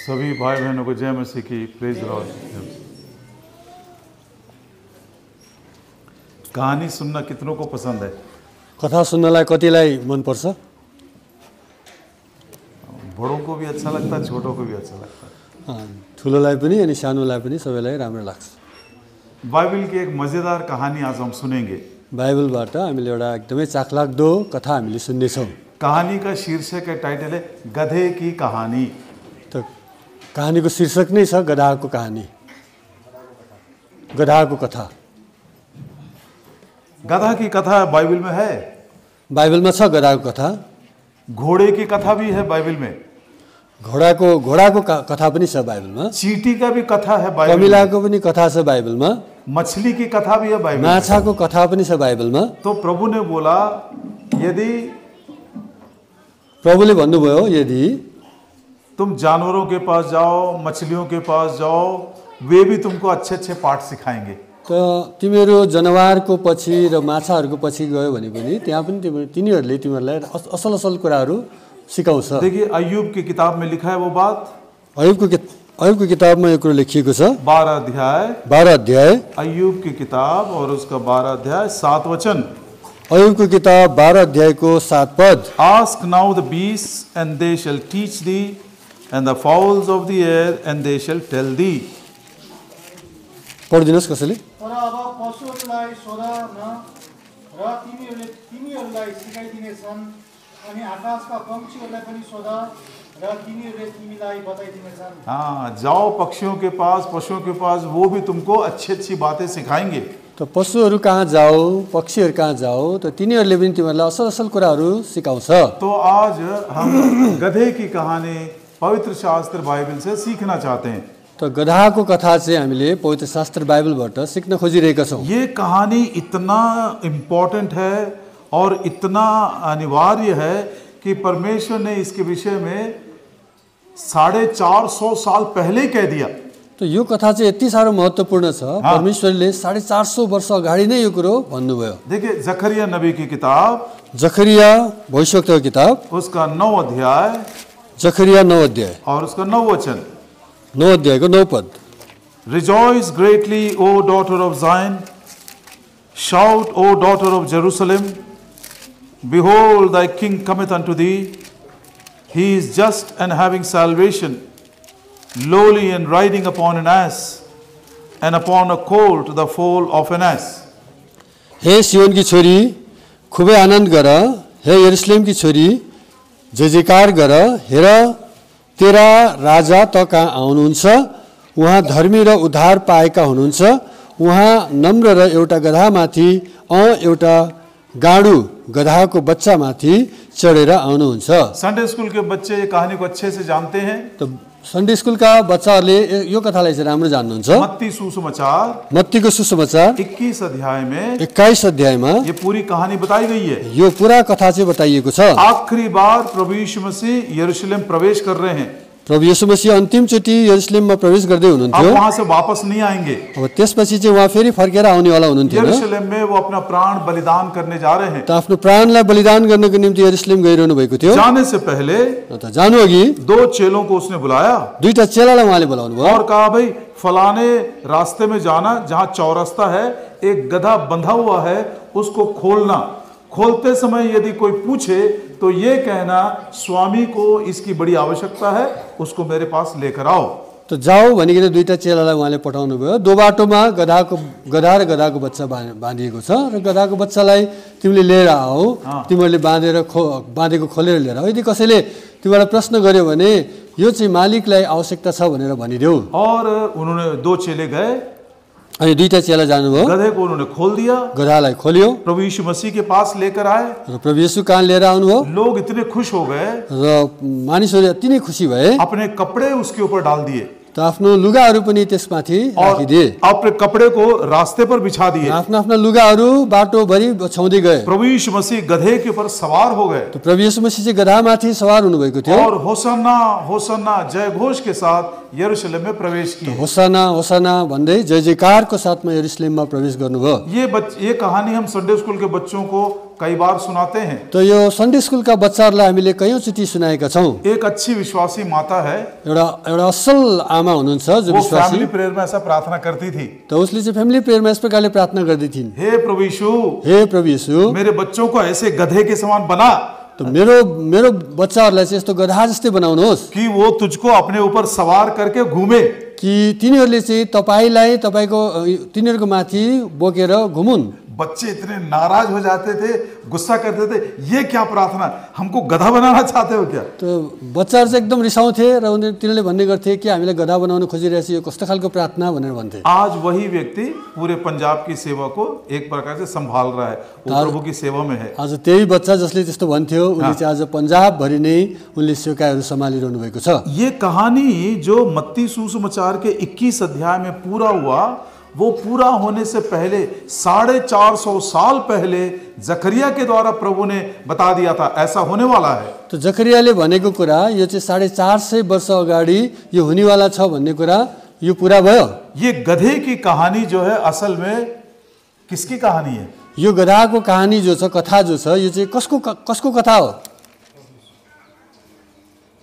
सभी भाई बहनों को जय मसीह की प्रेज लॉर्ड। कहानी सुनना कितनों को पसंद है? कथा सुन्नलाई कतिलाई मन पर्छ? बड़ों को भी अच्छा लगता है, छोटों को भी अच्छा लगता है। ठुलोलाई पनि अनि सानोलाई पनि सबैलाई राम्रो लाग्छ। बाइबल की एक मजेदार कहानी आज हम सुनेंगे। बाइबलबाट हामीले एउटा एकदमै चाखलाग्दो कथा हामीले सुन्नेछौँ। कहानी का शीर्षक है, टाइटल है गधे की कहानी। त कहानीको शीर्षक नै छ गधाको कहानी, गधाको कथा। गधा की कथा बाइबल में है, बाइबलमा छ गधाको कथा। घोड़े की कथा भी है बाइबल में, घोडाको कथा पनि छ बाइबलमा। चींटी का भी कथा है बाइबल में, कमिलाको पनि कथा छ बाइबलमा। मछली की कथा भी है बाइबल में, माछाको कथा पनि छ बाइबलमा। तो प्रभु ने बोला, यदि प्रभुले भन्नुभयो, यदि तुम जानवरों के पास जाओ, मछलियों के पास जाओ, वे भी तुमको अच्छे अच्छे पाठ सिखाएंगे। त तिमीहरू जनावरको पछि र माछाहरूको पछि गयो भने पनि त्यहाँ पनि तिनीहरूले तिमीहरूलाई असल असल कुराहरू सिकाउँछ। देखिए अय्यूब की किताब में लिखा है वो बात। अय्यूबको किताबमा यो कुरो लेखिएको छ। 12 अध्याय अय्यूब की किताब और उसका 12 अध्याय 7 वचन। अय्यूबको किताब 12 अध्यायको 7 पद। Ask now the beasts and they shall teach thee, and the fowls of the air and they shall tell thee. पढिदिनुहोस् कसैले। तर अब पशुहरूलाई सोध न र तिमीहरूलाई सिकाइदिनेछन्, अनि आकाशका पक्षीहरूलाई पनि सोध र तिनीहरूले तिमीलाई बताइदिनेछन्। हाँ, जाओ पक्षियों के पास, पशुओं के पास, वो भी तुमको अच्छी अच्छी बातें सिखाएंगे। त पशुहरू कहाँ जाओ, पक्षीहरू कहाँ जाओ, त तिनीहरूले पनि तिमीहरूलाई असल असल कुराहरू सिकाउँछ। तो आज हम गधे की कहानी पवित्र शास्त्र बाइबल से सीखना चाहते हैं। त गधाको कथा चाहिँ हामीले पवित्र शास्त्र बाइबलबाट सिक्न खोजिरहेका छौँ। ये कहानी इतना इम्पोर्टेंट है और इतना अनिवार्य है कि परमेश्वर ने इसके विषय में 450 साल पहले कह दिया। त यो कथा चाहिँ यति साह्रो महत्त्वपूर्ण छ, परमेश्वरले 450 वर्ष अगाडि नै यो कुरो भन्नुभयो। देखिए जकरिया नबी की किताब, जकरिया भविष्यवक्ताको किताब, उसका 9 अध्याय जकरिया 9 अध्याय और उसका 9 वचन। 9 अध्यायको 9 पद। Rejoice greatly, O daughter of Zion. Shout, O daughter of Jerusalem. Behold, thy king cometh unto thee. He is just and having salvation, lowly and riding upon an ass, and upon a colt the foal of an ass. हे सियोनकी छोरी, खुबै आनन्द गर। हे यरुशलेमकी छोरी, जय जयकार गर। हेर, तेरा राजा त कहाँ आउनुहुन्छ, उहाँ धर्मी र उद्धार पाएका हुनुहुन्छ। उहाँ नम्र र एउटा गधामाथि एउटा गाडु गधाको बच्चामाथि चढेर आउनुहुन्छ। संडे स्कूल के बच्चे ये कहानी को अच्छे से जानते हैं। त सन्डे स्कुलका बच्चाहरूले यो कथालाई चाहिँ राम्रो जान्नुहुन्छ। मत्तीको सुसमाचार 21 अध्याय में 21 अध्यायमा ये पूरी कहानी बताई गई है। यो पूरा कथा चाहिँ बताइएको छ। आखिरी बार प्रभु यीशु मसीह यरूशलेम प्रवेश कर रहे हैं। प्रभु येशू मसीह अन्तिमचोटि यरुशलेममा प्रवेश गर्दै हुनुहुन्थ्यो। अब वहां से वापस नहीं आएंगे। अब त्यसपछि चाहिँ उहाँ फेरि फर्केर आउनेवाला हुनुहुन्थ्यो। यरूशलेम में वो अपना प्राण बलिदान करने जा रहे हैं। त आफ्नो प्राणलाई बलिदान गर्नको निम्ति यरुशलेम गइरहनु भएको थियो। जाने से पहले त जानु अघि 2 चेलों को उसने बुलाया, 2टा चेलालाई उहाँले बोलाउनु भयो और कहा, भाई फलाने रास्ते में जाना, जहां चौरास्ता है, एक गधा बंधा हुआ है, उसको खोलना। खोलते समय यदि कोई पूछे तो ये कहना, स्वामी को इसकी बड़ी आवश्यकता है, उसको मेरे पास लेकर आओ। त जाऊ भनिकन 2टा चेलालाई उहाँले पठाउनु भयो। दो बाटोमा गधा र गधाको बच्चा बाँधिएको छ, र गधाको बच्चालाई तिमीले लिएर आऊ, तिमीहरूले बाँधेको खोलेर लिएर आऊ। यदि कसैले तिमीलाई प्रश्न गर्यो भने यो चाहिँ मालिकलाई आवश्यकता छ भनेर भनिदेऊ। और उन्होंने 2 चेले गए, अनि 2टा चेला जानुभयो। गधे को उन्होंने खोल दिया, गधालाई खोल्यो प्रभु यीशु मसीह के पास लेकर आए। र प्रभु येशू कहाँ लिएर आउनुभयो। लोग इतने खुश हो गए, र मानिसहरू अति नै खुसी भए। अपने कपड़े उसके ऊपर डाल दिए, त आफ्नो लुगाहरू पनि त्यसमाथि राखिदिए। अपने कपड़े को रास्ते पर बिछा दिए। आफ्ना आफ्ना लुगाहरू बाटोभरि छाउँदै गए। प्रभु यीशु मसीह गधे के ऊपर सवार हो गए। त प्रभु येशू मसीह चाहिँ गधामाथि सवार हुनुभएको थियो। और होसन्ना होसन्ना जय घोष के साथ यरूशलेम में प्रवेश किए। होसन्ना होसन्ना भन्दै जय जयकारको साथमा यरूशलेममा प्रवेश गर्नुभयो। ये कहानी हम संडे स्कूल के बच्चों को कई बार सुनाते हैं। त यो सन्डे स्कुलका बच्चाहरूलाई हामीले कयौँचोटि सुनाएका छौँ। एक अच्छी विश्वासी माता है, एउटा एउटा असल आमा हुनुहुन्छ जो वो विश्वासी, फैमिली प्रेयर में ऐसा प्रार्थना करती थी, त उसले चाहिँ फ्यामिली प्रेयरमा यस प्रकारले प्रार्थना गर्दै थिइन्, हे प्रभु यीशु, हे प्रभु येशू, मेरे बच्चों को ऐसे गधे के समान बना त मेरो बच्चाहरूलाई चाहिँ यस्तो गधा जस्तै बनाउनुहोस् कि वो तुझको अपने ऊपर सवार करके घूमे। कि तिनीहरूले चाहिँ तिनीहरूको माथि बोकेर घुमुन्। बच्चे इतने नाराज हो जाते थे, गुस्सा करते थे, ये क्या प्रार्थना, हमको गधा बनाना चाहते हो क्या? त बच्चाहरू चाहिँ एकदम रिसाउँथे र तिनीहरूले भन्ने गर्थे कि हामीलाई गधा बनाउन खोजिरहेछ, यो कस्तो खालको प्रार्थना भनेर भन्थे। आज वही व्यक्ति पूरे पंजाब की सेवा को एक प्रकार से संभाल रहा है, वो प्रभु की सेवा में है। आज त्यही बच्चा जसले त्यस्तो भन्थ्यो उनले चाहिँ आज पन्जाबभरि नै उनले सेवकाईहरू सम्हालिरहनु भएको छ। ये कहानी जो मत्ती सुसमाचार के 21 अध्याय में पूरा हुआ, वो पूरा होने से पहले 450 साल पहले जकरिया के द्वारा प्रभु ने बता दिया था ऐसा होने वाला है। त जकरियाले भनेको कुरा यो चाहिँ 450 वर्ष अगाडि यो हुनेवाला छ भन्ने कुरा यो पूरा भयो। ये गधे की कहानी जो है असल में किसकी कहानी है? यो गधाको कहानी जो छ, कथा जो छ, यो चाहिँ कसको कथा हो?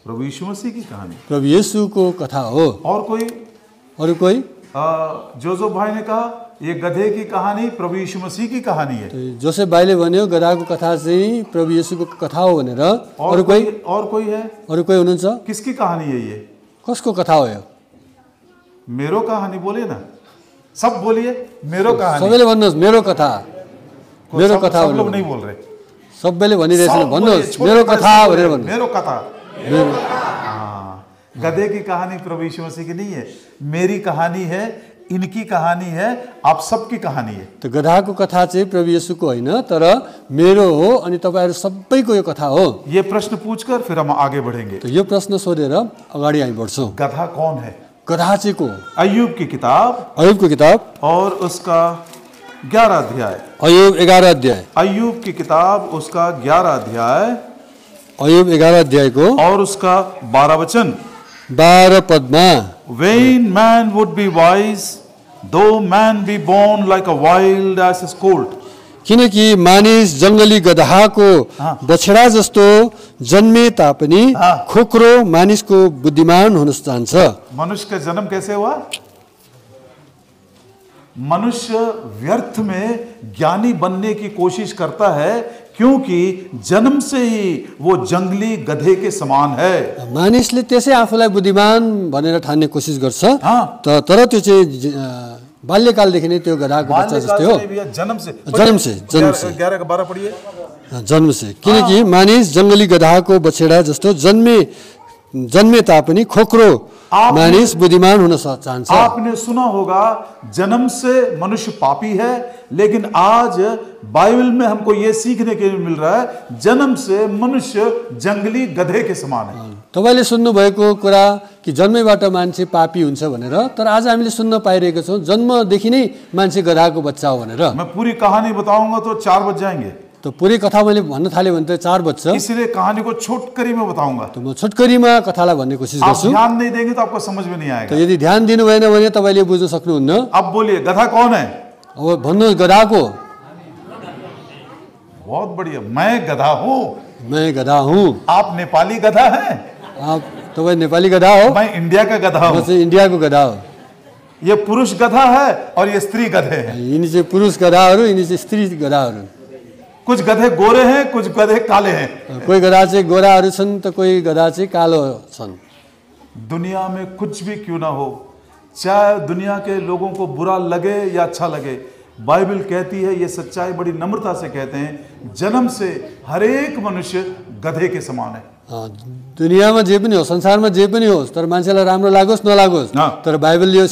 प्रभु यीशु मसीह की कहानी, प्रभु येशूको कथा हो। और कोई? अरू कोही? जोसेफ भाई ने कहा ये गधे की कहानी प्रभु यीशु मसीह की कहानी है। जोसेफ भाइले भन्यो गधाको कथा चाहिँ प्रभु येशूको कथा हो भनेर। और कोई है? अरू कोही हुनुहुन्छ? किसकी कहानी है ये? कसको कथा हो यो? मेरो कहानी बोले ना, सब बोलिए मेरो कहानी। सबैले भन्नुहोस् मेरो कथा, मेरो कथा। सब लोग नहीं बोल रहे, सबैले भनिरहेछन्, भन्नुहोस् मेरो कथा भनेर भन्नुहोस्। मेरो कथा। गधे की कहानी प्रभु यीशु मसीह की नहीं है, मेरी कहानी है, इनकी कहानी है, आप सबकी कहानी है। त गधाको कथा चाहिँ प्रभु येशूको होइन तर मेरो हो अनि तपाईहरु सबैको यो कथा हो। ये प्रश्न पूछकर फिर हम आगे बढ़ेंगे। त यो प्रश्न सोधेर अगाडि हामी बढ्छौं। गधा कौन है? गधा चाहिँ को? अय्यूब की किताब, अय्यूबको किताब और उसका 11 अध्याय। अय्यूब 11 अध्याय। अय्यूब की किताब उसका 11 अध्याय, अय्यूब 11 अध्यायको और उसका 12 वचन। 12 Padma, Vain man would be wise, though man be born like a wild ass's colt. किनकि मानिस जंगली गधाको बछडा जस्तो जन्मे तापनि खोक्रो मानिसको बुद्धिमान हुन चाहन्छ। मनुष्य का जन्म कैसे हुआ? मनुष्य व्यर्थ में ज्ञानी बनने की कोशिश करता है क्योंकि जन्म से ही वो जंगली गधे के समान है। मानिसले त्यसै आफूलाई बुद्धिमान भनेर ठान्ने कोसिस गर्छ, तर त्यो चाहिँ बाल्यकालदेखि नै त्यो गधाको बच्चा जस्तै हो। जन्म से 11 का 12 पढ़िए। जन्म से, किनकि मानिस जंगली गधाको बछडा जस्तो जन्मे तापनि खोक्रो मानिस बुद्धिमान हुन चाहन्छ। आपने सुना होगा जन्म से मनुष्य पापी है, लेकिन आज बाइबल में हमको ये सीखने के लिए मिल रहा है जन्म से मनुष्य जंगली गधे के समान है। तपाईले सुन्नु भएको कुरा कि जन्मैबाट मान्छे पापी हुन्छ भनेर, तर आज हामीले सुन्न पाइरहेको छौं जन्मदेखि नै मान्छे गधाको बच्चा हो भनेर। मैं पूरी कहानी बताऊंगा तो 4 बज जाएंगे। तो पूरी कथा मैले भन्न थाले भने त 4 बज्छ, इसलिए कहानी को छोटकरी में बताऊंगा। तो म छोटकरीमा कथालाई भन्ने कोसिस आप गर्छु। ध्यान नहीं देंगे तो आपको समझ में नहीं आएगा। तो यदि ध्यान दिनु भएन भने तपाईले बुझ्न सक्नुहुन्न। अब बोलिए गधा कौन है? अब भन्नु गधाको। बहुत बढ़िया, मैं गधा हूँ। मैं गधा हूँ। आप नेपाली गधा हैं? आप तपाईँ नेपाली गधा हो? मैं इंडिया का गधा हूँ। म चाहिँ इन्डियाको गधा हो। ये पुरुष गधा है और ये स्त्री गधे हैं। यिनी चाहिँ पुरुष गधाहरू, यिनी चाहिँ स्त्री गधाहरू। कुछ गधे गोरे हैं, कुछ गधे काले हैं। कोही गधा चाहिँ गोराहरू छन् त कोही गधा चाहिँ कालो छन्। दुनिया में कुछ भी क्यों ना हो, चाहे दुनिया के लोगों को बुरा लगे या अच्छा लगे, बाइबल कहती है, ये सच्चाई बड़ी नम्रता से कहते हैं, जन्म से हर एक मनुष्य गधे के समान है। दुनियामा जे पनि हो, संसारमा जे पनि होस्, तर मान्छेलाई राम्रो लागोस् नलागोस्, तर बाइबलले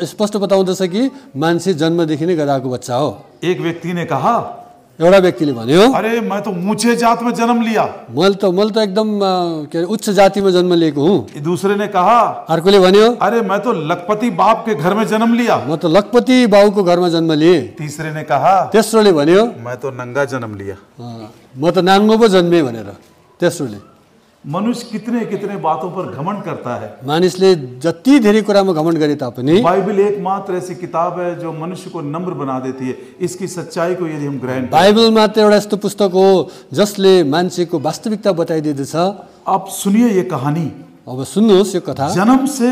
स्पष्ट बताउँदछ कि मान्छे जन्मदेखि नै गधाको बच्चा हो। एक व्यक्ति ने कहा, एउटा व्यक्तिले भन्यो, अरे मैं तो ऊंचे जात में जन्म लिया। मैले त एकदम के उच्च जातिमा जन्म लिएको हुँ। दूसरे ने कहा, अर्कोले भन्यो, अरे मैं तो लखपति बाप के घर में जन्म लिया। म त लखपति बाउको घरमा जन्म लिए। तीसरे ने कहा, तेस्रोले भन्यो, मैं तो नंगा जन्म लिया। म त नाङ्गो पो जन्मे भनेर। तेस्रोले मनुष्य कितने कितने बातों पर घमंड करता है। मानिसले जति धेरै कुरामा घमण्ड गरे तापनि बाइबल एकमात्र ऐसी किताब है जो मनुष्य को नम्र बना देती है। इसकी सच्चाई को यदि हम ग्रहण करें, बाइबल मात्र एउटा यस्तो पुस्तक हो जसले मान्छेको वास्तविकता बताइदिँदछ। आप सुनिए ये कहानी। अब सुन्नुहोस् यो कथा। जन्म से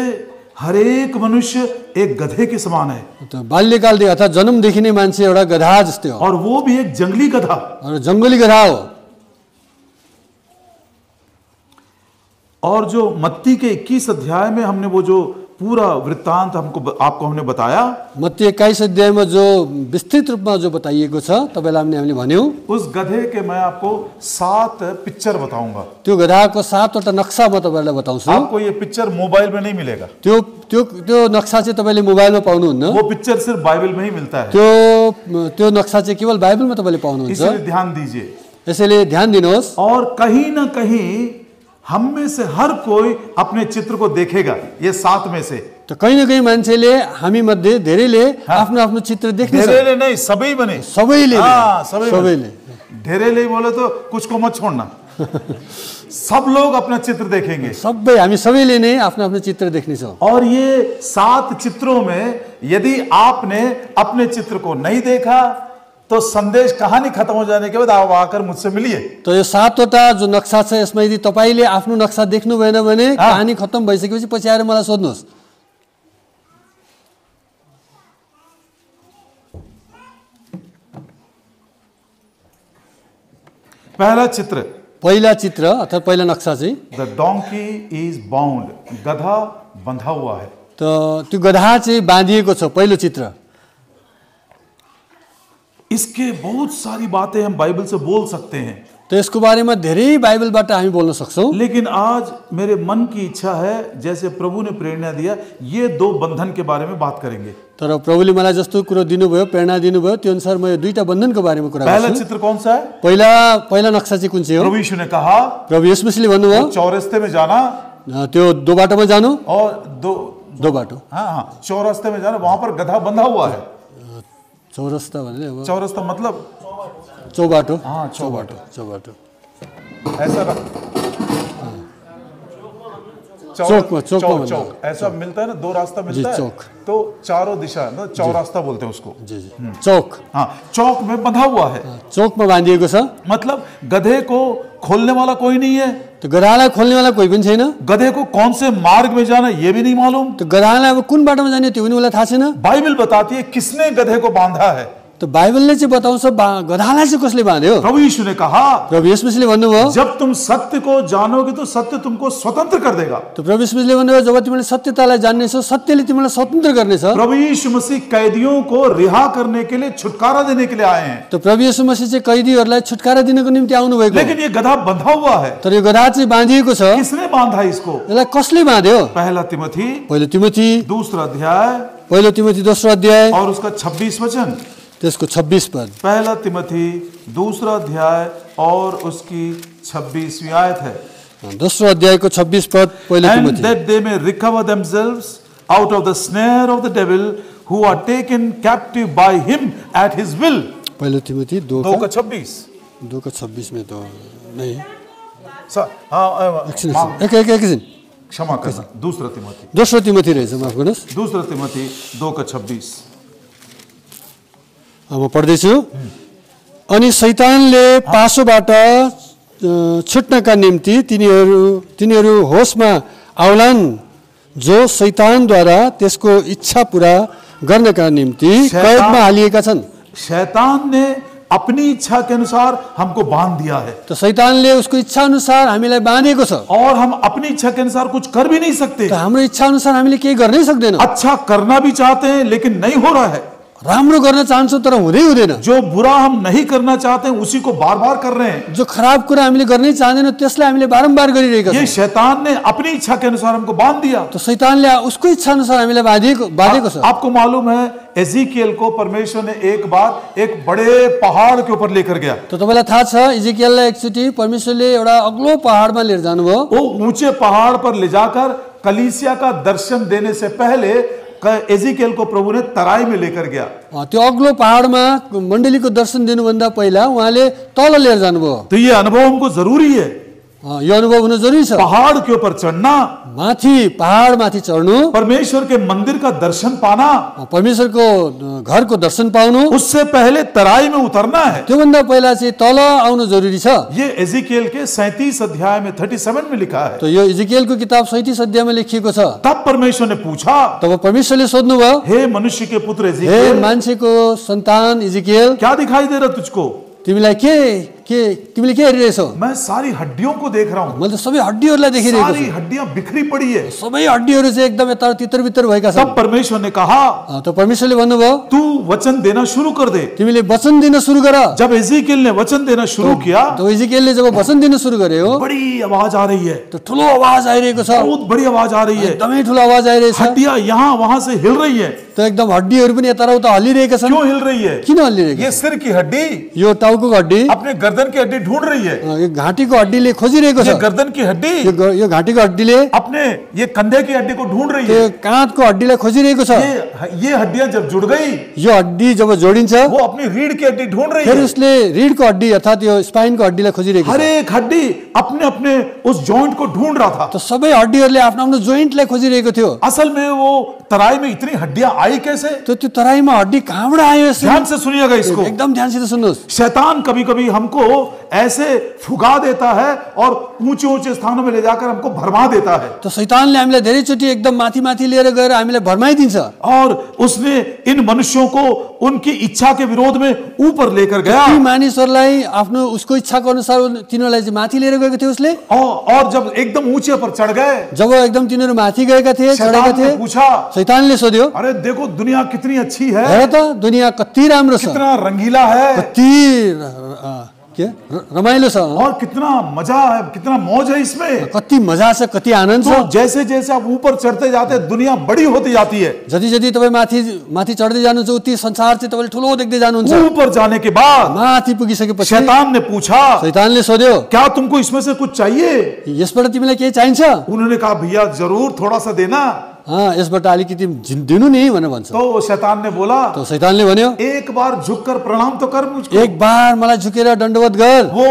हर एक मनुष्य एक गधे के समान है, त बाल्यकालदेखि अर्थात् जन्मदेखि नै मान्छे एउटा गधा जस्तै हो, और वो भी एक जंगली गधा। और जङ्गली गधा हो। और जो मत्ती के 21 अध्याय में हमने वो जो पूरा वृत्तांत आपको हमने बताया, मत्ती 21 अध्यायमा जो विस्तृत रूपमा जो बताइएको छ तपाईलाई हामीले भन्यौं, उस गधे के मैं आपको 7 पिक्चर बताऊंगा। त्यो गधाको 7 वटा नक्सा म तपाईलाई बताउँछु। आपको ये पिक्चर मोबाइल में नहीं मिलेगा, त्यो त्यो त्यो नक्सा चाहिँ तपाईले मोबाइलमा पाउनुहुन्न। वो पिक्चर सिर्फ बाइबल में ही मिलता है। त्यो नक्सा चाहिँ केवल बाइबलमा तपाईले पाउनुहुन्छ। इसलिए ध्यान दीजिए, यसैले ध्यान दिनुहोस्। और कहीं न कहीं हम में से हर कोई अपने चित्र को देखेगा। ये 7 में से त कहीं न कहीं मान्छेले हामी मध्ये धेरैले आफ्नो आफ्नो चित्र देख्नेछ। धेरैले नहीं, सबै बने, सबैले सबैले। धेरैले बोले तो कुछ को मत छोड़ना। सब लोग अपना चित्र देखेंगे, सबै हामी सबैले नै आफ्नो आफ्नो चित्र देख्नेछौँ। और ये 7 चित्रों में यदि आपने अपने चित्र को नहीं देखा तो संदेश कहानी खत्म हो जाने के बाद आप आकर मुझसे मिलिए। तो यो 7 वटा जो नक्सा छ यसमा यदि तपाईले आफ्नो नक्सा देख्नु भएन भने कहानी खत्म भइसकेपछि पछि आएर मलाई सोध्नुहोस्। पहला चित्र, पहिला चित्र अथवा पहिला नक्सा चाहिँ द डोंकी इज बाउंड, गधा बंधा हुआ है। त त्यो गधा चाहिँ बाँधिएको छ, पहिलो चित्र। इसके बहुत सारी बातें हम बाइबल से बोल सकते हैं, तो यसको बारेमा धेरै बाइबलबाट हामी बोल्न सक्छौं। लेकिन आज मेरे मन की इच्छा है, जैसे प्रभु ने प्रेरणा दिया, ये 2 बंधन के बारे में बात करेंगे। तर प्रभुले मलाई जस्तो कुरो दिनुभयो, प्रेरणा दिनुभयो, त्यो अनुसार म यो 2टा बन्धनको बारेमा कुरा गर्छु। पहला चित्र कौन सा है? पहिला नक्सा चाहिँ कुन चाहिँ हो? प्रभु यीशु ने कहा, प्रभु येशू मसीहले भन्नुभयो, चौरस्ते में जाना, त्यो 2 बाटोमा जानु, और 2 बाटो, हाँ, चौरस्ते में जाना, वहां पर गधा बंधा हुआ है। चौरस्ता भन्ने अब चौरस्ता मतलब चौबाटो। हाँ, चौबाटो ऐसा चौक ऐसा मिलता है ना, 2 रास्ता मिलता है, चौक। तो चारों दिशा ना चौरास्ता बोलते हैं उसको। जी चौक, हाँ, चौक में बंधा हुआ है। चौकमा बाँधिएको छ, मतलब गधे को खोलने वाला कोई नहीं है। तो गधालाई खोल्ने वाला कोही पनि छैन। गधे को कौन से मार्ग में जाना ये भी नहीं मालूम। तो गधालाई अब कुन बाटोमा जाने त्यो पनि उलाई थाहा छैन। बाइबल बताती है किसने गधे को बांधा है। तो बाइबलले चाहिँ बताउँछ गधालाई चाहिँ कसले बाँध्यो। प्रभु यीशु ने कहा, प्रभु येशू मसीहले भन्नुभयो, जब तुम सत्य को जानोगे तो सत्य तुमको स्वतंत्र कर देगा। तो प्रभु येशू मसीहले भन्नुभयो, जब तिमीले सत्यतालाई जान्नेछौ सत्यले तिमीलाई स्वतन्त्र गर्नेछ। प्रभु यीशु मसीह कैदियों को रिहा करने के लिए, छुटकारा देने के लिए आए हैं। तो प्रभु येशू मसीह चाहिँ कैदीहरूलाई छुटकारा दिनको निम्ति आउनु भएको। लेकिन ये गधा बंधा हुआ है। तर यो गधा चाहिँ बाँधिएको छ। किसने बांधा इसको? यसलाई कसले बाँध्यो? पहला तिमोथी, पहिलो तिमोथी 2 अध्याय, पहिलो तिमोथी 2 अध्याय और उसका 26 वचन। त्यसको 26 पद। पहला तिमोथी 2 अध्याय और उसकी 26वीं आयत है। 2 अध्यायको 26 पद पहिलो And Timothy. that they may recover themselves out of the snare of the devil, who are taken captive by him at his will। पहिलो तिमोथी 2 का 26 में तो नहीं, एकछिन क्षमा करना, 2 तिमोथी, 2 तिमोथी रहेछ, माफ गर्नुहोस्, 2 तिमोथी 2:26। अब म पढ्दैछु। अनि शैतानले पासोबाट छुट्नका निम्ति तिनीहरू होसमा आउलान्, जो शैतानद्वारा त्यसको इच्छा पूरा गर्नका निम्ति कैदमा हालिएका छन्। शैतान ने अपनी इच्छा के अनुसार हमको बांध दिया है। तो शैतानले उसको इच्छा अनुसार हामीलाई बाँधेको छ, और हम अपनी इच्छा के अनुसार कुछ कर भी नहीं सकते। तो हाम्रो इच्छा अनुसार हामीले केही गर्नै सक्दैनौँ। अच्छा करना भी चाहते हैं लेकिन नहीं हो रहा है। राम्रो गर्न चाहन्छौँ तर हुँदैन। जो बुरा हम नहीं करना चाहते हैं उसी को बार-बार कर रहे हैं। जो खराब कुरा हामीले गर्नै चाहदैनौँ त्यसलाई हामीले बारम्बार गरिरहेका छौँ। ये शैतान ने अपनी इच्छा के अनुसार हमको बांध दिया। तो शैतानले उसको इच्छा अनुसार हामीलाई बाँधेको छ। आपको मालूम है एजिकियल को परमेश्वर ने एक बार एक बड़े पहाड़ के ऊपर लेकर गया। तो तपाईलाई थाहा छ इजिकियललाई एकचोटी परमेश्वरले एउटा अग्लो पहाडमा लिएर जानुभयो। वो ऊंचे पहाड़ पर ले जाकर कलीसिया का दर्शन देने से पहले एजिकियल को प्रभु ने तराई में लेकर गया। त्यो अग्लो पहाडमा मण्डलीको दर्शन दिनुभन्दा पहिला उहाँले तल लिएर जानुभयो। तो ये अनुभव हमको जरूरी है। यो अनुभव हुनु जरुरी छ। पहाड़ के ऊपर चढ़ना, माथि पहाडमाथि चढ्नु, परमेश्वर के मंदिर का दर्शन पाना, परमेश्वरको घरको दर्शन पाउनु, उससे पहले तराई में उतरना है। त्योभन्दा पहिला चाहिँ तल आउनु जरुरी छ। ये एजिकियल के 37 अध्याय में 37 में लिखा है। त यो इजिकियलको किताब 37 अध्यायमा लेखिएको छ। तब परमेश्वर ने पूछा, तब परमेश्वरले सोध्नुभयो, हे मनुष्य के पुत्र हे एजिकियल, मान्छेको सन्तान इजिकियल, क्या दिखाई दे रहा तुझको? तिमीलाई तिमीले के हेरिरहेछौ? मैं सारी हड्डियों को देख रहा हूँ। मैले त सबै हड्डीहरूलाई देखिरहेको सारी छु। हड्डियां बिखरी पड़ी है। सबै हड्डीहरू चाहिँ एकदम यता तितर-बितर भएका छन्। तब परमेश्वर ने कहा, त परमेश्वरले भन्नुभयो, तू वचन देना शुरू कर दे। तिमीले वचन दिन सुरु गर। जब एजिकियल ने वचन देना शुरू किया, त इजिकियलले जब वचन दिन सुरु गर्यो, बड़ी आवाज आ रही है, त ठुलो आवाज आइरहेको छ। बहुत बड़ी आवाज आ रही है। एकदमै ठुलो आवाज आइरहेछ। हड्डियां यहाँ वहां से हिल रही है। त एकदम हड्डीहरू पनि यता र उता हल्लिरहेका छन्। क्यों हिल रही है? किन हल्लिरहेको? ये सिर की हड्डी यो टाउको हड्डी अपने गर्दन की हड्डी ढूंढ रही है। यो घाँटीको हड्डीले खोजिरहेको छ। ये गर्दन की हड्डी यो घाँटीको हड्डीले अपने ये कंधे की हड्डी को ढूंढ रही त्यो है। काँधको हड्डीलाई खोजिरहेको छ। ये हड्डियां जब जुड़ गई, यो हड्डी जब जोडिन्छ, वो अपनी रीढ़ की हड्डी ढूंढ रही फेरि है। उसले रीढको हड्डी अर्थात् यो स्पाइनको हड्डीलाई खोजिरहेको हर छ। एक हड्डी अपने अपने उस जॉइंट को ढूंढ रहा था। त सबै हड्डीहरूले आफ्नो आफ्नो जोइन्टलाई खोजिरहेको थियो। असल में वो तराई में इतनी हड्डियां आई कैसे? त त्यो तराईमा हड्डी कहाँबाट आयो यसरी? ध्यान से सुनिएगा इसको। एकदम ध्यानसित सुन्नुहोस्। शैतान कभी कभी हमको ऐसे फुगा देता है और ऊंचे ऊंचे स्थानों में ले जाकर हमको भरमा देता है। त शैतानले हामीलाई धेरैचोटि एकदम माथि माथि लिएर गएर हामीलाई भरमाइदिन्छ। और उसने इन मनुष्यों को उनकी इच्छा के विरोध में ऊपर लेकर गया। ती मानिसहरूलाई आफ्नो उसको इच्छाको अनुसार तिनीहरूलाई चाहिँ माथि लिएर गएको थियो उसले। और जब एकदम ऊंचे पर चढ़ गए, जब एकदम तिनीहरू माथि गएका थिए, चढेका शैतान थिए, ने पूछा, शैतानले सोध्यो, अरे देखो दुनिया कितनी अच्छी है, हेर त दुनिया कति राम्रो छ, कितना रंगीला है, कति रमाइलो छ, और कितना मजा है, कितना मौज है इसमें। कति मजा छ, कति आनन्द तो छ। जैसे जैसे आप ऊपर चढ़ते जाते हैं, दुनिया बड़ी होती जाती है। जति जति तपाईँ माथि माथि चढ्दै जानुहुन्छ उति संसार चाहिँ तपाईँले ठुलो देख्दै जानुहुन्छ। ऊपर जाने के बाद माथि पुगिसकेपछि शैतान ने पूछा, शैतानले सोध्यो, क्या तुमको इसमें से कुछ चाहिए? यसबाट तिमीलाई केही चाहिन्छ? उन्होंने कहा, भैया जरूर थोड़ा सा देना। यसबाट अलिकति दिनु नि भनेर भन्छ। तो शैतान ने बोला, तो शैतानले भन्यो, एक बार झुककर प्रणाम तो कर मुझको। एक बार मलाई झुकेर दण्डवत गर। वो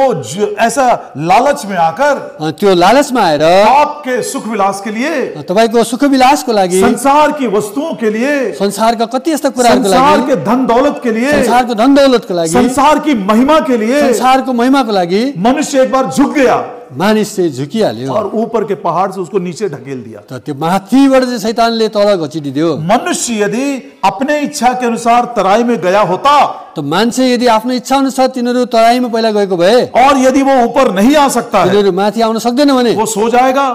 ऐसा लालच में आकर त्यो लालचमा आएर आपके सुख विलास के लिए, तपाईको सुख विलासको लागि, संसार की वस्तुओं के लिए, संसारका कति यस्ता कुराहरुको संसार लागि, के धन दौलत के लिए, संसारको धन दौलतको लागि, संसार की महिमा के लिए, संसारको महिमाको लागि मनुष्य एक बार झुक गया मानिस चाहिँ झुकिहाल्यो। और ऊपर के पहाड़ से उसको नीचे ढकेल दिया। त त्यो माथिबाट चाहिँ शैतानले तल घचिदियो। मनुष्य यदि अपने इच्छा के अनुसार तराई में गया होता, त मान्छे यदि आफ्नो इच्छा अनुसार तिनीहरू तराईमा पहिला गएको भए, और यदि वो ऊपर नहीं आ सकता है, तिनीहरू माथि आउन सक्दैन भने वो सो जाएगा,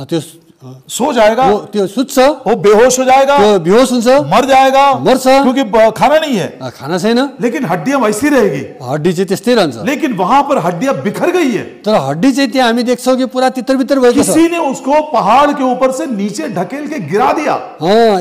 त्यो सो जाएगा, त्यो सुत्छ, वो बेहोश हो जाएगा, त्यो बेहोस हुन्छ, मर जाएगा, मर्छ, क्योंकि खाना नहीं है, खाना छैन, लेकिन हड्डियां वैसी रहेगी। हड्डी चाहिँ त्यस्तै रहन्छ। लेकिन वहां पर हड्डियां बिखर गई है। तर हड्डी चाहिँ त्यहाँ हामी देख्छौँ कि पुरा तितर-बितर भएको छ। किसी ने उसको पहाड़ के ऊपर से नीचे ढकेल के गिरा दिया।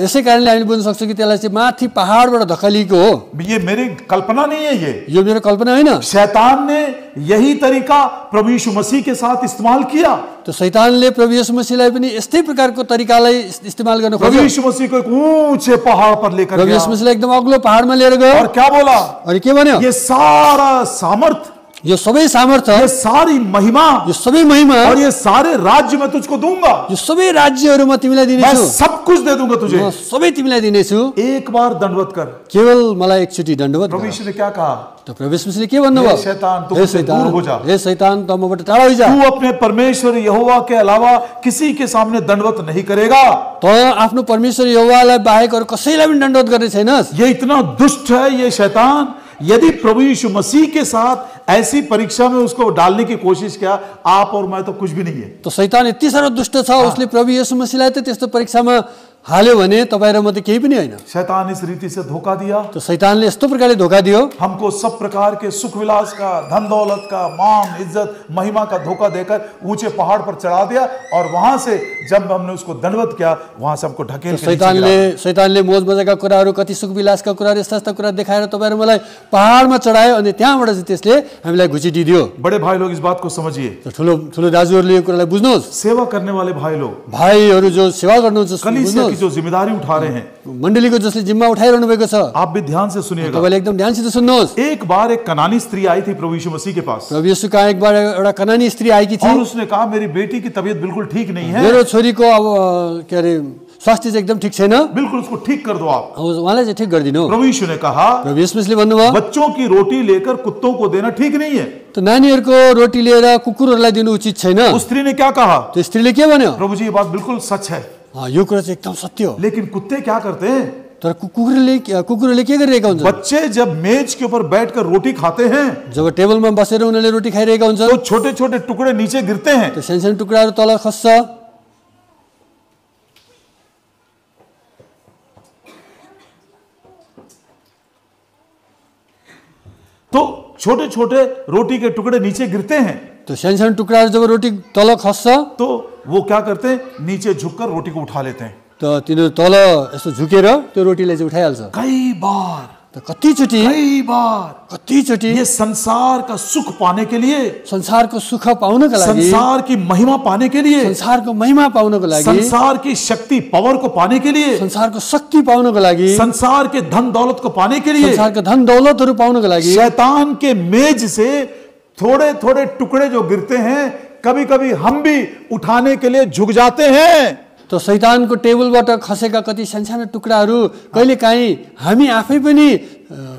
यसै कारणले हामीले बुझ्न सक्छौँ कि त्यसलाई चाहिँ माथि पहाडबाट धकेलिएको हो। ये मेरी कल्पना नहीं है, यो मेरो कल्पना होइन। शैतान ने यही तरीका प्रभु यीशु मसीह के साथ इस्तेमाल किया। तो शैतानले प्रभु यीशु मसीहलाई पनि यस्तै प्रकारको तरिकालाई इस्तेमाल गर्न प्रभु खोज्यो। यीशु मसीह को एक ऊंचे पहाड़ पर लेकर प्रभु गया यीशु मसीहलाई एकदम अग्लो पहाडमा लिएर गयो। और क्या बोला? अनि के भन्यो? ये सारा सामर्थ, यो सबै सामर्थ्य, ये सारी महिमा, यो सबै महिमा और ये सारे राज्य मैं तुझको दूंगा। यो सबै राज्यहरू म तिमीलाई मैं दिनेछु, सब कुछ दे दूंगा तुझे। म सबै तिमीलाई दिनेछु, एक बार दंडवत कर। केवल मलाई एकचोटि दण्डवत प्रभु गर। यीशु ने क्या कहा? तो प्रभु यीशु मसीहले के भन्नुभयो? हे शैतान, तू हे मुझसे दूर हो जा। हे शैतान, त मबाट टाढा होइ जा। तू अपने परमेश्वर यहोवा के अलावा किसी के सामने दंडवत नहीं करेगा। त आफ्नो परमेश्वर यहोवालाई बाहेक अरु कसैलाई पनि दण्डवत गर्ने छैनस्। ये इतना दुष्ट है ये शैतान। यदि प्रभु यीशु मसीह के साथ ऐसी परीक्षा में उसको डालने की कोशिश किया, आप और मैं तो कुछ भी नहीं है। तो शैतान यति साह्रो दुष्ट छ, उसले प्रभु यीशु मसीहलाई त त्यस्तो परीक्षामा हाल्यो भने तपाईँ र म त केही पनि होइन। शैतान इस रीति से धोखा दिया। तो शैतानले यस्तो प्रकारले धोका दियो, हमको सब प्रकार के सुख विलास का, धन दौलत का, मान इज्जत महिमा का धोखा देकर ऊंचे पहाड़ पर चढ़ा दिया, और वहां से जब हमने उसको दंडवत किया, वहां से हमको ढकेल के नीचे गिरा। शैतानले मोज मजाका कुराहरू, कति सुख विलासका कुराहरू, यस्ता यस्ता कुरा देखाएर तपाईँ र मलाई पहाडमा चढायो, अनि त्यहाँबाट चाहिँ त्यसले हामीलाई घुचिदियो। बड़े भाई लोग इस बात को समझिए। ठुलो ठुलो दाजुहरूले यो कुरालाई बुझ्नुहोस्। सेवा करने वाले भाई लोग, भाइहरू जो सेवा गर्नुहुन्छ, बुझ्नुहोस्। हेर्नुहोस् जो जिम्मेदारी उठा रहे हैं, मण्डलीको जसले जिम्मा उठाइरहनु भएको छ आप भी ध्यान से सुनिएगा। तपाईले एकदम ध्यानसित सुन्नुहोस्। एक बार एक कनानी स्त्री आई थी प्रभु यीशु मसीह के पास, प्रभु येशू कहाँ एक बार एउटा कनानी स्त्री आएकी और थिई। उसने कहा मेरी बेटी की तबीयत बिल्कुल ठीक नहीं है, मेरो छोरीको अब के अरे स्वास्थ्य चाहिँ एकदम ठिक छैन, बिल्कुल उसको ठीक कर दो आप। अब उहाँलाई चाहिँ ठिक गरिदिनु। प्रभु यीशु ने कहा प्रभु येशू मसीहले भन्नुभयो बच्चों की रोटी लेकर कुत्तों को देना ठीक नहीं है। त नानीहरूको रोटी लिएर कुकुरहरूलाई दिनु उचित छैन। उस स्त्री ने क्या कहा? त्यो स्त्रीले के भन्यो? प्रभु जी ये बात बिल्कुल सच है, यो कुरा चाहिँ एकदम सत्य हो। लेकिन कुत्ते क्या करते हैं? तर कुकुरले के गरिरहेका हुन्छन्? बच्चे जब मेज के ऊपर बैठकर रोटी खाते हैं जब टेबलमा बसेर उनीहरूले रोटी खाइरहेका हुन्छन् तो छोटे छोटे टुकड़े नीचे गिरते हैं। त्यो सानो सानो टुक्राहरू तल खस्छ। तो छोटे छोटे रोटी के टुकड़े नीचे गिरते हैं, त्यो सानो सानो टुक्राहरू जब रोटी तल खस्छ तो वो क्या करते हैं? नीचे झुककर रोटी को उठा लेते हैं। त तिनीहरू तल यसो झुकेर त्यो रोटीलाई चाहिँ उठाइहाल्छ। कई बार त कतिचोटि ये संसार का सुख पाने के लिए, संसारको सुख पाउनको लागि, संसार की महिमा पाने के लिए, संसारको महिमा पाउनको लागि, संसार की शक्ति पावर को पाने के लिए, संसारको शक्ति पाउनको लागि, संसार के धन दौलत को पाने के लिए संसारको धन दौलतहरू पाउनको लागि शैतान के मेज से थोड़े थोड़े टुकड़े जो गिरते हैं, कभी कभी हम भी उठाने के लिए झुक जाते हैं। त शैतानको टेबलबाट खसेका कति सानसानो टुक्राहरू कहिलेकाहीँ हामी आफै पनि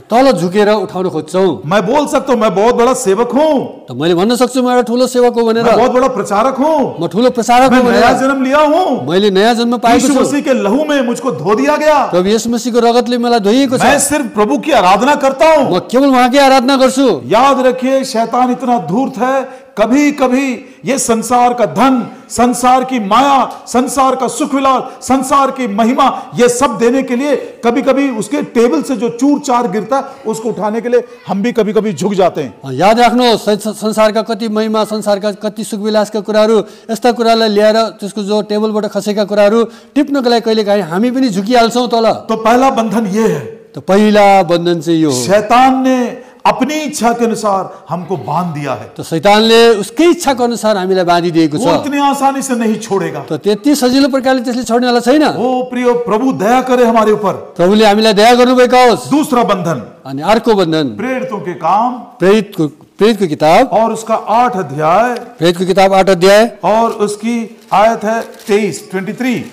तल झुकेर उठाउन खोज्छौँ। मैं बोल सकता हूं मैं बहुत बड़ा सेवक हूं, त मैले भन्न सक्छु म एउटा ठुलो सेवक हो भनेर, मैं बहुत बड़ा प्रचारक हूं, म ठुलो प्रचारक मैं हो भनेर, नया जन्म लिया हूं, मैले नयाँ जन्म पाएको यीशु छु। मसीह के लहू में मुझको धो दिया गया, प्रभु येशू मसीहको रगतले मलाई धोइएको छ। मैं सिर्फ प्रभु की आराधना करता हूं। म केवल उहाँकै आराधना गर्छु। याद रखिए शैतान इतना धूर्त है, कभी कभी ये संसार का धन, संसार की माया, संसार का सुख विलास, संसार की महिमा, ये सब देने के लिए कभी कभी उसके टेबल से जो चूर चार गिरता है उसको उठाने के लिए हम भी कभी कभी झुक जाते हैं। याद राख्नुहोस् संसारका कति महिमा, संसारका कति सुख विलासका कुराहरू, यस्ता कुरालाई ल्याएर त्यसको जो टेबलबाट खसेका कुराहरू टिप्नको लागि कहिलेकाहीँ हामी पनि झुकिहाल्छौँ तल। तो पहला बंधन ये है, त पहिला बन्धन चाहिँ यो हो। शैतान ने अपनी इच्छा के अनुसार हमको बांध दिया है, त शैतानले उसकै इच्छाको अनुसार हामीलाई बाँधिदिएको छ। वो इतनी आसानी से नहीं छोड़ेगा। त त्यति सजिलो प्रकारले त्यसले छोड्नेवाला छैन। ओ प्रिय प्रभु दया करे हमारे ऊपर। प्रभुले हामीलाई दया गर्नुभएको होस्। दूसरा बंधन अनि अर्को बन्धन प्रेरितों के काम प्रेरितको किताब और उसका 8 अध्याय, प्रेरितको किताब 8 अध्याय और उसकी आयत है 23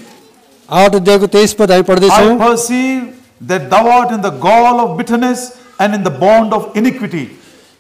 8 अध्यायको 23 पद हामी पढ्दैछौँ। I perceive that thou art in the gall of bitterness and in the bond of iniquity.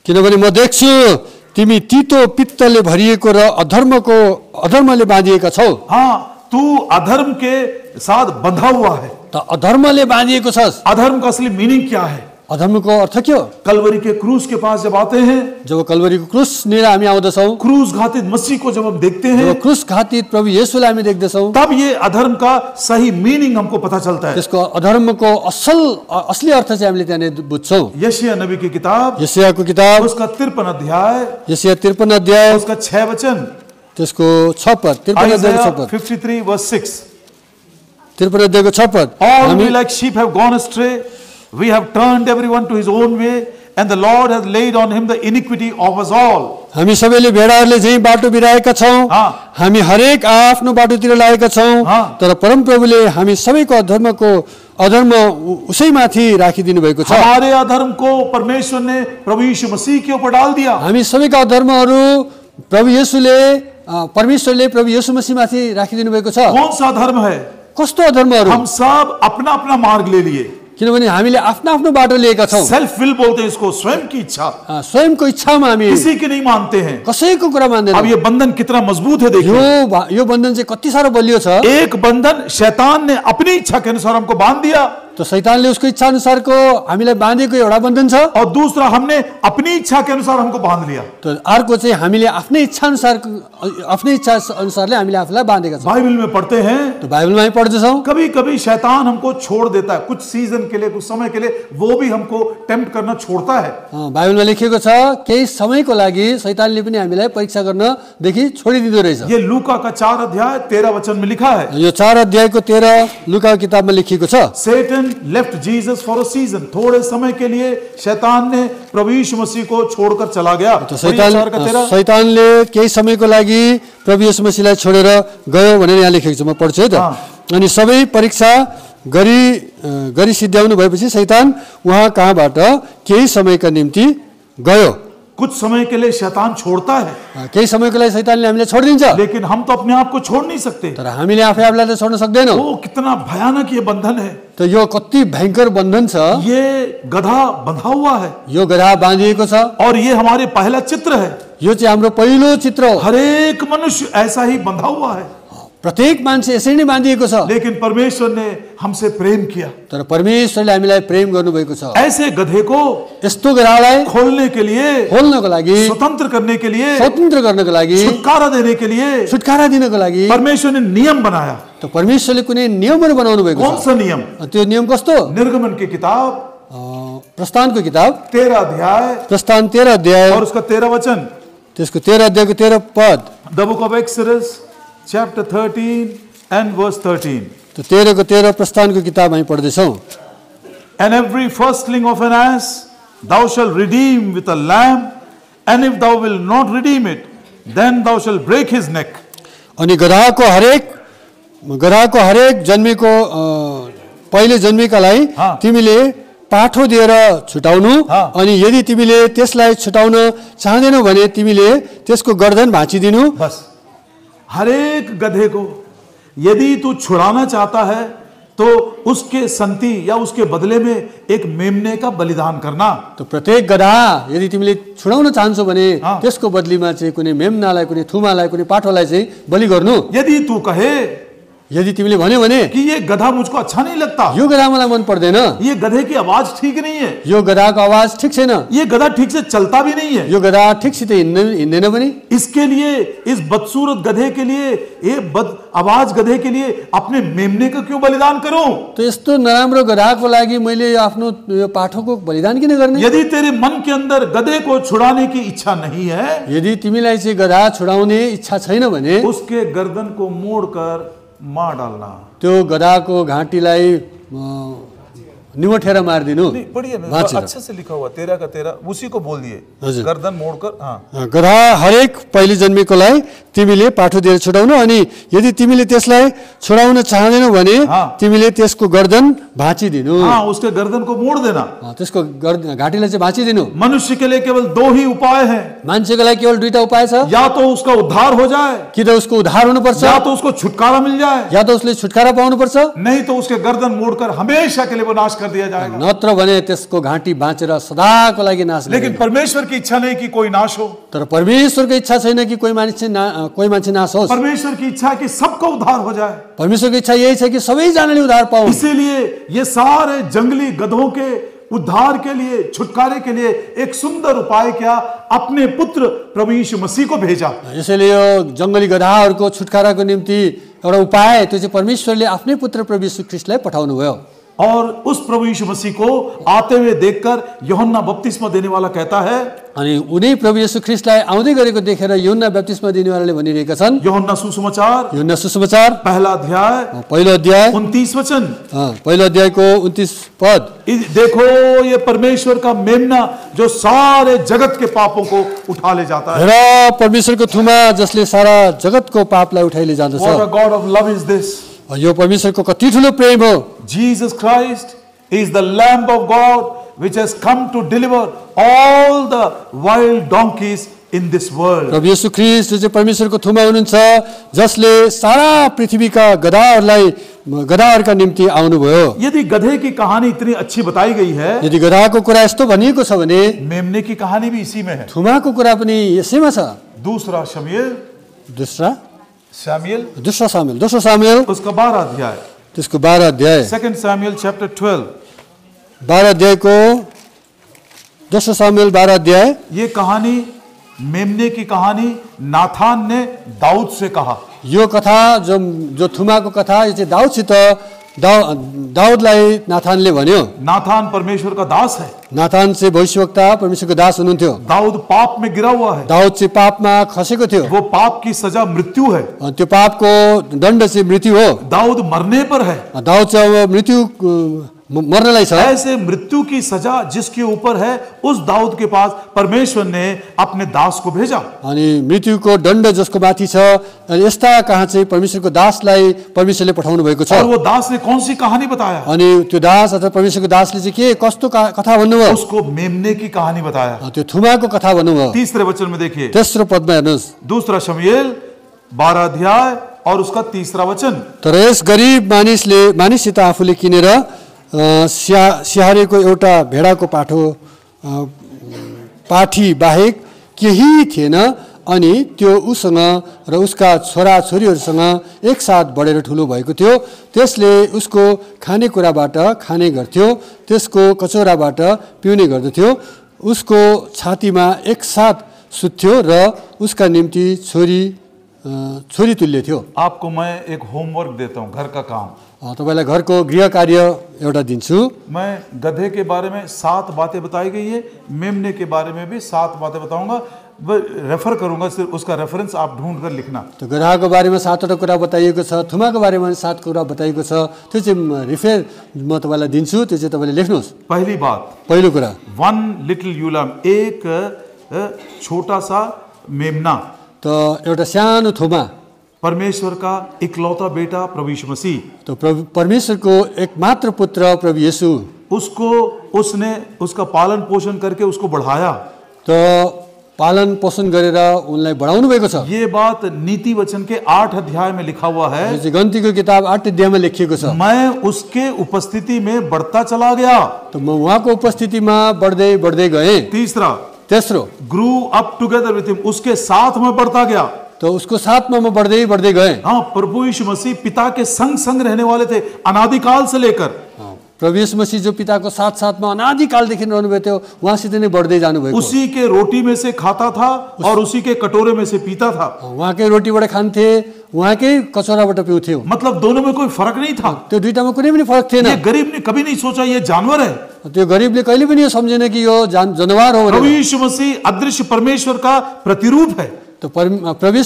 किनभने म देख्छु तिमी तीतो पित्तले भरिएको र अधर्मले बाँधिएका छौ। हाँ, तू अधर्म के साथ बंधा हुआ है। त अधर्मले बाँधिएको छस्। अधर्म का असली मीनिंग क्या है? अधर्मको अर्थ के हो? कलवरी के क्रूस के पास जब आते हैं, जब कलवरीको क्रुस लिएर हामी आउँदछौँ, क्रूस घातित मसीह को जब हम देखते हैं, जब क्रुस घातित प्रभु येशूलाई हामी देख्दछौँ, तब ये अधर्म का सही मीनिंग हमको पता चलता है। त्यसको अधर्मको असली अर्थ चाहिँ हामीले त्यहाँनिर बुझ्छौँ। यशायाह नबी की किताब, यशायाहको किताब उसका 53 अध्याय, यशायाह 53 अध्याय उसका 6 वचन, त्यसको 6 पद, 53 अध्यायको 6 पद, 53 verse 6. 53 अध्यायको 6 पद। All we like sheep have gone astray, we have turned everyone to his own way, and the Lord has laid on him the iniquity of us all. हामी सबैले भेडाहरूले चाहिँ बाटो बिराएका छौँ, हामी हरेक आफ्नो बाटोतिर लागेका छौँ, तर परमप्रभुले हामी सबैको अधर्म उसैमाथि राखिदिनु भएको छ। हमारे अधर्म को परमेश्वर ने प्रभु यीशु मसीह के ऊपर डाल दिया। हामी सबैका अधर्महरू परमेश्वरले प्रभु येशू मसीहमाथि राखिदिनु भएको छ। कौन सा धर्म है? कस्तो अधर्महरू? हम सब अपना अपना मार्ग ले लिए, किनभने हामीले आफ्नो आफ्नो बाटो लिएका छौँ। सेल्फ विल बोलते हैं इसको, स्वयं की इच्छा, स्वयंको इच्छामा हामी किसी की नहीं मानते हैं। कसैको कुरा मान्दैनौँ। अब ये बंधन कितना मजबूत है देखिए। यो बन्धन चाहिँ कति साह्रो बलियो छ। एक बंधन शैतान ने अपनी इच्छा के अनुसार हमको बांध दिया, तो शैतानले उसको इच्छा अनुसारको हामीलाई बाँधेको एउटा बन्धन छ, और दूसरा हमने अपनी इच्छा के अनुसार हमको बांध लिया। तो अर्को चाहिँ हामीले आफ्नै इच्छा अनुसारले हामीले आफूलाई बाँधेका छौँ। बाइबल में पढ़ते हैं, तो बाइबलमा हामी पढ्दछौँ, कभी कभी शैतान हमको छोड़ देता है, कुछ सीजन के लिए, कुछ समय के लिए, वो भी हमको टेम्प्ट करना छोड़ता है। बाइबलमा लेखिएको छ केही समयको लागि शैतानले पनि हामीलाई परीक्षा गर्नदेखि छोडिदिँदो रहेछ। ये लूका का 4 अध्याय 13 वचन में लिखा है। यो 4 अध्यायको 13 लूका किताबमा लेखिएको छ। Satan left Jesus for a season, थोड़े समय के लिए शैतान ने प्रभु यीशु मसीह को छोड़कर चला गया। तो शैतानले केही समयको लागि प्रभु येशू मसीहलाई छोडेर गयो भनेर यहाँ लेखेको छ। म पढ्छु है त। अनि सबै परीक्षा गरी सिद्ध्याउनु भएपछि शैतान उहाँ कहाँबाट केही समयका निम्ति गयो। कुछ समय के लिए शैतान छोड़ता है, केही समयको लागि शैतानले हामीलाई छोडिदिन्छ, लेकिन हम तो अपने आप को छोड़ नहीं सकते। तर हामीले आफै आफूलाई त छोड्न सक्दैनौँ। वो कितना भयानक ये बंधन है। त यो कति भयंकर बन्धन छ। ये गधा बंधा हुआ है यो गधा बाँधिएको छ और ये हमारे पहला चित्र है। यो चाहिँ हाम्रो पहिलो चित्र हो। हर एक मनुष्य ऐसा ही बंधा हुआ है, प्रत्येक मान्छे यसरी नै बाँधिएको छ। लेकिन परमेश्वर ने हमसे प्रेम किया। तर परमेश्वरले हामीलाई प्रेम गर्नुभएको छ। ऐसे गधे को यस्तो गधालाई खोलने के लिए, खोल्नको लागि, स्वतंत्र करने के लिए, स्वतन्त्र गर्नको लागि, छुटकारा देने के लिए छुटकारा दिनको लागि परमेश्वर ने नियम बनाया। त परमेश्वरले कुनै नियमहरू बनाउनु भएको कौन छ। सा नियम? त्यो नियम कस्तो? निर्गमन की किताब प्रस्थानको किताब 13 अध्याय प्रस्थान 13 अध्याय और उसका 13 वचन। त्यसको 13 अध्यायको 13 पद। The book of Exodus chapter 13 and verse 13. त 13 को 13 प्रस्थानको किताब हामी पढ्दैछौँ। And every firstling of an ass thou shalt redeem with a lamb, and if thou wilt not redeem it, then thou shalt break his neck. अनि गधाको हरेक जन्मेको पहिले जन्मेकालाई तिमीले पाठो दिएर छुटाउनु, अनि यदि तिमीले त्यसलाई छुटाउन चाहँदैनौ भने तिमीले त्यसको गर्दन भाँचिदिनु। बस हर एक गधे को यदि तू छुड़ाना चाहता है तो उसके संति या उसके बदले में एक मेमने का बलिदान करना। तो प्रत्येक गधा यदि तिमीले छुडाउन चाहन्छौ भने त्यसको बदलीमा चाहिँ कुनै मेमनालाई, कुनै थुमालाई, कुनै पाठोलाई चाहिँ बलि गर्नु। यदि तू कहे, यदि तिमीले भन्यो भने कि ये गधा मुझको अच्छा नहीं लगता, यो गधा मलाई मन पर्दैन, ये गधे की आवाज ठीक नहीं है, यो गधाको आवाज ठीक छैन, ये गधा ठीक से चलता भी नहीं है, यो गधा ठीकसित हिँड्दैन पनि, इसके लिए, इस बदसूरत गधे के लिए, ये बद आवाज गधे के लिए अपने मेमने का क्यों बलिदान करूं? तो यस्तो नराम्रो गधाको लागि मैले आफ्नो यो पाठोको बलिदान किन गर्ने? यदि तेरे मन के अंदर गधे को छुड़ाने की इच्छा नहीं है, यदि तिमीलाई चाहिँ गधा छुडाउने इच्छा छैन भने उसके गर्दन को मोड़कर मार डालना। त्यो गधाको घाँटीलाई निमोठेर मारिदिनु। पढ़िए ना, अच्छे से लिखा हुआ 13 का 13, उसी को बोल दिए, गर्दन मोड़कर। हाँ, गधा हरेक पहिले जन्मेकोलाई तिमीले पाठो दिएर छुडाउनु, अनि यदि तिमीले त्यसलाई छुडाउन चाहँदैनौ भने तिमीले त्यसको गर्दन भाँचिदिनु। हाँ, उसके गर्दन को मोड़ देना, त्यसको घाँटीलाई चाहिँ भाँचिदिनु। मनुष्य के लिए केवल 2 ही उपाय है। मान्छेको लागि केवल 2टा उपाय छ, या तो उसका उद्धार हो जाए, कि त उसको उद्धार हुनुपर्छ, या तो उसको छुटकारा मिल जाए, या त उसले छुटकारा पाउनुपर्छ, नहीं तो उसके गर्दन मोड़कर हमेशा के लिए वो नाश कर दिया जाएगा। नत्र भने त्यसको घाँटी बाँचेर सदाको लागि नाश। लेकिन परमेश्वर की इच्छा नहीं कि कोई नाश हो। तर परमेश्वरको इच्छा छैन कि कोही मान्छे नाश होस्। परमेश्वर की इच्छा है कि सबका उद्धार हो जाए। परमेश्वरको इच्छा यही छ कि सबैजनाले उद्धार पाउन्। इसीलिए ये सारे जंगली गधों के उद्धार के लिए, छुटकारे के लिए एक सुंदर उपाय क्या? अपने पुत्र प्रभु यीशु मसीह को भेजा। यसैले यो जंगली गधाहरूको छुटकाराको निम्ति एउटा उपाय त्यो चाहिँ परमेश्वरले आफ्नै पुत्र प्रभु यीशु ख्रीष्टलाई पठाउनु भयो। और उस प्रभु यीशु मसीह को आते हुए देखकर यूहन्ना बपतिस्मा देने वाला कहता है, अनि उनी प्रभु येशू ख्रीष्टलाई आउँदै गरेको देखेर यूहन्ना बपतिस्मा दिनेवालाले भनिरहेका छन्। यूहन्ना सुसमाचार पहिलो अध्याय 29 वचन, पहिलो अध्यायको 29 पद। देखो ये परमेश्वर का मेमना जो सारे जगत के पापों को उठा ले जाता है। र परमेश्वरको थुमा जसले सारा जगतको पापलाई उठाइले जान्दछ। What a God of love is this? यो परमेश्वरको कति ठुलो प्रेम हो। Jesus Christ is the Lamb of God which has come to deliver all the wild donkeys in this world. प्रभु येशू ख्रीष्ट जो परमेश्वरको थुमा हुनुहुन्छ जसले सारा पृथ्वीका गधाहरूका निम्ति आउनुभयो। यदि गधे की कहानी इतनी अच्छी बताई गई है, यदि गधाको कुरा यस्तो भनिएको छ भने मेमने की कहानी भी इसी में है। थुमाको कुरा पनि यसैमा छ। दूसरा सामुएल उसका 12 अध्याय, त्यसको 12 अध्याय, 2 Samuel chapter 12, 12 अध्यायको दोस्रो सामुएल 12 अध्याय। ये कहानी, मेमने की कहानी नाथान ने दाऊद से कहा। यो कथा जो थुमाको कथा यो चाहिँ दाऊदसित दाऊदलाई नाथानले भन्यो। नाथान परमेश्वर का दास है। नाथान चाहिँ भविष्यवक्ता परमेश्वरको दास हुनुहुन्थ्यो। दाऊद पाप में गिरा हुआ है। दाऊद चाहिँ पापमा खसेको थियो। वो पाप की सजा मृत्यु है। त्यो पापको दण्ड चाहिँ मृत्यु हो। दाऊद मरने पर है। दाऊद चाहिँ अब मृत्यु मर्नलाई छ। ऐसे मृत्यु की सजा जिसके ऊपर है, उस दाऊद के पास परमेश्वर ने अपने दास को भेजा। अनि मृत्युको दण्ड जसको माथि छ, अनि यस्ता कहाँ चाहिँ परमेश्वरको दासलाई परमेश्वरले पठाउनु भएको छ। और वो दास ने कौन सी कहानी बताया? अनि त्यो दास अथवा परमेश्वरको दासले चाहिँ के कस्तो कथा भन्नुभयो? उसको मेमने की कहानी बताया। त्यो थुमाको कथा भन्नुभयो। तीसरे वचन में देखिए, तेस्रो पदमा हेर्नुहोस्, दूसरा शमूएल 12 अध्याय और उसका तीसरा वचन। तर यस गरिब मानिससित आफूले किनेर स्याहारेको एउटा भेडाको पाठी बाहेक केही थिएन, अनि त्यो उसँग र उसका छोराछोरीहरूसँग एकसाथ बढेर ठुलो भएको थियो। त्यसले उसको खानेकुराबाट खाने गर्थ्यो, त्यसको कचौराबाट पिउने गर्दथ्यो, उसको छातीमा एकसाथ सुत्थ्यो र उसका निम्ति छोरी तुल्य थियो। आपको मैं एक होमवर्क देता हूँ, घर का काम। तपाईलाई घरको गृह कार्य एउटा दिन्छु। मैं गधे के बारे में 7 बातें बताई गई है, मेमने के बारे में भी 7 बातें बताऊंगा, रेफर करूंगा, सिर्फ उसका रेफरेंस आप ढूंढ कर लिखना। तो गधाको बारेमा 7वटा कुरा बताइएको छ, थुमाको बारेमा 7 कुरा बताइएको छ, त्यो चाहिँ रेफर म तपाईलाई दिन्छु, त्यो चाहिँ तपाईले लेख्नुहोस्। पहली बात, पहिलो कुरा, 1 लिटिल यूलाम, एक छोटा सा मेमना, तो एउटा सानो थुमा, परमेश्वर का इकलौता बेटा प्रभु यीशु मसीह, तो परमेश्वरको एकमात्र पुत्र प्रभु येशू, उसने उसका पालन पोषण करके उसको बढ़ाया, तो पालन पोषण गरेर उनलाई बढाउनु भएको छ। ये बात नीति वचन के 8 अध्याय में लिखा हुआ है। यो चाहिँ गन्तीको किताब 8 अध्यायमा लेखिएको छ। मैं उसके उपस्थिति में बढ़ता चला गया, तो म उहाँको उपस्थितिमा बढ्दै बढ्दै गएँ। तेस्रो, grew up together with him, उसके साथ में बढ़ता गया, तो उसको साथमा म बढ्दै बढ्दै गएँ। हाँ, प्रभु यीशु मसीह पिता के संग रहने वाले थे अनादिकाल से लेकर। प्रभु यीशु मसीह जो पिता को साथ-साथमा अनादिकालदेखि रहनुभएको थियो, उहाँसित नै बढ्दै जानुभएको। उसी के रोटी में से खाता था और उसी के कटोरे में से पीता था। उहाँकै रोटीबाट खान्थे, उहाँकै कचौराबाट पिउँथ्यो। मतलब दोनों में कोई फर्क नहीं था। त्यो दुईटामा कुनै पनि फरक थिएन। ये गरीब ने कभी नहीं सोचा ये जानवर है। त्यो गरीबले कहिले पनि यो सम्झेन कि यो जनावर हो। प्रभु यीशु मसीह अदृश्य परमेश्वर का प्रतिरूप है। तो प्रभु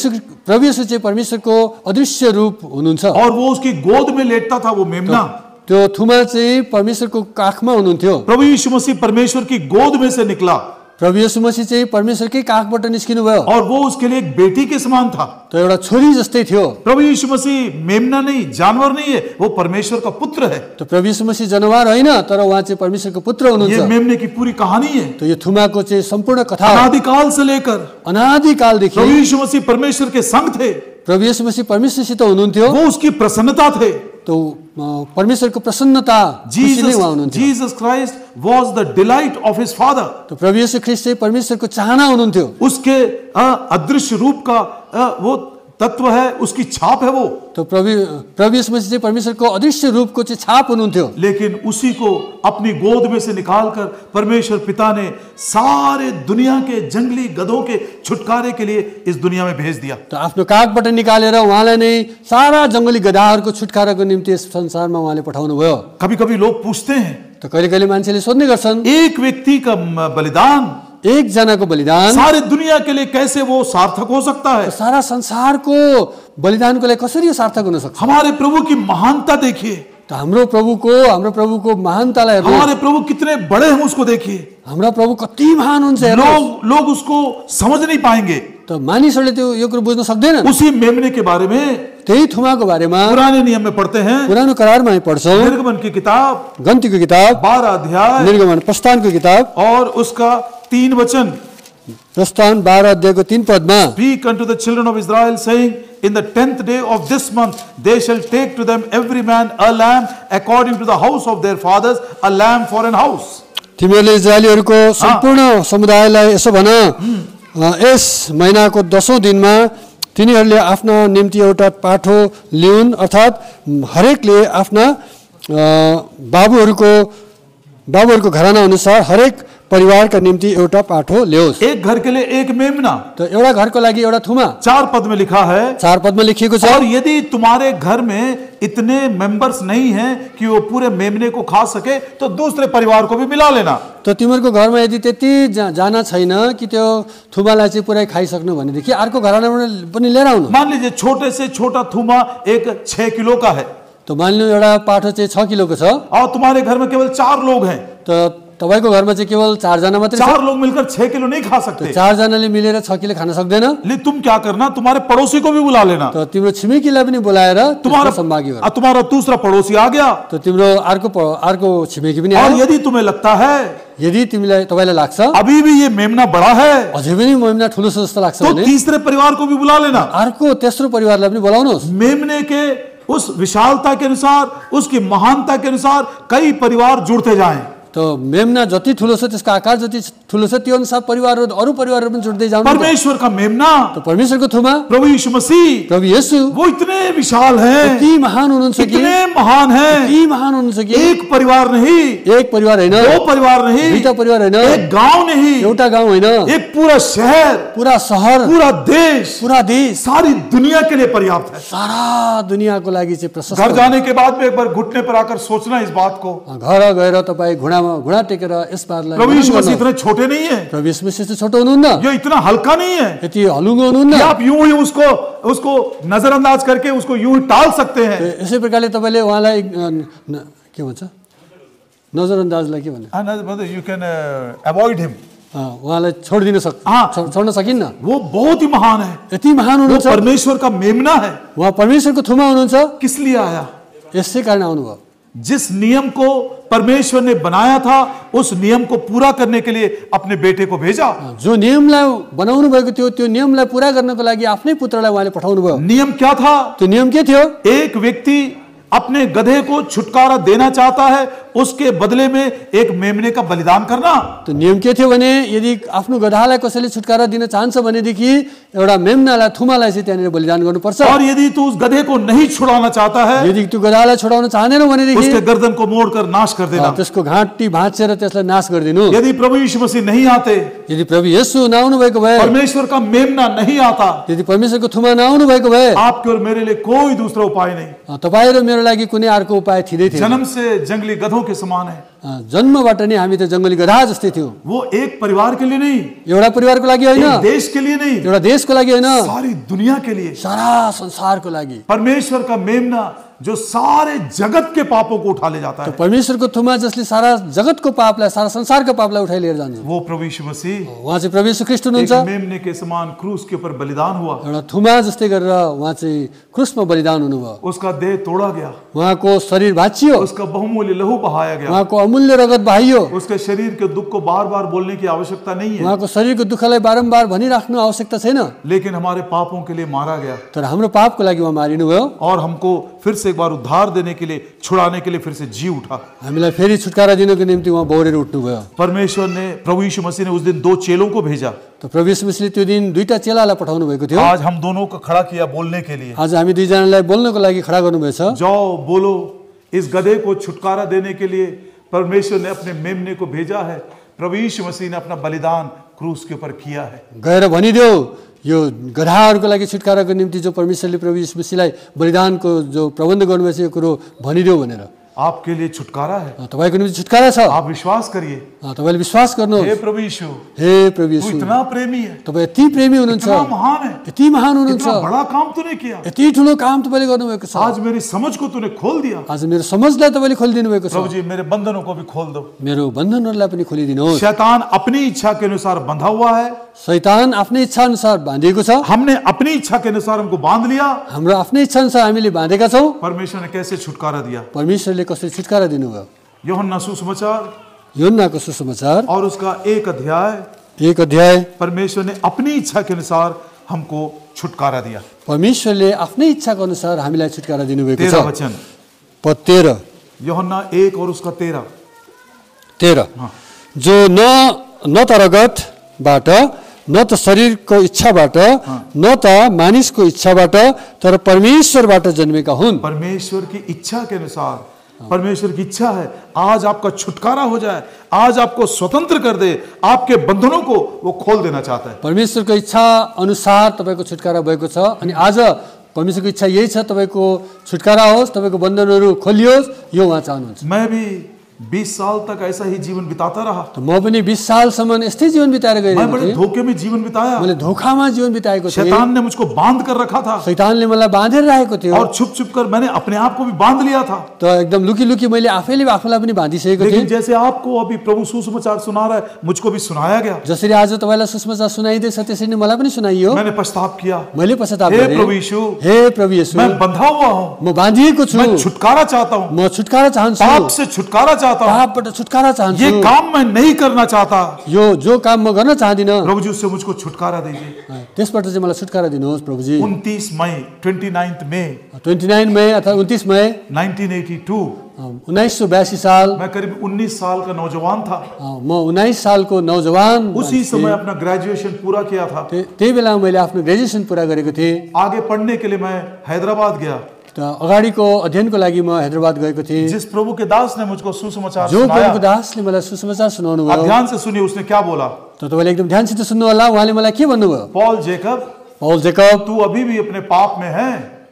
यीशु चाहिँ परमेश्वरको अदृश्य रूप हुनुहुन्छ। और वो उसकी गोद में लेटता था, वो मेमना। त्यो थुमा चाहिँ परमेश्वरको काखमा हुनुहुन्थ्यो। प्रभु यीशु मसीह परमेश्वर की गोद में से निकला। प्रभु यीशु मसीह चाहिँ परमेश्वरकै काखबाट निस्किनु भयो। और वो उसके लिए एक बेटी के समान था। तो एउटा छोरी जस्तै थियो। प्रभु यीशु मसीह मेमना नहीं, जानवर नहीं है, वो परमेश्वर का पुत्र है। तो प्रभु यीशु मसीह जनावर हैन, तर उहाँ चाहिँ परमेश्वरको पुत्र हुनुहुन्छ। ये मेमने की पूरी कहानी है। तो यो थुमाको चाहिँ सम्पूर्ण कथा अनादिकाल से लेकर अनादिकालदेखि प्रभु यीशु मसीह परमेश्वर के संग थे। प्रभु यीशु मसीह परमेश्वरसित हुनुहुन्थ्यो। वो उसकी प्रसन्नता थे। तो परमेश्वरको प्रसन्नता खुसीले उहाँ हुनुहुन्थ्यो। Jesus Christ was the delight of his father. तो प्रभु यीशु ख्रीष्ट चाहिँ परमेश्वरको चाहना हुनुहुन्थ्यो। उसके अदृश्य रूप का वो तत्व है, उसकी छाप है वो। तो प्रभु यीशु मसीह चाहिँ परमेश्वरको अदृश्य रूपको चाहिँ छाप हुनुहुन्थ्यो। लेकिन उसी को अपनी गोद में से निकालकर परमेश्वर पिता ने सारे दुनिया के जंगली गधों के छुटकारे के लिए इस दुनिया में भेज दिया। तो आफ्नो काखबाट निकालेर उहाँलाई नै सारा जंगली गधाहरूको छुटकाराको निम्ति यस संसारमा उहाँले पठाउनु भयो। कभी-कभी लोग पूछते हैं, तो कहिले-कहिले मान्छेले सोध्ने गर्छन्, एक व्यक्ति का बलिदान, एक जनाको बलिदान सारे दुनिया के लिए कैसे वो सार्थक हो सकता है? सारा संसारको बलिदानको लागि कसरी यो सार्थक हुन सक्छ? हमारे प्रभु की महानता देखिए। तो हाम्रो प्रभुको महानतालाई हेर्नु। हमारे प्रभु कितने बड़े हैं उसको देखिए। हाम्रो प्रभु कति महान हुन्छ। लोग उसको समझ नहीं पाएंगे। तो मानिसहरूले त्यो यो कुरा बुझ्न सक्दैन। उसी मेमने के बारे में, त्यही थुमाको बारेमा पुराने नियम में पढ़ते हैं। पुरानो करारमा हामी पढ्छौं। निर्गमन की किताब, गन्तीको किताब 12 अध्याय, निर्गमन प्रस्थानको किताब और उसका 3 वचन। प्रस्थान 12 अध्यायको 3 Padma, Speak unto the children of Israel, saying, in the 10th day of this month they shall take to them every man a lamb according to the house of their fathers, a lamb for an house. तिमीहरूले इस्राएलीहरूको सम्पूर्ण समुदायलाई यसो भन, yes महिनाको 10औं दिनमा तिनीहरूले आफ्ना निम्ति एउटा पाठो ल्याउन्, अर्थात् हरेकले आफ्ना बाबुहरूको घराना अनुसार हरेक परिवारका निम्ति एउटा पाठो ल्याओस्। एक घर के लिए एक मेमना। तो एउटा घरको लागि एउटा थुमा। 4 पद में लिखा है, 4 पदमा लेखिएको छ, और यदि तुम्हारे घर में इतने मेंबर्स नहीं हैं कि वो पूरे मेमने को खा सके तो दूसरे परिवार को भी मिला लेना। तो तिमीहरूको घरमा यदि त्यति जाना छैन कि त्यो थुमालाई चाहिँ पुरै खाइसक्नु भनेदेखि अर्को घरानाबाट पनि लिएर आउनु। मान लीजिए छोटे से छोटा थुमा एक 6 किलो का है। त मानिलिनु एउटा पाठो चाहिँ 6 किलोको छ और तुम्हारे घर में केवल 4 लोग हैं, त तपाईको घरमा चाहिँ केवल 4 जना मात्रै छ 4 लोग मिलकर 6 किलो नहीं खा सकते। 4 जनाले मिलेर 6 किलो खान सक्दैन लेकिन तुम क्या करना, तुम्हारे पड़ोसी को भी बुला लेना। त तिम्रो छिमेकीलाई पनि बोलाएर तुम्हारा त्यसको सम्भागी गर तुम्हारा दूसरा पड़ोसी आ गया, त तिम्रो अर्को छिमेकी पनि और आयो यदि तुम्हें लगता है यदि तपाईलाई लाग्छ अभी भी ये मेमना बड़ा है, अझै पनि महिना ठुलो छ जस्तो लाग्छ तो भने तीसरे परिवार को भी बुला लेना। अर्को तेस्रो परिवारलाई पनि बोलाउनुहोस् मेमने के उस विशालता के अनुसार, उसकी महानता के अनुसार कई परिवार जुड़ते जाएं। त मेमना जति ठुलो छ त्यसको आकार जति ठुलो छ त्यो अनुसार परिवारहरू अरू परिवारहरू पनि जोड्दै जाउँ न त। परमेश्वर का मेमना त परमेश्वरको थुमा प्रभु यीशु मसीह, प्रभु येशू वो इतने विशाल हैं, यति महान हुनुहुन्छ कि इतने महान हैं, यति महान हुनुहुन्छ कि एक परिवार नहीं, एक परिवार होइन दो परिवार नहीं, दुईटा परिवार होइन एक गांव नहीं, एउटा गाउँ होइन एक पूरा शहर, पुरा शहर पूरा देश, पुरा देश सारी दुनिया के लिए पर्याप्त है। सारा दुनियाँको लागि चाहिँ प्रशस्त घर जाने के बाद में एक बार घुटने पर आकर सोचना इस बात को, घर गएर तपाईँ घुँडा टेकेर यस बातलाई प्रभु यीशु मसीह इतने छोटे नहीं है, प्रभु येशू मसीह चाहिँ छोटो हुनुहुन्न ये इतना हल्का नहीं है यति हलुङ्गो हुनुहुन्न कि आप यूं ही उसको नजरअंदाज करके उसको यूं ही टाल सकते हैं। यसै प्रकारले तपाईँले उहाँलाई के भन्छ नजरअन्दाजलाई के भन्ने यू कैन अवॉइड हिम, उहाँलाई छोडिदिन छोड्न सकिन्न। वो बहुत ही महान है, यति महान वो हुनुहुन्छ परमेश्वर का मेमना है। उहाँ परमेश्वरको थुमा हुनुहुन्छ किस लिए आया? यसै कारण आउनुभयो जिस नियम को परमेश्वर ने बनाया था उस नियम को पूरा करने के लिए अपने बेटे को भेजा। जो नियमलाई बनाउनु भएको थियो त्यो नियमलाई पूरा गर्नको लागि आफ्नै पुत्रलाई उहाँले पठाउनु भयो। नियम क्या था? त्यो नियम के थियो? एक व्यक्ति अपने गधे को छुटकारा देना चाहता है, उसके बदले में एक मेमने का बलिदान करना। तो नियम के थियो भने यदि आफ्नो गधालाई कसैले छुटकारा दिन चाहन्छ भनेदेखि एउटा मेमनालाई थुमालाई चाहिँ त्यहाँनिर बलिदान गर्नुपर्छ। और यदि तू उस गधे को नहीं छुड़ाना चाहता है, यदि तू गधालाई छोडाउन चाहँदैनौ भनेदेखि उसके गर्दन को मोड़कर नाश कर देना। त्यसको घाँटी भाँचेर त्यसलाई नाश गरिदिनु। यदि प्रभु यीशु मसीह नहीं आते, यदि प्रभु येशू नआउनु भएको भए, परमेश्वर का मेमना नहीं आता, यदि परमेश्वरको थुमा नआउनु भएको भए, आपके और मेरे लिए कोई दूसरा उपाय नहीं। तपाईँ र मेरो लागि कुनै अर्को उपाय थिँदै थिएन। जन्म से जंगली गधों के समान है। जन्मबाट नै हामी त जंगली गधा जस्तै थियौं। वो एक परिवार के लिए नहीं, एउटा परिवारको लागि होइन, एक देश के लिए नहीं, एउटा देशको लागि होइन, सारी दुनिया के लिए, सारा संसारको लागि। परमेश्वर का मेमना जो सारे जगत के पापों को उठा ले जाता है, तो परमेश्वरको थुमा जसले सारा जगतको पापलाई, सारा संसारको पापलाई उठाइ लिएर जान्छ, वो प्रभु यीशु मसीह उहाँ चाहिँ प्रभु येशू ख्रीष्ट हुनुहुन्छ। एक मेमने के समान क्रूस के ऊपर बलिदान हुआ। एउटा थुमा जस्तै गरेर उहाँ चाहिँ क्रुसमा बलिदान हुनुभयो। उसका देह तोड़ा गया, उहाँको शरीर भाँचियो, उसका बहुमूल्य लहू बहाया गया, उहाँको अमूल्य रगत बहाइयो। उसके शरीर के दुख को बार-बार बोलने की आवश्यकता नहीं है, उहाँको शरीरको दुःखलाई बारम्बार भनिराख्नु आवश्यकता छैन, लेकिन हमारे पापों के लिए मारा गया। तर हाम्रो पापको लागि उहाँ मारिनुभयो और हमको फिर से एक बार उद्धार देने के लिए, छुड़ाने के लिए फिर से जी उठा। हामीलाई फेरि छुटकारा दिनको निम्ति उहाँ बौरेर उठ्नुभयो। परमेश्वर ने, प्रभु यीशु मसीह ने उस दिन 2 चेलों को भेजा। तो प्रभु येशू मसीहले त्यो दिन दुईटा चेलालाई पठाउनु भएको थियो। आज हम दोनों को खड़ा किया बोलने के लिए। आज हामी दुईजनालाई बोल्नको लागि खडा गर्नुभएछ। जाओ बोलो, इस गधे को छुटकारा देने के लिए परमेश्वर ने अपने मेमने को भेजा है। प्रभु यीशु मसीह ने अपना बलिदान क्रूस के ऊपर किया है। गएर भनिदेऊ यो गधाहरूको लागि छुटकाराको निम्ति जो परमेश्वरले प्रभु येशू मसीहलाई बलिदानको जो प्रबन्ध गर्नुभएछ यो कुरो भनिदेऊ भनेर। आपके लिए छुटकारा है, तपाईको निम्ति छुटकारा छ, आप विश्वास करिए। तपाईले विश्वास गर्नुहोस्। हे प्रभु यीशु, हे प्रभु तू येशू, इतना प्रेमी है, तपाई यति प्रेमी हुनुहुन्छ, इतना महान है, यति महान हुनुहुन्छ, इतना बड़ा काम तूने किया, यति ठुलो काम तपाईले गर्नुभएको छ। आज मेरी समझ को तूने खोल दिया। आज मेरो समझलाई तपाईले खोलिदिनु भएको छ। प्रभु जी मेरे बंधनों को भी खोल दो। मेरो बन्धनहरूलाई पनि खोलिदिनुहोस्। शैतान अपनी इच्छा के अनुसार बंधा हुआ है, शैतान आफ्नै इच्छा अनुसार बाँधिएको छ, हमने अपनी इच्छा के अनुसार हमको बांध लिया। हाम्रो आफ्नै इच्छा अनुसार हामीले बाँधेका छौं। परमेश्वर ने कैसे छुटकारा दिया? परमेश्वरले कसरी छुटकारा दिनुभयो? यूहन्ना सुसमाचार यूहन्नाको सुसमाचार और उसका 1 अध्याय परमेश्वर ने अपनी इच्छा के अनुसार हमको छुटकारा दिया। परमेश्वरले आफ्नै इच्छाको अनुसार हामीलाई छुटकारा दिनुभएको छ। 13 वचन, पद 13, यूहन्ना 1 और उसका 13। जो न त रगतबाट, न त शरीरको इच्छाबाट, न त मानिसको इच्छाबाट, तर परमेश्वरबाट जन्मेका हुन्। परमेश्वर की इच्छा के अनुसार, परमेश्वर की इच्छा है आज आपका छुटकारा हो जाए, आज आपको स्वतंत्र कर दे, आपके बंधनों को वो खोल देना चाहता है। परमेश्वरको इच्छा अनुसार तपाईको छुटकारा भएको छ अनि आज परमेश्वरको इच्छा यही छ तपाईको छुटकारा होस्, तपाईको बन्धनहरू खोलियोस्, यो उहाँ चाहनुहुन्छ। मैं भी 20 साल तक ऐसा ही जीवन बिताता रहा। त म पनि 20 सालसम्म यस्तै जीवन बिताएर मैं गइरहेको बड़े थिएँ। धोखे में जीवन बिताया। मैले धोखामा जीवन बिताएको थिएँ। शैतान ने मुझको बांध कर रखा था शैतानले मलाई बाँधेर राखेको थियो। और छुप छुप कर मैंने अपने आप को भी बांध लिया था। त एकदम लुकी लुकी मैले आफैले आफूलाई पनि बाँधिसकेको थिएँ। लेकिन जैसे आपको अभी प्रभु सुसमाचार सुना रहा है, मुझको भी सुनाया गया। जसरी आज तपाईँलाई सुसमाचार सुनाइँदैछ त्यसरी नै मलाई पनि सुनाइयो। मैंने पछतावा किया। मैले पश्चाताप हे गरेँ। प्रभु यीशु, हे प्रभु येशू, मैं बंधा हुआ हूँ, म बाँधिएको छु। मैं छुटकारा चाहता हूँ, म छुटकारा चाहन्छु। पाप से छुटकारा चाहता हूँ, पापबाट छुटकारा ये चाहन्छु। काम मैं नहीं करना चाहता। यो जो काम म गर्न चाहदिनँ, प्रभु जी उससे मुझको छुटकारा दीजिए। त्यसबाट चाहिँ मलाई छुटकारा दिनुहोस् प्रभुजी। 29 मई 29 मई 29 मई अथवा 29 मई 1982 1982 साल मैं करीब 19 साल का नौजवान था। म 19 सालको नौजवान उसी समय अपना ग्रेजुएशन पूरा किया था। त्यही बेला मैले आफ्नो ग्रेजुएसन पुरा गरेको थिएँ। आगे पढ़ने के लिए मैं हैदराबाद गया। त अगाडिको अध्ययनको लागि म हैदराबाद गएको थिएँ। जिस प्रभु के दास ने मुझको सुसमाचार जो सुनाया, प्रभुको दासले मलाई सुसमाचार सुनाउनु आप भयो। ध्यान से सुनिए उसने क्या बोला। त तपाईँले एकदम ध्यानसित सुन्नु होला। उहाँले मलाई के भन्नुभयो? पॉल जेकब, पौल जेकब, तू अभी भी अपने पाप में है।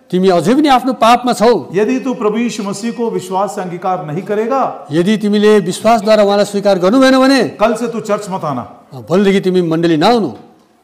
तिमी अझै पनि आफ्नो पापमा छौ। यदि तू प्रभु यीशु मसीह को विश्वास से अंगीकार नहीं करेगा, यदि तिमीले विश्वासद्वारा उहाँलाई स्वीकार गर्नु भएन भने कल से तू चर्च मत आना। भोलिदेखि तिमी मण्डली नआउनु।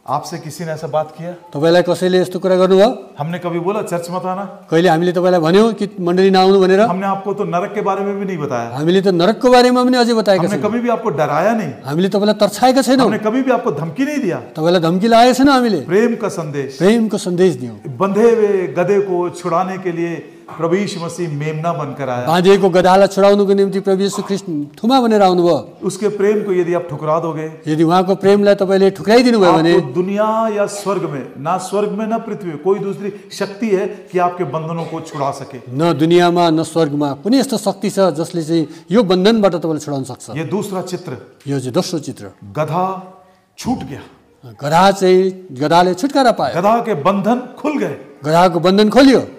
आपसे किसी ने ऐसा बात किया? तपाईँलाई कसैले यस्तो कुरा गर्नुभयो? हमने कभी बोला चर्च मत आना? कहिले हामीले तपाईँलाई भन्यौँ कि मण्डली नआउनु भनेर? हमने आपको तो नरक के बारे में भी नहीं बताया। हामीले त नरकको बारेमा पनि अझै बताएका हमने छैनौँ। कभी भी आपको डराया नहीं। हामीले तपाईँलाई तर्साएका छैनौँ। हमने कभी भी आपको धमकी नहीं दिया। तपाईँलाई धम्की लगाएका छैनौँ। हामीले प्रेम का संदेश, प्रेमको सन्देश दियौँ। बंधे हुए गधे को छुड़ाने के लिए प्रभु यीशु मसीह मेमना बनकर आया। बाँधिएको गधालाई छुडाउनुको निम्ति प्रभु येशू ख्रीष्ट थुमा बनेर आउनुभयो। उसके प्रेम को यदि आप ठुकरा दोगे, यदि उहाँको प्रेमलाई तपाईँले ठुक्राइदिनु भयो भने आपको दुनिया या स्वर्ग में, ना स्वर्ग में ना पृथ्वी में कोई दूसरी शक्ति है कि आपके बंधनों को छुड़ा सके। न दुनियाँमा न स्वर्गमा कुनै यस्तो शक्ति छ जसले चाहिँ यो बन्धनबाट तपाईँले छुडाउन सक्छ। ये दूसरा चित्र, यो चाहिँ दोस्रो चित्र। गधा छूट गया। गधा चाहिँ गधाले छुटकारा पायो। गधा के बंधन खुल गए, गधाको बन्धन खोलियो,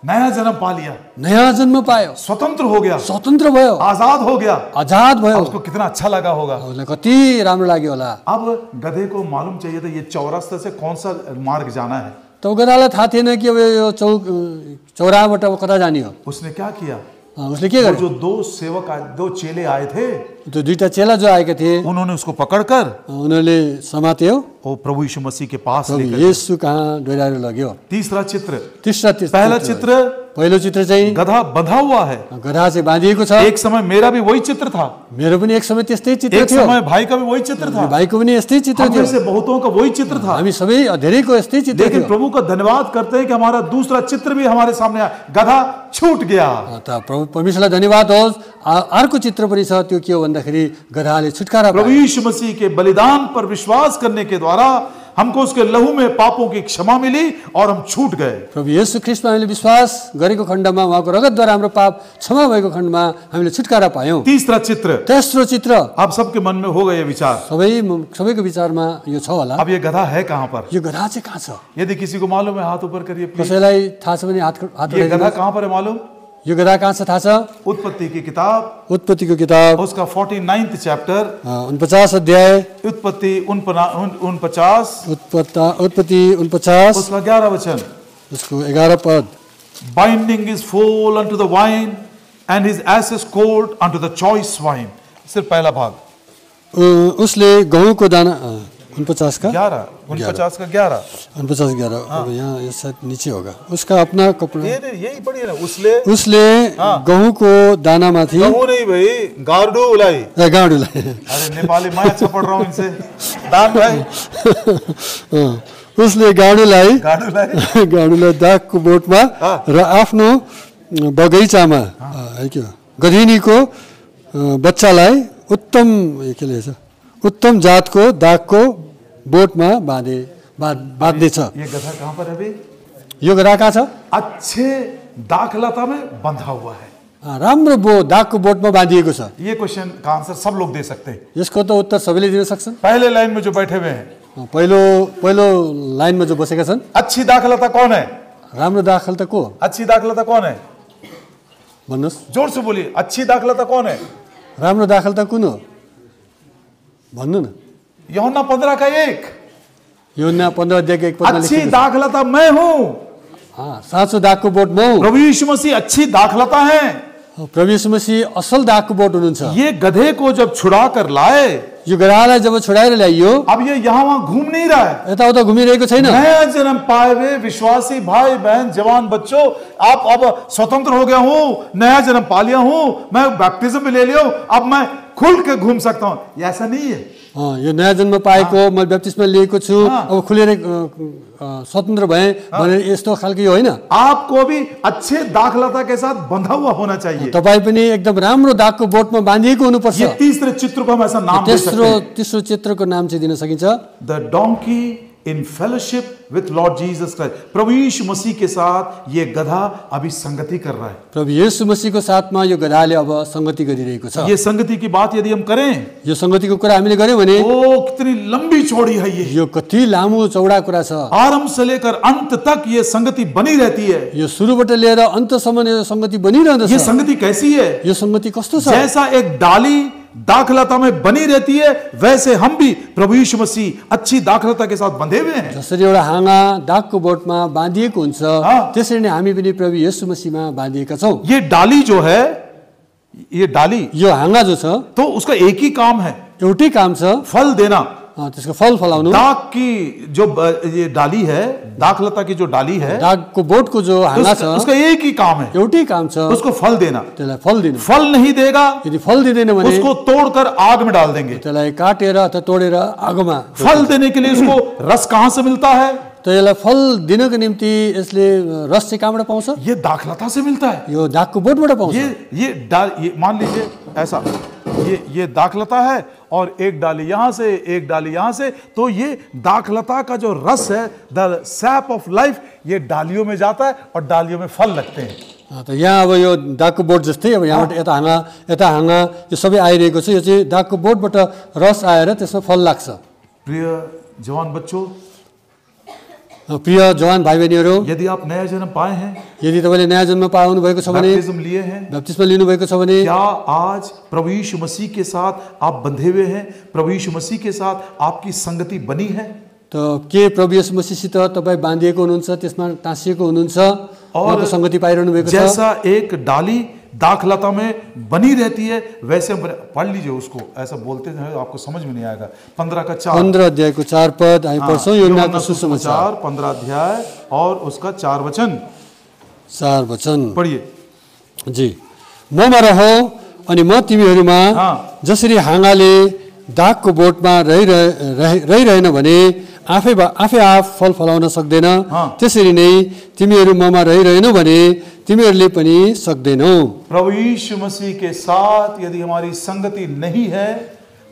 नया जन्म पा लिया, नयाँ जन्म पायो, स्वतंत्र हो गया, स्वतन्त्र भयो, आजाद हो गया। आजाद भयो। उसको कितना अच्छा लगा होगा। उसलाई कति राम्रो लाग्यो होला। अब गधे को मालूम चाहिए था ये चौरास्ते से कौन सा मार्ग जाना है। त गधालाई थाहा थिएन कि अब यो चौराबाट अब कता जाने हो। उसने क्या किया? उसले के वो गर्यो? जो दो चेले आए थे, त्यो दुईटा चेला जो आएका थिए उन्होंने उसको पकड़कर उनीहरूले समात्यो, वो प्रभु यीशु मसीह के पास प्रभु लेकर। येशू कहाँ डोराएर लग्यो। तीसरा चित्र, पहला पहला चित्र पहिलो चित्र चाहिँ गधा बंधा हुआ है। गधा चाहिँ बाँधिएको छ। एक समय मेरा भी वही चित्र था, मेरो पनि एक समय त्यस्तै चित्र एक थियो। समय भाई का भी वही चित्र था, भाइको पनि यस्तै चित्र हम थियो। में से बहुतों का वही चित्र था। हामी सबै धेरैको यस्तै चित्र लेकिन थियो। प्रभु का धन्यवाद करते हैं कि हमारा दूसरा चित्र भी हमारे सामने आया, गधा छूट गया। त प्रभु परमेश्वरलाई धन्यवाद होस्। अर्को चित्र पनि छ, त्यो के हो भन्दाखेरि गधाले छुटकारा प्रभु पायो। यीशु मसीह के बलिदान पर विश्वास करने के द्वारा हमको उसके लहू में पापों की क्षमा मिली और हम छूट गए। प्रभु येशू ख्रीष्टमा हामीले विश्वास गरेको खण्डमा उहाँको रगतद्वारा हाम्रो पाप क्षमा भएको खण्डमा हामीले छुटकारा पायौँ। तीसरा चित्र, तेस्रो चित्र आप सबके मन में हो गए ये विचार, सबैको विचारमा यो छ होला। अब ये गधा है कहाँ पर? यो गधा चाहिँ कहाँ छ? यदि किसी को मालूम है हाथ ऊपर करिए प्लीज। कसैलाई थाहा छ भने हात ये गधा उठाइदिनुहोस्। कहाँ पर है मालूम? यो गधा कहाँ छ थाहा छ? उत्पत्ति की किताब, उत्पत्तिको किताब उसका 49 चैप्टर, 49 अध्याय, उत्पत्ति 49, उत्पत्ति 49 उसका 11 वचन। उसको 11 पद। Binding is full unto the wine and his asses cold unto the choice wine। सिर्फ पहला भाग। उसले गहुँको दाना 49 का 11, 49 का 11। 49 11। अब यहाँ ये शायद नीचे होगा। उसका अपना कपड़ा, यही पढ़िए ना। उसले गहुँको दानामाथि, गहुँ नहीं भाई, गार्डो उलाई। गाडुलाई, अरे नेपाली मैं अच्छा पढ़ रहा हूँ इनसे। दान भाई, उसले गाडुलाई दागको बोटमा र आफ्नो बगैँचामा गधिनीको बच्चालाई उत्तम जातको दागको बोटमा बाँध्दैछ। ये गधा कहाँ पर है अभी? यो गधा कहाँ छ? अच्छे दाखलता में बंधा हुआ है। राम्रो दागको बोटमा बाँधिएको छ। ये क्वेश्चन का आंसर सब लोग दे सकते हैं। यसको त उत्तर सबैले दिन सक्छन्। पहले लाइन में जो बैठे हुए हैं, पहिलो लाइनमा जो बसेका छन्, अच्छी दाखलता कौन है? राम्रो दाखलता को? अच्छी दाखलता कौन है? भन्नुहोस्, जोर से बोलिए, अच्छी दाखलता कौन है? राम्रो दाखलता कुन हो भन्नु न। यूहन्ना 15 का 1। यूहन्ना 15 अध्यायको 1 पदमा अच्छी लेखिएको छ। दाखलता मैं हूँ। साँचो दागको बोट म हुँ। प्रभु यीशु मसीह अच्छी दाखलता है। प्रभु येशू मसीह असल दागको बोट हुनुहुन्छ। ये गधे को जब छुड़ा कर लाए, यो गधालाई जब छोडाएर ल्याइयो, अब ये यहाँ वहां घूम नहीं रहा है। यताउता घुमिरहेको छैन। नया जन्म पाए हुए विश्वासी भाई बहन जवान बच्चों, आप अब स्वतंत्र हो गया हूं, नया जन्म पा लिया हूं, मैं बैप्टिज्म भी ले लिया हूं, अब मैं खुल के घूम सकता हूं, ये ऐसा नहीं है। यो नयाँ जन्म पाएको, मैले ब्याप्टिस्मा लिएको छु, अब खुलेर स्वतन्त्र भएँ भनेर यस्तो खालको यो होइन। आपको भी अच्छे दाखलता के साथ बंधा हुआ होना चाहिए। तपाईँ पनि एकदम राम्रो दागको बोटमा बाँधिएको हुनुपर्छ। ये तीसरे चित्र को हम ऐसा नाम दे सकते हैं। तेस्रो चित्रको नाम चाहिँ दिन सकिन्छ, the donkey in fellowship with Lord Jesus Christ. प्रभु यीशु मसीह के साथ ये गधा अभी संगति कर रहा है। प्रभु येशू मसीहको साथमा यो गधाले अब संगति गरिरहेको छ। ये संगति की बात यदि हम करें, यो संगतिको कुरा हामीले गर्यौं भने ओ कितनी लंबी चौड़ी है ये। यो कति लामो चौडा कुरा छ। आरंभ से लेकर अंत तक ये संगति बनी रहती है। यो सुरुबाट लिएर अन्तसम्म यो संगति बनिरहन्छ। ये संगति कैसी है? यो संगति कस्तो छ? जैसा एक डाली दाखलता में बनी रहती है, वैसे हम भी प्रभु यीशु मसीह अच्छी दाखलता के साथ बंधे हुए हैं। जसरी एउटा हाँगा दागको बोटमा बाँधिएको हुन्छ, त्यसरी नै हामी पनि प्रभु येशू मसीहमा बाँधिएका छौं। ये डाली जो है, ये डाली, यो हाँगा जो छ, तो उसका एक ही काम है, एउटै काम छ, फल देना। त्यसको फल फलाउनु। दाग की जो ये डाली है, दाखलता की जो डाली है, दागको बोटको जो हाँगा छ, उसका एक ही काम है, एउटै काम छ, उसको फल देना। त्यसलाई फल दिनु। फल नहीं देगा, यदि फल दिँदैन भने उसको तोड़कर आग में डाल देंगे। त्यसलाई काटेर अथवा तोडेर आगोमा। फल देने के लिए इसको रस कहां से मिलता है? तो यसलाई फल दिनको निम्ति यसले रस चाहिँ कहाँबाट पाउँछ? ये दाखलता से मिलता है। यो दागको बोटबाट पाउँछ। ये मान लीजिए ऐसा, ये दाखलता है और एक डाली यहां से, एक डाली यहां से, तो ये दाखलता का जो रस है, द सैप ऑफ लाइफ, ये डालियों में जाता है और डालियों में फल लगते हैं। तो यहाँ अब यो दागको बोट जस्तै अब यहाँबाट यता हाँगा यो सबै आइरहेको छ। यो चाहिँ दागको बोटबाट रस आएर त्यसमा फल लाग्छ। प्रिय जवान बच्चों, प्रिय जवान भाइ बहिनीहरू, यदि आप नया जन्म पाए हैं, यदि तपाईँले नयाँ जन्म पाउनु भएको छ भने, बैप्टिज्म लिए हैं, बप्तिस्मा लिनु भएको छ भने, क्या आज प्रभु यीशु मसीह के साथ आप बंधे हुए हैं? प्रभु यीशु मसीह के साथ आपकी संगति बनी है? तो के प्रभु येशू मसीहसित तपाईँ बाँधिएको हुनुहुन्छ, त्यसमा टाँसिएको हुनुहुन्छ, उहाँको संगति पाइरहनु भएको छ? जैसा एक डाली दाखलता में बनी रहती है, वैसे पढ़ लीजिए उसको, ऐसा बोलते हैं आपको समझ में नहीं आएगा। 15 का 4, 15 अध्यायको 4 पद हामी पढ्छौँ। यूहन्नाको सुसमाचार 15 अध्याय और उसका 4 वचन 4 वचन पढ़िए जी। ममा रहो अनि म तिमीहरूमा, जसरी हाँगाले दागको बोटमा रहिरहेन भने आफै आफ फल फलाउन सक्दैन, त्यसरी नै तिमीहरू ममा रहिरहेनौ भने तिमीहरूले पनि सक्दैनौ। प्रभु यीशु मसीह के साथ यदि हमारी संगति नहीं है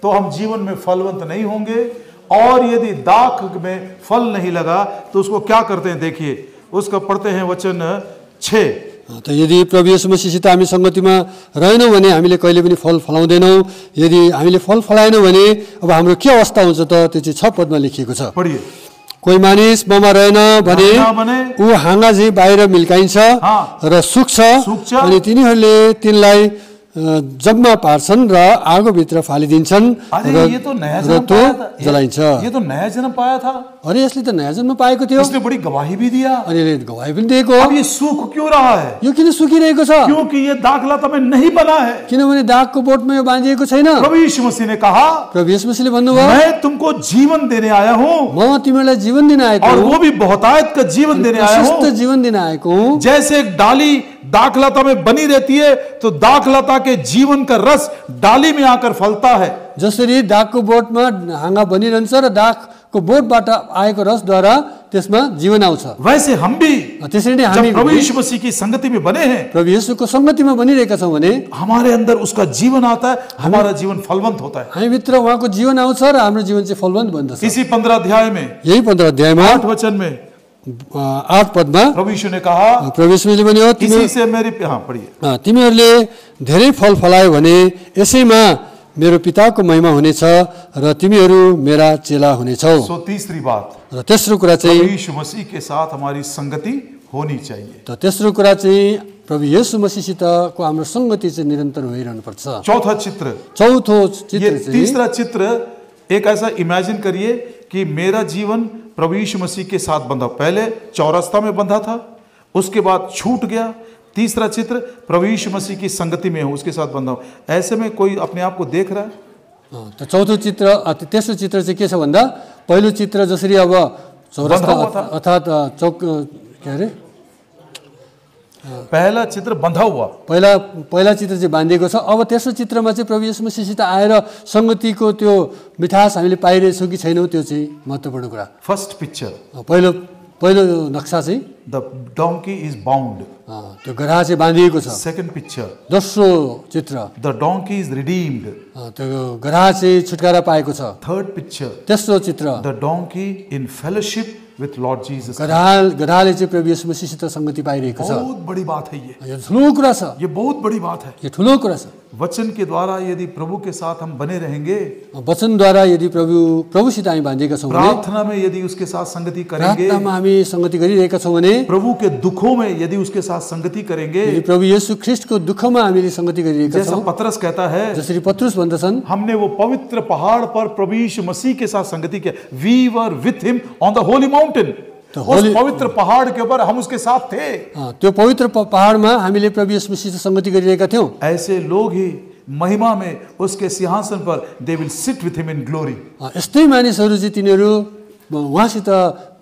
तो हम जीवन में फलवंत नहीं होंगे, और यदि दाग में फल नहीं लगा तो उसको क्या करते हैं? देखिए उसका पढ़ते हैं वचन 6। तो यदि प्रभु येशू मसीहसित हामी संगतिमा रहेनौँ भने हामीले कहिले पनि फल फलाउँदैनौँ। यदि हामीले फल फलाएनौँ भने अब हाम्रो के अवस्था हुन्छ त? त्यो चाहिँ 6 पदमा लेखिएको छ। पढिए। कोही मानिस ममा रहेन भने ऊ हाँगा चाहिँ बाहिर मिल्काइन्छ र सुक्छ, अनि तिनीहरूले तिनलाई जगमा पार्छन् र आगोभित्र फालिदिन्छन् र त्यो जलाइन्छ। ये तो नया जन्म पाया था। अरे यसले त नयाँ जन्म पाएको थियो। उसने बड़ी गवाही भी दिया। अनि यसले गवाही पनि दिएको। अब ये सूख क्यों रहा है? यो किन सुकिरहेको छ? क्योंकि ये दाखलता में नहीं बना है। किनभने दागको बोटमा यो बाँधिएको छैन। प्रभु यीशु मसीह ने कहा, प्रभु येशू मसीहले भन्नुभयो, मैं तुमको जीवन देने आया हूँ, म तिमीलाई जीवन दिन आएको और वो भी बहुतायत का जीवन देने आया हूँ। प्रशस्त जीवन दिन आएको हुँ। जैसे एक डाली दाखलता में बनी रहती है तो दाखलता के जीवन का रस डाली में आकर फलता है। जसरी दागको बोटमा हाँगा बनिरहन्छ र दागको बोटबाट आएको रसद्वारा त्यसमा जीवन आउँछ, वैसे हम भी त्यसरी नै हामी प्रभु यीशु मसीह की संगति में बने हैं, प्रभु येशूको संगतिमा बनिरहेका छौँ भने हमारे अंदर उसका जीवन आता है, हमारा जीवन फलवंत होता है। हामी भित्र उहाँको जीवन आउँछ र हाम्रो जीवन चाहिँ फलवन्त बन्दछ। इसी 15 अध्याय में, यही 15 अध्यायमा 8 वचन में 8 पदमा प्रभु यीशु ने कहा, प्रभु यीशुले भन्यो, इसी से मेरी, पढ़िए, तिमीहरूले धेरै फल फलायो भने यसैमा मेरो पिताको महिमा हुनेछ र तिमीहरू मेरा चेला हुनेछौ। सो तीसरी बात, र तेस्रो कुरा चाहिँ प्रभु यीशु मसीह के साथ हमारी संगति होनी चाहिए। त तेस्रो कुरा चाहिँ प्रभु येशू मसीहसितको हाम्रो संगति चाहिँ निरन्तर भइरहनु पर्छ। चौथा चित्र, चौथो चित्र ये चाहिँ, तीसरा चित्र एक ऐसा इमेजिन करिए कि मेरा जीवन प्रभु यीशु मसीह के साथ बंधा। पहले चौरस्ता में बंधा था, उसके बाद छूट गया, तीसरा चित्र प्रभु यीशु मसीह की संगति में हूँ, उसके साथ बंधा हूँ। ऐसे में कोई अपने आप को देख रहा है? त चौथो चित्र तेस्रो चित्र चाहिँ के छ भन्दा पहिलो चित्र जसरी अब चौरस्ता अर्थात् चौक के अरे पहला चित्र बंधा हुआ, पहिला चित्र चाहिँ बाँधिएको छ। अब तेस्रो चित्रमा चाहिँ प्रभु येशू मसीहसित आएर संगतिको त्यो मिठास हामीले पाइरहेछौँ कि छैनौँ, त्यो चाहिँ महत्त्वपूर्ण कुरा। फर्स्ट पिक्चर, पहिलो नक्सा चाहिँ द डोंकी इज बाउंड, त्यो गधा चाहिँ बाँधिएको छ। सेकंड पिक्चर, दोस्रो चित्र, द डोंकी इज रिडीम्ड, त्यो गधा चाहिँ छुटकारा पाएको छ। थर्ड पिक्चर, तेस्रो चित्र, the donkey in fellowship with Lord Jesus. गधाले चाहिँ प्रभु येशू मसीहसित संगति पाइरहेको छ। बहुत बड़ी बात है ये ठुलो कुरा छ, ये बहुत बड़ी बात है। ये ठुलो कुरा छ। वचन के द्वारा यदि प्रभु के साथ हम बने रहेंगे, वचनद्वारा यदि प्रभुसित हामी बाँधिएका छौँ भने, प्रार्थना में यदि उसके साथ संगति करेंगे, प्रार्थनामा हामी संगति गरिरहेका छौँ भने, प्रभु के दुखों में यदि उसके साथ संगति करेंगे, यदि प्रभु येशू ख्रीष्टको दुःखमा हामीले संगति गरिरहेका जैसा छौँ, पतरस कहता है, जसरी पत्रुस भन्दछन्, हमने वो पवित्र पहाड़ पर प्रभु यीशु मसीह के साथ संगति किया। We were with him on the holy mountain. उस पवित्र पहाड़ के ऊपर हम उसके साथ थे। त्यो पवित्र पहाडमा हामीले प्रभु येशू मसीहसित संगति गरिरहेका थियौँ। ऐसे लोग ही महिमा में उसके सिंहासन पर they will sit with him in glory। यस्तै मानिसहरू चाहिँ तिनीहरू उहाँसित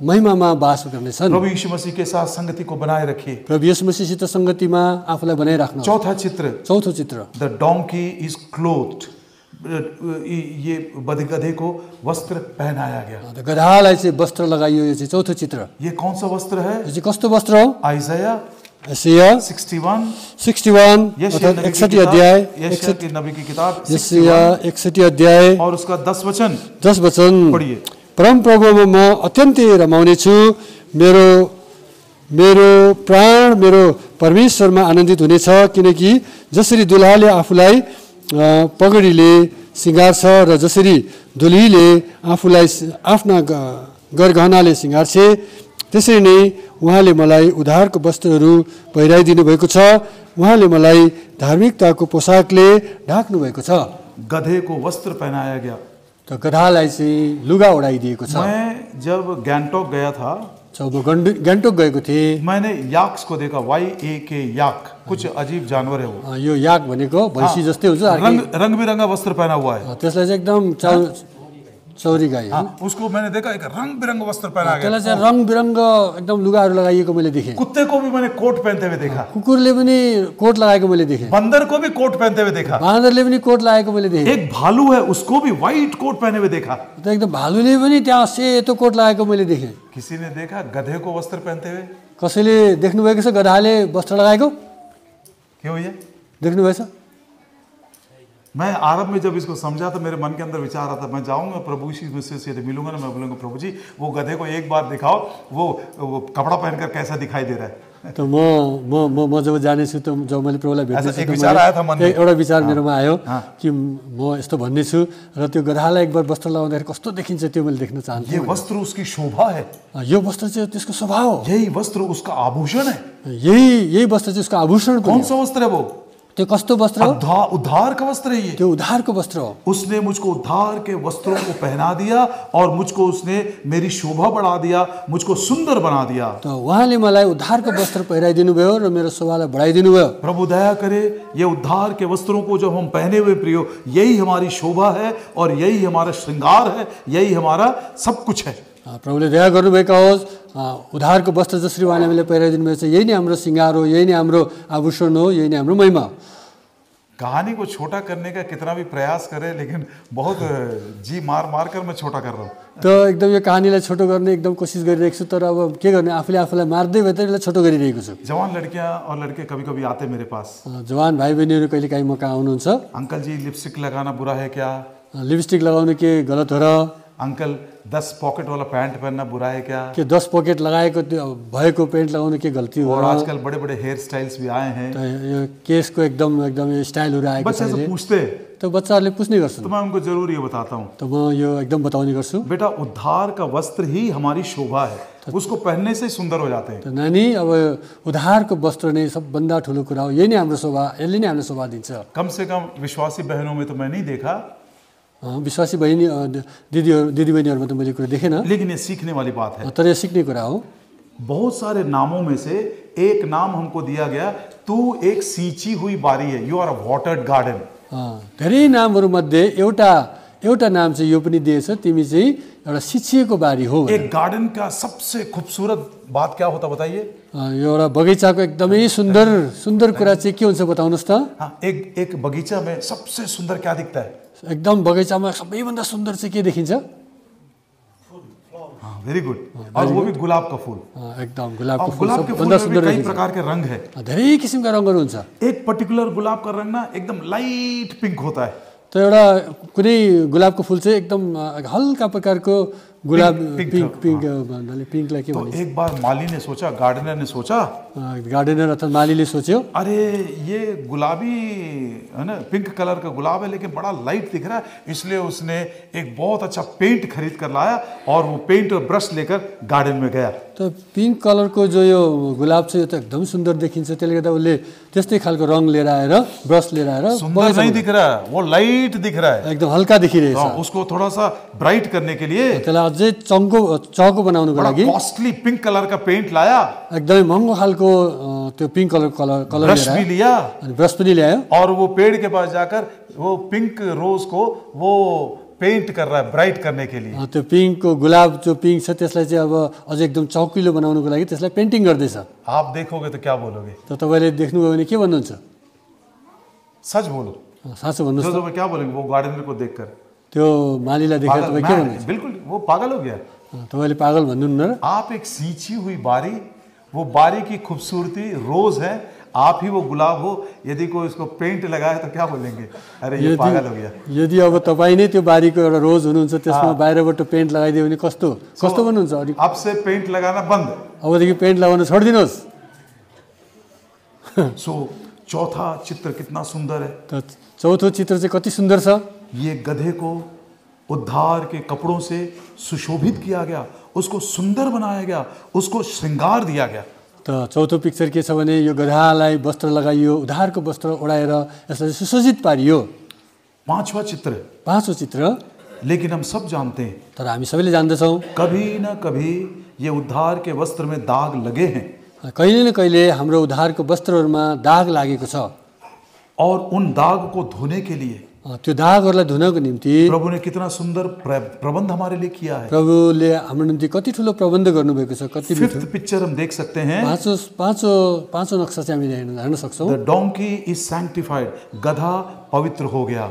महिमामा वास गर्नेछन्। प्रभु यीशु मसीह के साथ संगति को बनाए रखिए। प्रभु येशू मसीहसित संगतिमा आफूलाई बनाइराख्नु। चौथो चित्र, द डोंकी इज क्लोथ्ड, ये गधे को वस्त्र पहनाया गया। गधालाई चाहिँ वस्त्र लगाइयो। यो चाहिँ चौथो चित्र। ये कौन सा वस्त्र है? यो चाहिँ कस्तो वस्त्र हो? आइजाया 61 अर्थात् 61 अध्याय, यशायाह नबी की किताब यशायाह 61 अध्याय और उसका 10 वचन पढिए। परम प्रभुमा म अत्यन्तै रमाउने छु, मेरो प्राण मेरो परमेश्वरमा आनन्दित हुनेछ, किनकि जसरी दुल्हाले आफूलाई पगडीले सिँगार्छ र जसरी दुल्हीले आफूलाई आफ्ना गरगहनाले सिँगार्छे, त्यसरी नै उहाँले मलाई उद्धारको वस्त्रहरू पहिराइदिनु भएको छ। उहाँले मलाई धार्मिकताको पोसाकले ढाक्नु भएको छ। गधे को वस्त्र पहनाया गया। तो गधालाई चाहिँ लुगा ओढाइदिएको छ। मैं जब गैंगटोक गया था, जब म गैंगटोक गएको थिएँ, मैंने याक्स को देखा, YAK याक, कुछ अजीब जानवर है वो। यो याक भनेको भैँसी जस्तै हुन्छ, रंग बिरंगा वस्त्र पहना हुआ है। त्यसलाई चाहिँ एकदम चौरी गाई, उसको मैंने देखा, एक रंग बिरंगा वस्त्र पहना गया। त्यसलाई चाहिँ रंग बिरंग एकदम लुगाहरू लगाइएको मैले देखेँ। कुत्ते को भी मैंने कोट पहनते हुए देखा। कुकुरले पनि कोट लगाएको मैले देखेँ। बंदर को भी कोट पहनते हुए देखा। बाँदरले पनि कोट लगाएको मैले देखेँ। एक भालू है, उसको भी व्हाइट कोट पहने हुए देखा। तो एकदम भालुले पनि त्यहाँ सेतो कोट लगाएको मैले देखेँ। किसी ने देखा गधे को वस्त्र पहनते हुए? कसैले देख्नु भएको छ गधाले वस्त्र लगाएको? क्यों ये देख्नु भएछ? मैं आरंभ में जब इसको समझा तो मेरे मन के अंदर विचार आता, मैं जाऊंगा प्रभु यीशु मसीह से मिलूंगा ना, मैं बोलूंगा प्रभु जी वो गधे को एक बार दिखाओ, वो कपड़ा पहनकर कैसा दिखाई दे रहा है। तो म जब जानेछु, त जब मैले प्रभुलाई भेट्छु, एक विचार आया था मन में, एउटा विचार मेरोमा आयो कि म यस्तो भन्ने छु र त्यो गधालाई एक बार वस्त्र लगाउँदाखेरि कस्तो देखिन्छ त्यो मैले देख्न चाहन्छु। ये वस्त्र उसकी शोभा है। यो वस्त्र चाहिँ त्यसको स्वभाव हो। यही वस्त्र उसका आभूषण है। यही वस्त्र चाहिँ उसको आभूषण। कौन सा वस्त्र है वो? त्यो कस्तो वस्त्र हो? उद्धार का वस्त्र है ये। त्यो उद्धारको वस्त्र हो। उसने मुझको उद्धार के वस्त्रों को पहना दिया और मुझको उसने मेरी शोभा बढ़ा दिया, मुझको सुंदर बना दिया। तो उहाँले मलाई उद्धारको वस्त्र पहिराइदिनु भयो र मेरो शोभालाई बढाइदिनु भयो। प्रभु दया करे, ये उद्धार के वस्त्रों को जब हम पहने हुए प्रियो, यही हमारी शोभा है और यही हमारा श्रृंगार है, यही हमारा सब कुछ है। प्रभुले दया गर्नुभएका होस्। उद्धारको वस्त्र जसरी उहाँले हामीले पहिराइदिनु भएको छ, यही नै हाम्रो श्रृंगार हो, यही नै हाम्रो आभूषण हो, यही नै हाम्रो महिमा हो। कहानी को छोटा करने का कितना भी प्रयास करे, लेकिन बहुत जी मार कर मैं छोटा कर रहा हूँ। तो एकदम यो कहानीलाई छोटो गर्ने एकदम कोसिस गरिरहेको छु, तर अब के गर्ने, आफूले आफूलाई मार्दै भए त यसलाई छोटो गरिरहेको छु। जवान लड़कियां और लड़के कभी कभी आते मेरे पास। जवान भाइ बहिनीहरू कहिले काहीँ म कहाँ आउनुहुन्छ। अंकल जी लिपस्टिक लगाना बुरा है क्या? लिपस्टिक लगाउनु के गलत हो र? अंकल 10 पॉकेट वाला पैंट पहनना बुरा है क्या? कि 10 पॉकेट लगाएको भएको पैंट लगाउनु के गल्ती हो? और आजकल बड़े बड़े हेयर स्टाइल्स भी आए हैं। तो यो केसको एकदम स्टाइलहरु आएको छ। बच्चे से पूछते, तो बच्चाहरूले पूछ्ने गर्छन्। तो मैं उनको जरूर ये बताता हूँ, तो म यो एकदम बताउने गर्छु। बेटा उद्धार का वस्त्र ही हमारी शोभा है, उसको पहनने से सुंदर हो जाते हैं। तो नानी अब उद्धारको वस्त्र नै सबभन्दा ठुलो कुरा हो, यही नै हाम्रो शोभा, यसले नै हाम्रो शोभा दिन्छ। कम से कम विश्वासी बहनों में तो मैं नहीं देखा, विश्वासी बहिनी दिदी बहिनीहरुमा त मैले कुरा देखेन, लेकिन ये सीखने वाली बात है। तर यो सिक्ने कुरा हो। बहुत सारे नामों में से एक नाम हमको दिया गया, तू एक सींची हुई बारी है, you are a watered garden. धेरै नामहरूमध्ये एउटा नाम चाहिँ यो पनि दिएछ, तिमी चाहिँ एउटा सिँचिएको बारी हो। एक गार्डन का सबसे खूबसूरत बात क्या होता बताइए? यो एउटा बगैँचाको एकदमै सुन्दर कुरा चाहिँ के हुन्छ बताउनुहोस् त? एक बगीचा में सबसे सुंदर क्या दिखता है? एकदम बगैँचामा सबैभन्दा सुन्दर चाहिँ के देखिन्छ? Very good. और वो भी गुलाब का फूल। एकदम गुलाबको फूल गुलाब के फूल सबभन्दा में सुन्दर भी कई देखिन्छ। प्रकार के रंग है। धेरै किसिमका रङहरू हुन्छ। एक पर्टिकुलर गुलाब का रंग ना एकदम लाइट पिंक होता है। त एउटा कुनै गुलाबको फूल चाहिँ एकदम हल्का प्रकारको गुलाब पिंक भन्नाले पिंकलाई के तो भन्छ? एक बार माली ने सोचा, गार्डनर ने सोचा, गार्डनर अथवा मालीले सोच्यो, अरे ये गुलाबी है ना, पिंक कलर का गुलाब है लेकिन बड़ा लाइट दिख रहा है, इसलिए उसने एक बहुत अच्छा पेंट खरीद कर लाया और वो पेंट और ब्रश लेकर गार्डन में गया। त पिंक कलरको जो यो गुलाब छ यो त एकदम सुन्दर देखिन्छ, त्यसले गर्दा उसले त्यस्तै खालको रङ लिएर आएर ब्रस लिएर आएर सुंदर नहीं दिख रहा है, वो लाइट दिख रहा है। एकदम हल्का देखिरहेछ। उसको थोड़ा सा ब्राइट करने के लिए त्यसलाई अझै चङ्को बनाउनको लागि कॉस्टली पिंक कलर का पेंट लाया, एकदमै महँगो खालको त्यो पिंक कलर ब्रश भी लिया अनि ब्रस पनि ल्यायो और वो पेड़ के पास जाकर वो पिंक रोज को वो पेंट कर रहा है ब्राइट करने के लिए। त्यो पिंकको गुलाब जो पिंक छ त्यसलाई चाहिँ अब अझै एकदम चौकिलो बनाउनको लागि त्यसलाई पेन्टिङ गर्दैछ। आप देखोगे तो क्या बोलोगे? त तपाईले देख्नुभयो भने के भन्नुहुन्छ? सच बोलो, साँचो भन्नुहोस् त। तो क्या बोलेंगे वो गार्डनर को देखकर? त्यो मालीलाई देखेर तपाईँ के भन्नुहुन्छ? बिल्कुल वो पागल हो गया। तपाईले पागल भन्नुहुन्न र? आप एक सींची हुई बारी, वो बारी की खूबसूरती रोज है, आप ही वो गुलाब हो, यदि कोई उसको पेंट लगाए तो क्या बोलेंगे? अरे ये पागल हो गया। यदि अब तपाईँ नै त्यो बारीको एउटा रोज हुनुहुन्छ, त्यसमा बाहिरबाट पेन्ट लगाइदियो भने कस्तो भन्नुहुन्छ? अनि अब से पेंट लगाना बंद, अबदेखि पेन्ट लगाउन छोडिदिनुहोस्। सो चौथा चित्र कितना सुंदर है। त चौथो चित्र चाहिँ कति सुन्दर छ। ये गधे को उद्धार के कपड़ों से सुशोभित किया गया, उसको सुंदर बनाया गया, उसको श्रृंगार दिया गया। त चौथो पिक्चर के छ भने यो गधालाई वस्त्र लगाइयो, उधारको वस्त्र ओढाएर यसलाई सुसज्जित पारियो। पांचवा चित्र, पाँचौं चित्र, लेकिन हम सब जानते हैं तर हामी सबैले जान्दछौँ कभी न कभी ये उद्धार के वस्त्र में दाग लगे हैं कहिले न कहिले हाम्रो उधारको वस्त्रहरूमा दाग लागेको छ। और उन दाग को धोने के लिए त्यो दागहरूलाई धुनको निम्ति प्रभु ने कितना सुंदर प्रबंध हमारे लिए किया है। प्रभुले हाम्रो निम्ति कति ठुलो प्रबन्ध गर्नुभएको छ। कति फिफ्थ पिक्चर हम देख सकते हैं, पाँचौं नक्सा चाहिँ हामी हेर्न सक्छौँ। द डोंकी इज सैंक्टिफाइड, गधा पवित्र हो गया।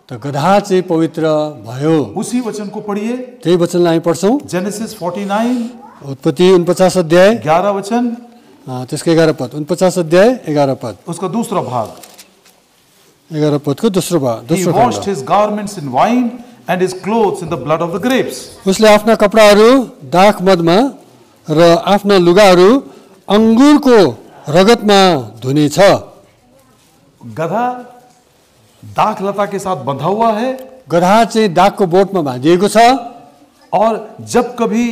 त गधा चाहिँ पवित्र भयो। उसी वचन को पढ़िए, त्यही वचनलाई हामी पढ्छौँ। जेनेसिस 49 उत्पत्ति 49 अध्याय 11 वचन, त्यसको 11 पद, 49 अध्याय 11 पद, उसका दूसरा भाग। 11 पदको दोस्रो भाग। He washed his garments in wine and his clothes in the blood of the grapes. उसले आफ्ना कपडाहरू दाख मदमा र आफ्ना लुगाहरू अंगुरको रगतमा धुनेछ। गधा दाख लता के साथ बंधा हुआ है गधा चाहिँ दागको बोटमा बाँधिएको छ। और जब कभी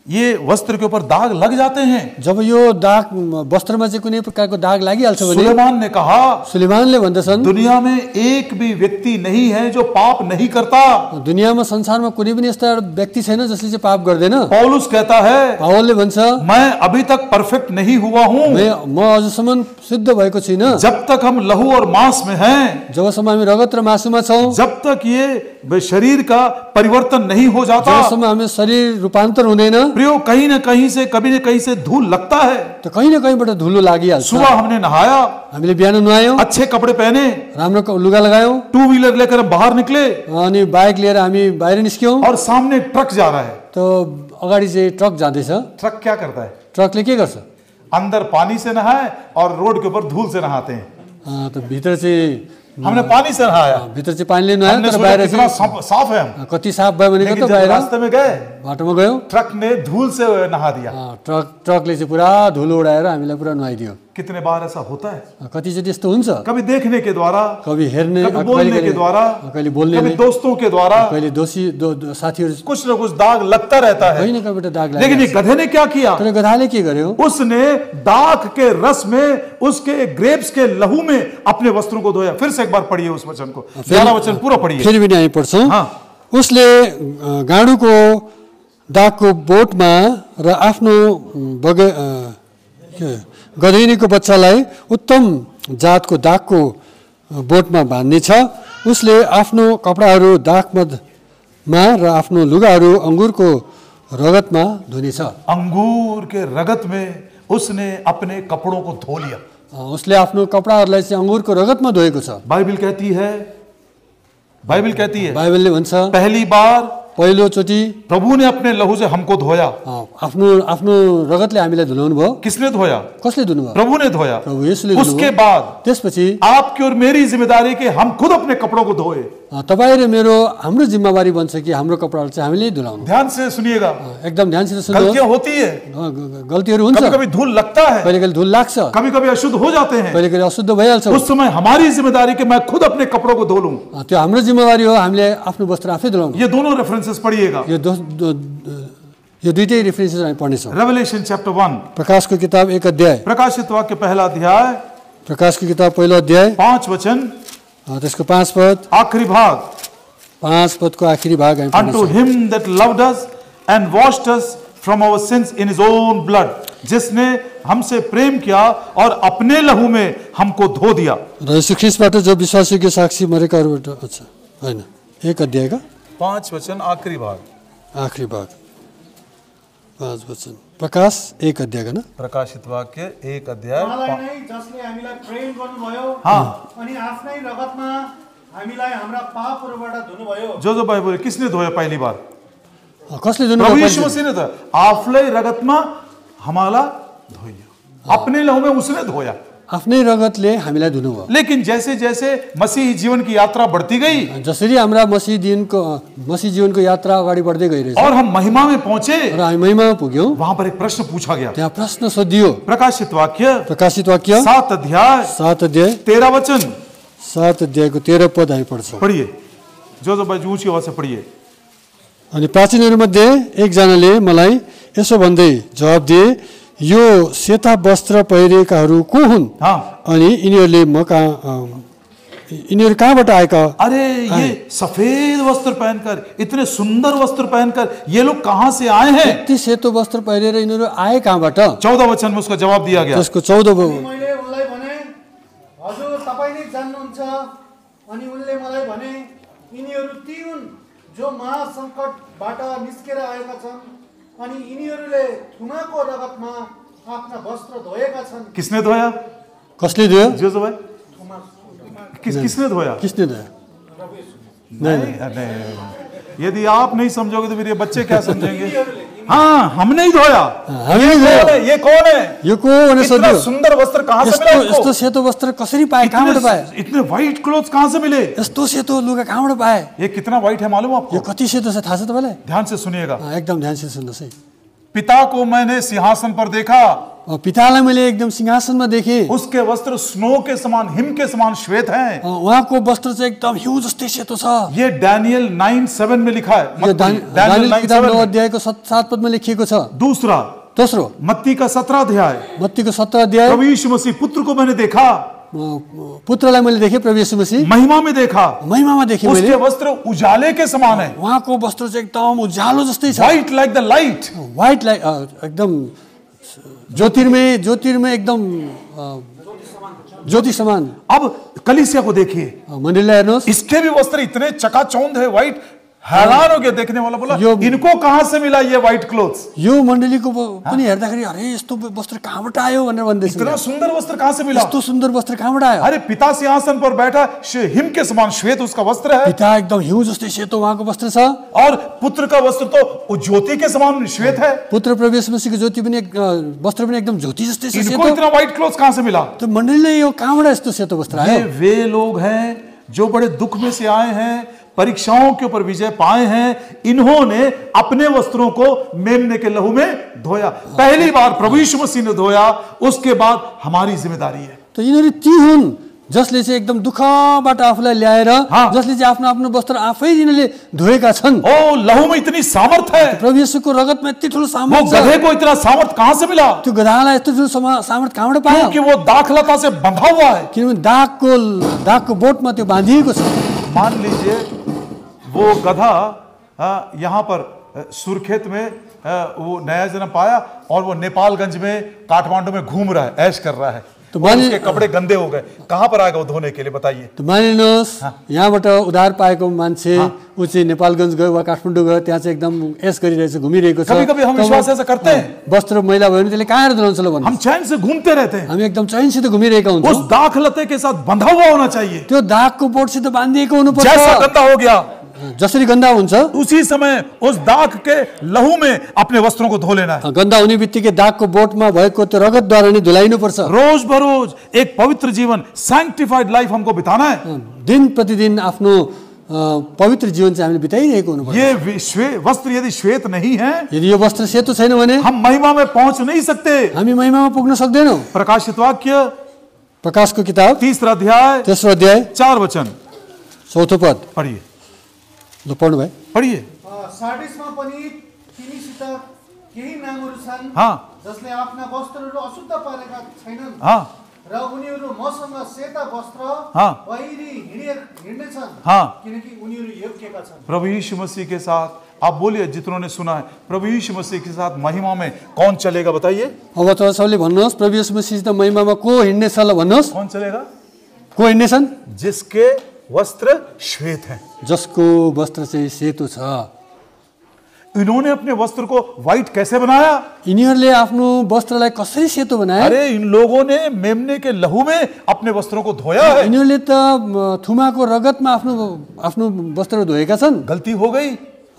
ये वस्त्र के ऊपर दाग लग जाते हैं, जब यो दाग वस्त्रमा चाहिँ कुनै प्रकारको दाग लागिहाल्छ भने सुलेमान ने कहा, सुलेमानले भन्दछन् दुनिया में एक भी व्यक्ति नहीं है जो पाप नहीं करता। दुनियामा संसारमा कुनै पनि यस्ता व्यक्ति छैन जसले चाहिँ पाप गर्दैन। पौलुस कहता है, पावलले भन्छ, मैं अभी तक परफेक्ट नहीं हुआ हूँ म अझसम्म शुद्ध भएको छैन। जब तक हम लहू और मांस में हैं, जबसम्म हामी रगत र मासुमा छौं, जब तक ये शरीर का परिवर्तन नहीं हो जाता, जबसम्म हामी शरीर रूपान्तर हुँदैन। प्रियो कहीं न कहीं से कभी न कहीं से धूल लगता है। त कहीं न कहीँबाट धुलो लागिहाल्छ। सुबह हमने नहाया, हामीले बिहान नुहायौं, अच्छे कपड़े पहने, राम्रो लुगा लगायौं, टू व्हीलर लेकर हम बाहर निकले अनि बाइक लिएर हामी बाहिर निस्क्यौं, और सामने ट्रक जा रहा है। तो अगाडि चाहिँ ट्रक जाँदैछ। ट्रक क्या करता है? ट्रकले के गर्छ? अंदर पानी से नहाए और रोड के ऊपर धूल से नहाते हैं। त भित्र चाहिँ हमने पानी से नहाया, भित्र चाहिँ पानीले नुहायो, हमने तर सोचा बाहिर कितना चाहिँ साफ है हम, कति साफ भयो भनेको लेकिन त जब बाहिर रास्ते में गए बाटोमा गयौं, ट्रक ने धूल से नहा दिया। ट्रकले चाहिँ पुरा धुलो उडाएर हामीलाई पुरा नुहाइदियो। कितने बार ऐसा होता है? कति चाहिँ त्यस्तो हुन्छ। कभी देखने के द्वारा, कभी हेर्ने, कभी बोलने के द्वारा, कहिले बोल्ने, कभी दोस्तों के द्वारा, कहिले साथीहरू, कुछ न कुछ दाग लगता रहता है। कहीं न कहीँबाट दाग लाग्छ। लेकिन ये गधे ने क्या किया? तर गधाले के गर्यो? उसने दाख के रस में, उसके ग्रेप्स के लहू में अपने वस्त्रों को धोया। फिर से एक बार पढ़िए उस वचन को, 11 वचन पूरा पढ़िए। फेरि पनि हामी पढ्छौं। उसले गाडुको दागको बोटमा र आफ्नो गधैनीको बच्चालाई उत्तम जातको दागको बोटमा बाँध्नेछ। उसले आफ्नो कपडाहरू दागमा र आफ्नो लुगाहरू अङ्गुरको रगतमा धुनेछ। अंगूर के रगत में उसने अपने कपड़ों को धो लिया। उसले आफ्नो कपडाहरूलाई चाहिँ अङ्गुरको रगतमा धोएको छ। बाइबल कहती है बाइबलले भन्छ पहली बार पहिलोचोटि प्रभु ने अपने लहू से हमको धोया। आफ्नो रगतले हामीलाई धुलाउनु भयो। किसने धोया? कसले धुनुभयो? प्रभु ने धोया। प्रभु येशूले उसके बाद त्यसपछि आपकी और मेरी जिम्मेदारी कि हम खुद अपने कपड़ों को धोए। तपाईँ र मेरो हाम्रो जिम्मेवारी बन्छ कि हाम्रो कपडाहरू चाहिँ हामीले धुलाउनु। ध्यान से सुनिएगा, एकदम ध्यानसित सुन्नुहोस्। गलतियां होती है, गल्तीहरू हुन्छ, कभी कभी धूल लगता है, कहिले कहिले धुल लाग्छ, कभी कभी अशुद्ध हो जाते हैं। कहिले कहिले अशुद्ध भइहाल्छ। उस समय हमारी जिम्मेदारी कि मैं खुद अपने कपड़ों को धो लूं। त्यो हाम्रो जिम्मेवारी हो, हामीले आफ्नो वस्त्र आफै धुलाउनु। ये दोनों रेफरेंसेस पढ़िएगा। यो दुईटै रेफरेन्सेस हामी पढ्नेछौँ। रेवलेशन चैप्टर 1, प्रकाशको किताब 1 अध्याय, प्रकाशित वाक्य पहला अध्याय, प्रकाशको किताब पहिलो अध्याय 5 वचन, त्यसको 5 पद, आखिरी भाग। 5 पदको आखिरी भाग हामी Unto पढ्नेछौँ। him that loved us and washed us from our sins in his own blood, जिसने हमसे प्रेम किया और अपने लहू में हमको धो दिया। र यीशु ख्रीष्टबाट जो विश्वासयोग्य साक्षी मरेकाहरूबाट अच्छा हैन 1 अध्यायका 5 वचन आखिरी भाग, आखिरी भाग 5 वचन, प्रकाश 1 अध्यायका न प्रकाशित वाक्य 1 अध्याय। उहाँलाई नै जसले हामीलाई प्रेम गर्नुभयो अनि आफ्नै रगतमा हामीलाई हाम्रा पापहरूबाट धुनुभयो। जो बाइबल किसने धोया पहली बार? कसले प्रभु धुनुभयो? यीशु मसीह ने धोया। आफ्लै रगतमा हमारा धोया, अपने लहू में उसने धोया। आफ्नै रगतले हामीलाई धुनुभयो। लेकिन जैसे जैसे मसीह जीवन की यात्रा बढ़ती गई जसरी हाम्रा मसीह जीवनको यात्रा अगाडि बढ्दै गइरहेछ और हम महिमा में पहुंचे, र हामी महिमामा पुग्यौं, वहां पर एक प्रश्न पूछा गया। त्यहाँ प्रश्न सोधियो। प्रकाशित वाक्य 7 अध्याय 13 वचन, 7 अध्यायको 13 पद हामी पढ्छौँ। पढ़िए, जो भाई ऊंची आवाज से पढ़िए। अनि प्राचीनहरूमध्ये एकजनाले मलाई यसो भन्दै जवाब दिए, यो सेता वस्त्र पहिरेकाहरू को हुन्? अनि यिनीहरू कहाँबाट आएका? अरे ये सफेद वस्त्र पहनकर, इतने सुंदर वस्त्र पहनकर ये लोग कहां से आए हैं? यति सेतो वस्त्र पहिरेर यिनीहरू आए कहाँबाट? 14 वचन में उसका जवाब दिया गया। त्यसको 14 मैले उनलाई भने, हजुर तपाईँ नै जान्नुहुन्छ। अनि उनले मलाई भने, यिनीहरू ती हुन् जो महासङ्कटबाट निस्केर आएका छन् अनि यिनीहरूले थुमाको रगतमा आफ्ना वस्त्र धोएका छन्। किसने धोया? कसले धोयो? जो भाई किसने धोया? किसने धोया? नहीं, यदि आप नहीं समझोगे तो फिर ये बच्चे क्या समझेंगे? हाँ, हमने ही धोया। ये कौन है? यो को भने सोध्यो। इतना सुंदर वस्त्र कहाँ से मिला इनको? यस्तो सेतो वस्त्र कसरी पाए? कहाँबाट पाए? इतने व्हाइट क्लोथ्स कहाँ से मिले? यस्तो सेतो लुगा कहाँबाट पाए? ये कितना व्हाइट है मालूम आपको? यो कति सेतो छ थाहा छ तपाईलाई? ध्यान से सुनिएगा। एकदम ध्यानसित सुन्नुहोस् है। पिता को मैंने सिंहासन पर देखा, पितालाई मैले एकदम सिंहासनमा देखेँ। उसके वस्त्र स्नो के समान, हिम के समान श्वेत हैं। उहाँको वस्त्र चाहिँ एकदम हिउँ जस्तै सेतो छ। ये दानियल 9:7 में लिखा है। दानियल किताब 9 अध्यायको 7 पदमा लेखिएको छ। दोस्रो मत्ती का 17 अध्याय, मत्तीको 17 अध्याय, प्रभु यीशु मसीह पुत्र को मैंने देखा, पुत्रलाई मैले देखेँ, प्रभु येशू मसीह महिमा में देखा, महिमामा देखेँ मैले। उसके वस्त्र उजाले के समान है। उहाँको वस्त्र चाहिँ एकदम उज्यालो जस्तै छ। White like the light, white like एकदम ज्योतिर्मय एकदम ज्योति समान। अब कलीसिया को देखिए, मण्डलीलाई हेर्नुहोस्, इसके भी वस्त्र इतने चकाचौंध है, व्हाइट। हैरान हो गया देखने वाला, बोला इनको कहां से मिला ये व्हाइट क्लोथ्स? यो मण्डलीको पनि हेर्दाखेरि अरे यस्तो वस्त्र कहाँबाट आयो भनेर भन्दैछ। इतना सुंदर वस्त्र कहां से मिला? यस्तो सुन्दर वस्त्र कहाँबाट आयो? अरे पिता सिंहासन पर बैठा, हिम के समान श्वेत उसका वस्त्र है। पिता एकदम हिउँ जस्तै सेतो उहाँको वस्त्र छ। और पुत्र का वस्त्र तो ज्योति के समान श्वेत है। पुत्र प्रभु येशू मसीहको ज्योति पनि वस्त्र पनि एकदम ज्योति जस्तै छ, सेतो। इनको इतना व्हाइट क्लोथ्स कहां से मिला? तो मण्डलीले यो कहाँबाट यस्तो सेतो वस्त्र आयो? ये वे लोग हैं जो बड़े दुख में से आए हैं, परीक्षाओं के ऊपर विजय पाए हैं। इन्होंने अपने वस्त्रों को मेमने के लहू में धोया। पहली बार प्रभु यीशु मसीह ने धोया, उसके बाद हमारी जिम्मेदारी है। तो यिनीहरू ती हुन् जसले चाहिँ एकदम दुःखबाट आफूलाई ल्याएर, जसले चाहिँ आफ्नो आफ्नो वस्त्र आफै यिनीहरूले धोएका छन्। ओ, लहू में इतनी सामर्थ है। प्रभु येशूको रगतमा यति ठुलो सामर्थ छ। गधे को इतना सामर्थ कहां से मिला? त्यो गधालाई यस्तो ठुलो सामर्थ कहाँबाट पायो? क्योंकि वो दाखलता से बंधा हुआ है। किनभने दागको बोटमा त्यो बाँधिएको छ। मान लीजिए वो गधा यहाँ पर सुरखेत में वो नया जन्म पाया और वो नेपालगंज में, काठमांडू में घूम रहा है, ऐश कर रहा है, तो उसके कपड़े गंदे हो गए, कहाँ पर आएगा वो धोने के लिए, बताइए। तो मानिनुहोस् यहाँबाट उधार पाएको मान्छे ऊ चाहिँ नेपालगञ्ज गयो वा काठमाडौँ गयो, त्यहाँ चाहिँ एकदम ऐश गरिरहेछ, घुमिरहेको छ। कभी-कभी हम विश्वास ऐसा करते हैं, वस्त्र मैला भयो भने त्यसले कहाँ धुलाउँछ ल भन्नु, हम चैन से घूमते रहते हैं। हामी एकदम चैनसित घुमिरहेका हुन्छौँ। उस दाग लते के साथ बंधा हुआ होना चाहिए। त्यो दागको बोटसित बाँधिएको हुनुपर्छ। जैसा गंदा हो गया, जसरी गन्दा हुन्छ उसी समय उस दाग के लहू में अपने वस्त्रों को धो लेना है। गन्दा हुने बित्तिकै दागको बोटमा भएको त्यो रगतद्वारा नै धुलाइनुपर्छ। रोज बरोज एक पवित्र जीवन, सैंक्टिफाइड लाइफ हमको बिताना है। दिन प्रतिदिन आफ्नो पवित्र जीवन चाहिँ हामीले बिताइरहेको हुनुपर्छ। ये वस्त्र यदि श्वेत नहीं है, यदि यो वस्त्र सेतो छैन भने हम महिमा में पहुंच नहीं सकते। हामी महिमामा पुग्न सक्दैनौँ। प्रकाशित वाक्य प्रकाशको किताब 3 अध्याय 4 वचन 4 पद पढ़िए। ल पढ्नु भाइ, पढ़िए। सार्डिसमा पनि तिमीसित केही नामहरू छन् जसले आफ्ना वस्त्रहरू अशुद्ध पारेका छैनन् र उनीहरू मसँग सेता वस्त्र पहिरी हिँड्नेछन् किनकि उनीहरू योग्यका छन्। प्रभु यीशु मसीह के साथ आप बोलिए, जितनों ने सुना है, प्रभु यीशु मसीह के साथ महिमा में कौन चलेगा, बताइए। अब तपाईँ सबले भन्नुहोस् प्रभु यीशु मसीहसित महिमामा को हिँड्नेछ ल भन्नुहोस्। कौन चलेगा? को हिँड्नेछन्? जिसके वस्त्र श्वेत हैं, जसको वस्त्र चाहिँ सेतो छ। इन्होंने अपने वस्त्र को व्हाइट कैसे बनाया? यिनीहरूले आफ्नो वस्त्रलाई कसरी सेतो बनाए? अरे इन लोगों ने मेमने के लहू में अपने वस्त्रों को धोया है। यिनीहरूले त थुमाको रगतमा आफ्नो वस्त्र धोएका छन्। गलती हो गई,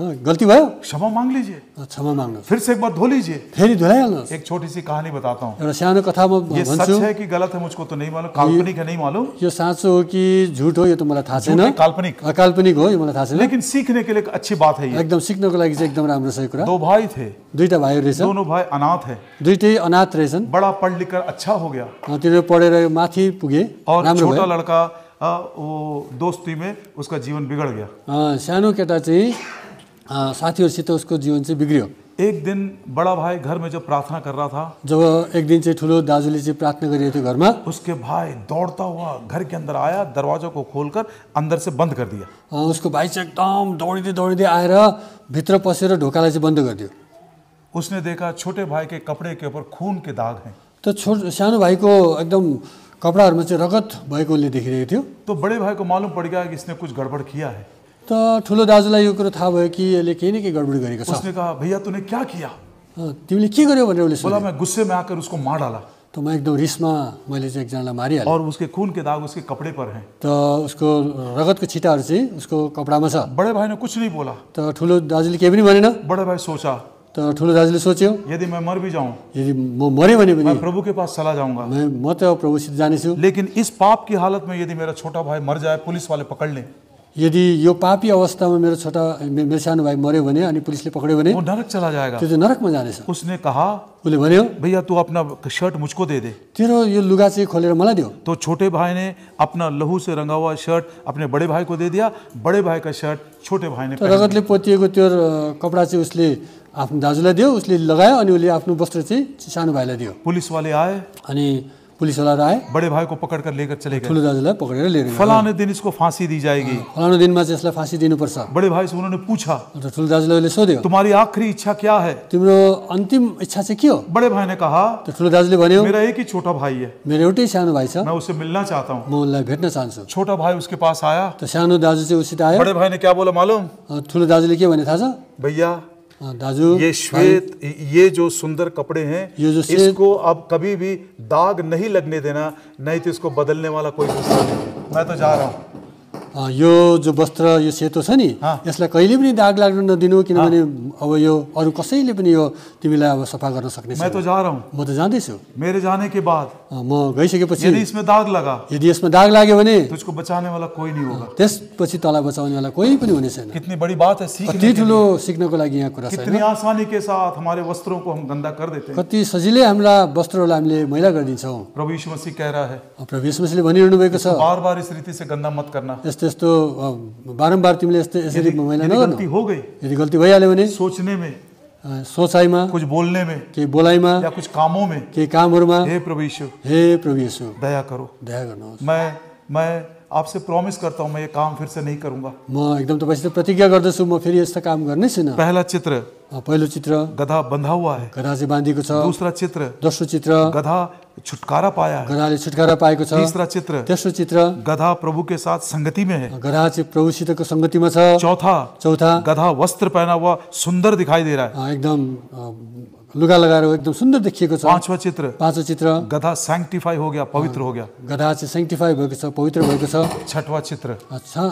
गल्ती भयो, क्षमा मांग लीजिए, क्षमा माग्नुहोस्, फिर से एक बार धो लीजिए, फेरि धुलाइहाल्नुहोस्। एक छोटी सी कहानी बताता हूँ। एउटा सानो कथा म ये भन्छु। सच है कि गलत है मुझको तो नहीं मालूम, काल्पनिक है नहीं मालूम, यो साँचो हो कि झुट हो यो त मलाई थाहा छैन, काल्पनिक काल्पनिक हो यो मलाई थाहा छैन, लेकिन सीखने के लिए अच्छी बात है ये। एकदम सिक्नको लागि चाहिँ एकदम राम्रो छ यो कुरा। 2 भाई थे, दुईटा भाइहरू रहेछन्, दोनों भाई अनाथ है, दुईटै अनाथ रहेछन्। बड़ा पढ़ लिख कर अच्छा हो गया तिनीहरू पढेर माथि पुगे, और राम्रो छोटा भयो। लड़का वो दोस्ती में उसका जीवन बिगड़ गया। सानो केटा चाहिँ साथीहरूसित उसको जीवन चाहिँ बिग्रियो। एक दिन बड़ा भाई घर में जब प्रार्थना कर रहा था, जब एक दिन चाहिँ ठुलो दाजुले चाहिँ प्रार्थना गरिरहेको थियो घरमा, उसके भाई दौड़ता हुआ घर के अंदर आया, दरवाजा को खोलकर अंदर से बंद कर दिया। उसको भाइ चाहिँ एकदम दौडिँदै दौडिँदै आएर भित्र पसेर ढोकालाई चाहिँ बन्द गरिदियो। उसने देखा छोटे भाई के कपड़े के ऊपर खून के दाग हैं। त सानो भाइको एकदम कपडाहरूमा चाहिँ रगत भएको उसले देखिरहेको थियो। तो बड़े भाई को मालूम पड़ गया कि इसने कुछ गड़बड़ किया है। त ठुलो दाजुलाई यो कुरो थाहा भयो कि यसले केही न केही गडबडी गरेको छ। उसने कहा, भैया तूने क्या किया? तिमीले के गर्यो भनेर उसले बोला, सोध्यो। मैं गुस्से में आकर उसको मार डाला। त म एकदम रिसमा मैले चाहिँ एकजनालाई मारिहालेँ। और उसके खून के दाग उसके कपड़े पर हैं। त उसको रगतको छिटाहरू चाहिँ उसको कपडामा छ। बड़े भाई ने कुछ नहीं बोला। त ठुलो दाजुले केही पनि भनेन। बड़े भाई सोचा, त ठुलो दाजुले सोच्यो यदि मैं मर भी जाऊं, यदि म मरे भने पनि मैं प्रभु के पास चला जाऊंगा, म त प्रभुसित जानेछु। लेकिन इस पाप की हालत में यदि मेरा छोटा भाई मर जाए, पुलिस वाले पकड़ लें, यदि यो पापी अवस्थामा मेरो सानो भाइ मर्यो भने अनि पुलिसले पक्ड्यो भने वो नरक चला जाएगा। त्यो चाहिँ नरकमा जानेछ। उसने कहा, उसले भन्यो भैया तू अपना शर्ट मुझको दे दे। तेरो यो लुगा चाहिँ खोलेर मलाई दियो। तो छोटे भाई ने अपना लहू से रंगा हुआ शर्ट अपने बड़े भाई को दे दिया। बड़े भाई का शर्ट छोटे भाई ने त रगतले पोतिएको त्यो कपडा चाहिँ उसले आफ्नो दाजुलाई दियो, उसले लगायो अनि उसले आफ्नो वस्त्र चाहिँ सानो भाइलाई दियो। पुलिस वाले आए, अनि पुलिसवालाहरू आए, बड़े भाई को पकड़कर लेकर चले गए। ठुलो दाजुलाई पक्रेर लिएर गए। फलाने दिन इसको फांसी दी जाएगी। फलानु दिनमा चाहिँ यसलाई फाँसी दिनुपर्छ। बड़े भाई से उन्होंने पूछा, अन्त ठुलो दाजुले उसले सोध्यो तुम्हारी आखिरी इच्छा क्या है? तिम्रो अन्तिम इच्छा चाहिँ के हो? बड़े भाई ने कहा, त ठुलो दाजुले भन्यो मेरा एक ही छोटा भाई है, मेरो एउटै सानो भाइ छ, मैं उससे मिलना चाहता हूँ। म उनलाई भेट्न चाहन्छु। छोटा भाई उसके पास आया। त सानो दाजु चाहिँ उसित आयो। बड़े भाई ने क्या बोला मालूम? ठुलो दाजुले के भने थाहा छ? भैया दाजु ये श्वेत, ये जो सुंदर कपड़े हैं, ये जो इसको अब कभी भी दाग नहीं लगने देना, नहीं तो इसको बदलने वाला कोई दूसरा नहीं। मैं तो जा रहा हूँ। यो जो वस्त्र यो सेतो छ नि, यसलाई कहिले पनि दाग लाग्न नदिनु, किनभने अब यो अरू कसैले पनि यो तिमीलाई अब सफा गर्न सक्ने छैन। मैं तो जा रहा हूँ। म त जाँदैछु। मेरे जाने के बाद म गइसकेपछि यदि इसमें दाग लगा, यदि यसमा दाग लाग्यो भने तुझको बचाने वाला कोई नहीं होगा। त्यसपछि तँलाई बचाउने वाला कोही पनि हुने छैन। कितनी बड़ी बात है, सीखने कति ठुलो सिक्नको लागि यहाँ कुरा छ। कितनी आसानी के साथ हमारे वस्त्रों को हम गंदा कर देते हैं। कति सजिलै हाम्रा वस्त्रहरूलाई हामीले मैला गरिदिन्छौँ। प्रभु यीशु मसीह कह रहा है, प्रभु यीशु मसीहले भनिरहनु भएको छ, बार बार इस रीति से गंदा मत करना। यस्तो यस्तो बारम्बार तिमीले यसरी मैला यदि नगर्नु। गलती हो गई, यदि गल्ती भइहाल्यो भने सोचने में, सोचाइमा, कुछ बोलने में केही बोलाइमा, या कुछ कामों में, केही कामहरूमा, हे प्रभु यीशु हे प्रभु येशू दया करो। दया गर्नुहोस्। मैं आपसे प्रॉमिस करता हूं मैं ये काम फिर से नहीं करूंगा। म एकदम तपाईसित प्रतिज्ञा गर्दछु म फेरि यस्ता काम गर्नै छैन। पहला चित्र पहिलो चित्र गधा बंधा हुआ है, गधा चाहिँ बाँधिएको छ। दूसरा चित्र दोस्रो चित्र गधा छुटकारा पाया है, गधाले छुटकारा पाएको छ। तीसरा चित्र तेस्रो चित्र गधा प्रभु के साथ संगति में है, गधा चाहिँ प्रभुसितको संगतिमा छ। चौथा गधा वस्त्र पहना हुआ सुंदर दिखाई दे रहा है। एकदम लुगा लगाएर एकदम सुन्दर देखिएको छ। पांचवा चित्र गधा सैंक्टिफाई हो गया, पवित्र हो गया। गधा चाहिँ सैंक्टिफाई भएको छ, पवित्र भएको छ। छठवां चित्र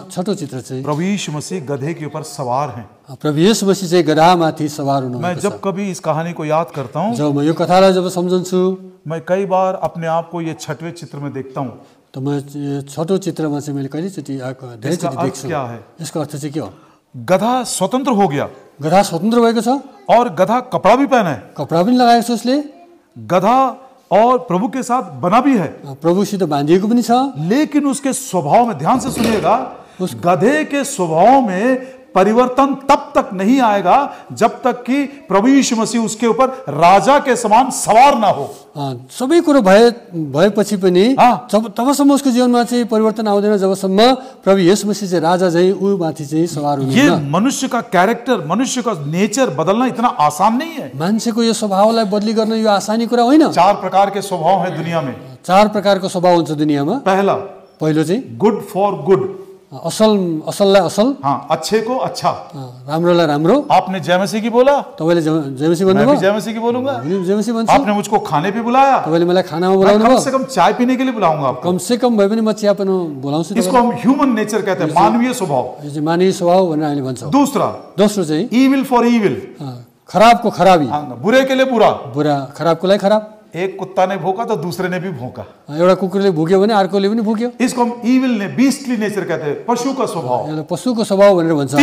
छठो चित्र चाहिँ प्रभु यीशु मसीह गधे के ऊपर सवार हैं। प्रभु येशू मसीह चाहिँ गधामाथि सवार हुनुहुन्छ। मैं जब कभी इस कहानी को याद करता हूँ, जब म यो कथालाई जब सम्झन्छु, मैं कई बार अपने आप को ये छठवें चित्र में देखता हूँ। त म छठो चित्रमा चाहिँ मैले कहिलेचोटि धेरैचोटि देख्छु। क्या है यसको अर्थ चाहिँ के हो? गधा स्वतंत्र हो गया, गधा स्वतन्त्र भएको छ और गधा कपड़ा भी पहना है। कपडा पनि लगाएको छ उसले, गधा और प्रभु के साथ बना भी है, प्रभुसित बाँधिएको पनि छ। लेकिन उसके स्वभाव में, ध्यान से सुनिएगा, उस गधे के स्वभाव में परिवर्तन तब तक नहीं आएगा जब तक कि प्रभु यीशु मसीह उसके ऊपर राजा के समान सवार ना हो। सबै कुरो भएपछि पनि तबसम्म उसको जीवनमा चाहिँ परिवर्तन आउँदैन जबसम्म प्रभु येशू मसीह चाहिँ राजा चाहिँ ऊ माथि चाहिँ सवार हुनुहुन्न। ये मनुष्य का कैरेक्टर, मनुष्य का नेचर बदलना इतना आसान नहीं है। मान्छेको यो स्वभावलाई बदली गर्न यो आसानी कुरा होइन। 4 प्रकार के स्वभाव है दुनिया में। 4 प्रकारको स्वभाव हुन्छ दुनियामा। पहिलो चाहिँ गुड फॉर गुड, असललाई असल, हाँ, अच्छे को अच्छा, राम्रोलाई राम्रो। आपने जय मसीह की बोला, तपाईले जय मसीह भन्नुभयो, मैं भी जय मसीह की बोलूंगा। जय मसीह भन्छु। आपने मुझको खाने पे बुलाया, तपाईले मलाई खानामा बोलाउनु भयो, कम से कम चाय पीने के लिए बुलाऊंगा आपको। कम से कम भए पनि म चिया पिउन बोलाउँछु। इसको हम ह्यूमन नेचर कहते हैं, मानवीय स्वभाव। यो चाहिँ मानवीय स्वभाव भनेर हामीले भन्छौँ। दोस्रो चाहिँ इविल फॉर इविल, खराबको खराबी, बुरे के लिए बुरा, खराबको लागि खराब। एक कुत्ता ने भौंका तो दूसरे ने भी भौंका, एउटा कुकुरले भुक्यो भने अर्कोले पनि भुक्यो। इसको हम इविल ने बीस्टली नेचर कहते हैं, पशु का स्वभाव। यसलाई पशुको स्वभाव भनेर भन्छ।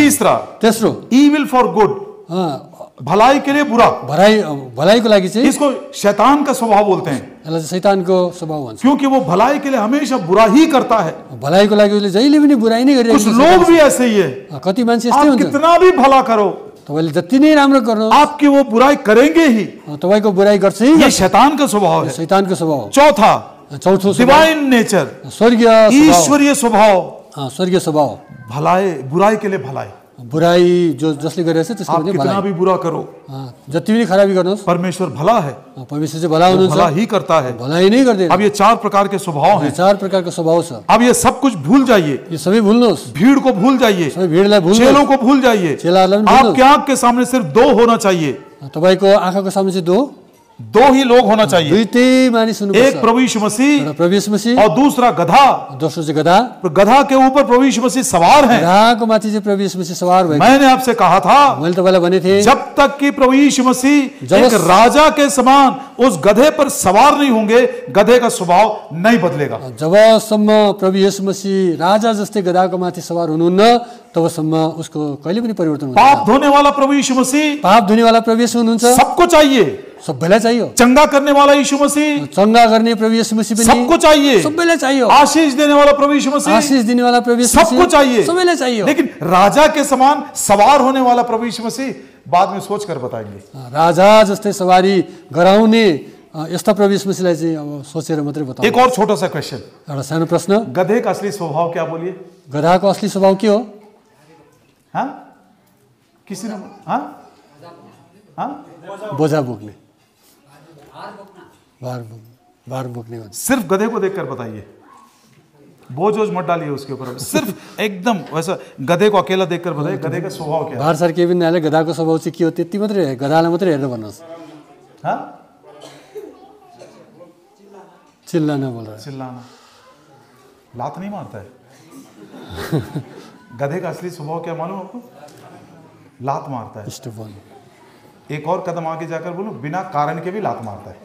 तेस्रो इविल फॉर गुड, भलाई के लिए बुरा, भलाइको लागि चाहिँ इसको शैतान का स्वभाव बोलते हैं। यसलाई शैतानको स्वभाव भन्छ, क्योंकि वो भलाई के लिए हमेशा बुरा ही करता है। भलाइको लागि उसले जहिले पनि बुराई नै गरिरहेको छ। कुछ लोग भी ऐसे ही है, कति मान्छे यस्तै हुन्छ। कितना भी भला करो, तपाईले जति नै राम्रो गर्नु, आपकी वो बुराई करेंगे ही, तपाईको बुराई गर्छ ही। ये शैतान का स्वभाव है, शैतानको स्वभाव। चौथो डिवाइन नेचर, स्वर्गीय ईश्वरीय स्वभाव, स्वर्गीय स्वभाव। भलाई, बुराई के लिए भलाई, बुराई जसले गरिरहेछ त्यसको आप कितना भी बुरा करो, जति पनि खराबी गर्नुहोस्, परमेश्वर भला है, परमेश्वर चाहिँ भला हुनुहुन्छ, भला ही करता है, भलाई नै गर्दैन। अब ये 4 प्रकार के स्वभाव हैं। 4 प्रकारको स्वभाव छ। अब ये सब कुछ भूल जाइए, ये सबै भुल्नुहोस्, भीड़ को भूल जाइए, सबै भीड़लाई भुल्नुहोस्, चेलों को भूल जाइए। चेलाहरूलाई पनि आपके आंख के सामने सिर्फ 2 होना चाहिए, तपाईको आँखाको सामने चाहिँ 2 ही लोग होना चाहिए। दुईटै मानिस हुनुपर्छ। एक प्रभु यीशु मसीह, प्रभु यीशु मसीह, और दूसरा गधा। दोस्रो चाहिँ गधा। गधा के ऊपर प्रभु यीशु मसीह सवार हैं। गधाको माथि चाहिँ प्रभु यीशु मसीह सवार भएको। मैंने आपसे कहा था, मैले तपाईलाई भने थिए, जब तक कि प्रभु यीशु मसीह एक राजा के समान उस गधे पर सवार नहीं होंगे, गधे का स्वभाव नहीं बदलेगा। जबसम्म प्रभु यीशु मसीह राजा जस्तै गधाको माथि सवार हुनुहुन्न, तबसम्म उसको कहिले पनि परिवर्तन हुँदैन। पाप धोने वाला प्रभु यीशु मसीह, पाप धोने वाला प्रभु यीशु हुनुहुन्छ, सबको चाहिए। सबैलाई चाहियो। चंगा करने वाला यीशु मसीह, चंगा गर्ने प्रभु यीशु मसीह पनि सबको चाहिए। सबैलाई चाहियो। आशीष देने वाला प्रभु यीशु मसीह, आशीष देने वाला प्रभु यीशु सबको चाहिए, सबैलाई चाहियो। लेकिन राजा के समान सवार होने वाला प्रभु यीशु मसीह बाद में सोच कर बताएंगे। राजा जस्तै सवारी गराउने यस्ता प्रभु यीशु मसीहलाई चाहिँ अब सोचेर मात्रै बताऊ। एक और छोटा सा क्वेश्चन, एउटा सानो प्रश्न, गधे का असली स्वभाव क्या बोलिए? गधाको असली स्वभाव के हो? हाँ, किसी ने बोझा बोक्ने, भार बोक्ने। सिर्फ गधे को देखकर बताइए, बोझ मत डालिए उसके ऊपर, सिर्फ एकदम वैसा गधे को अकेला देखकर बताइए गधे का स्वभाव क्या है। भार सर केही पनि नहाले गधाको स्वभाव चाहिँ के हो त्यति मात्रै, गधालाई मात्रै हेरेर भन्नुहोस्। हाँ, चिल्लाना बोल रहा है, चिल्लाना, लात नहीं मारता है। गधे का असली स्वभाव क्या मालूम आपको? लात मारता है। एक और कदम आगे जाकर बोलो, बिना कारण के भी लात मारता है।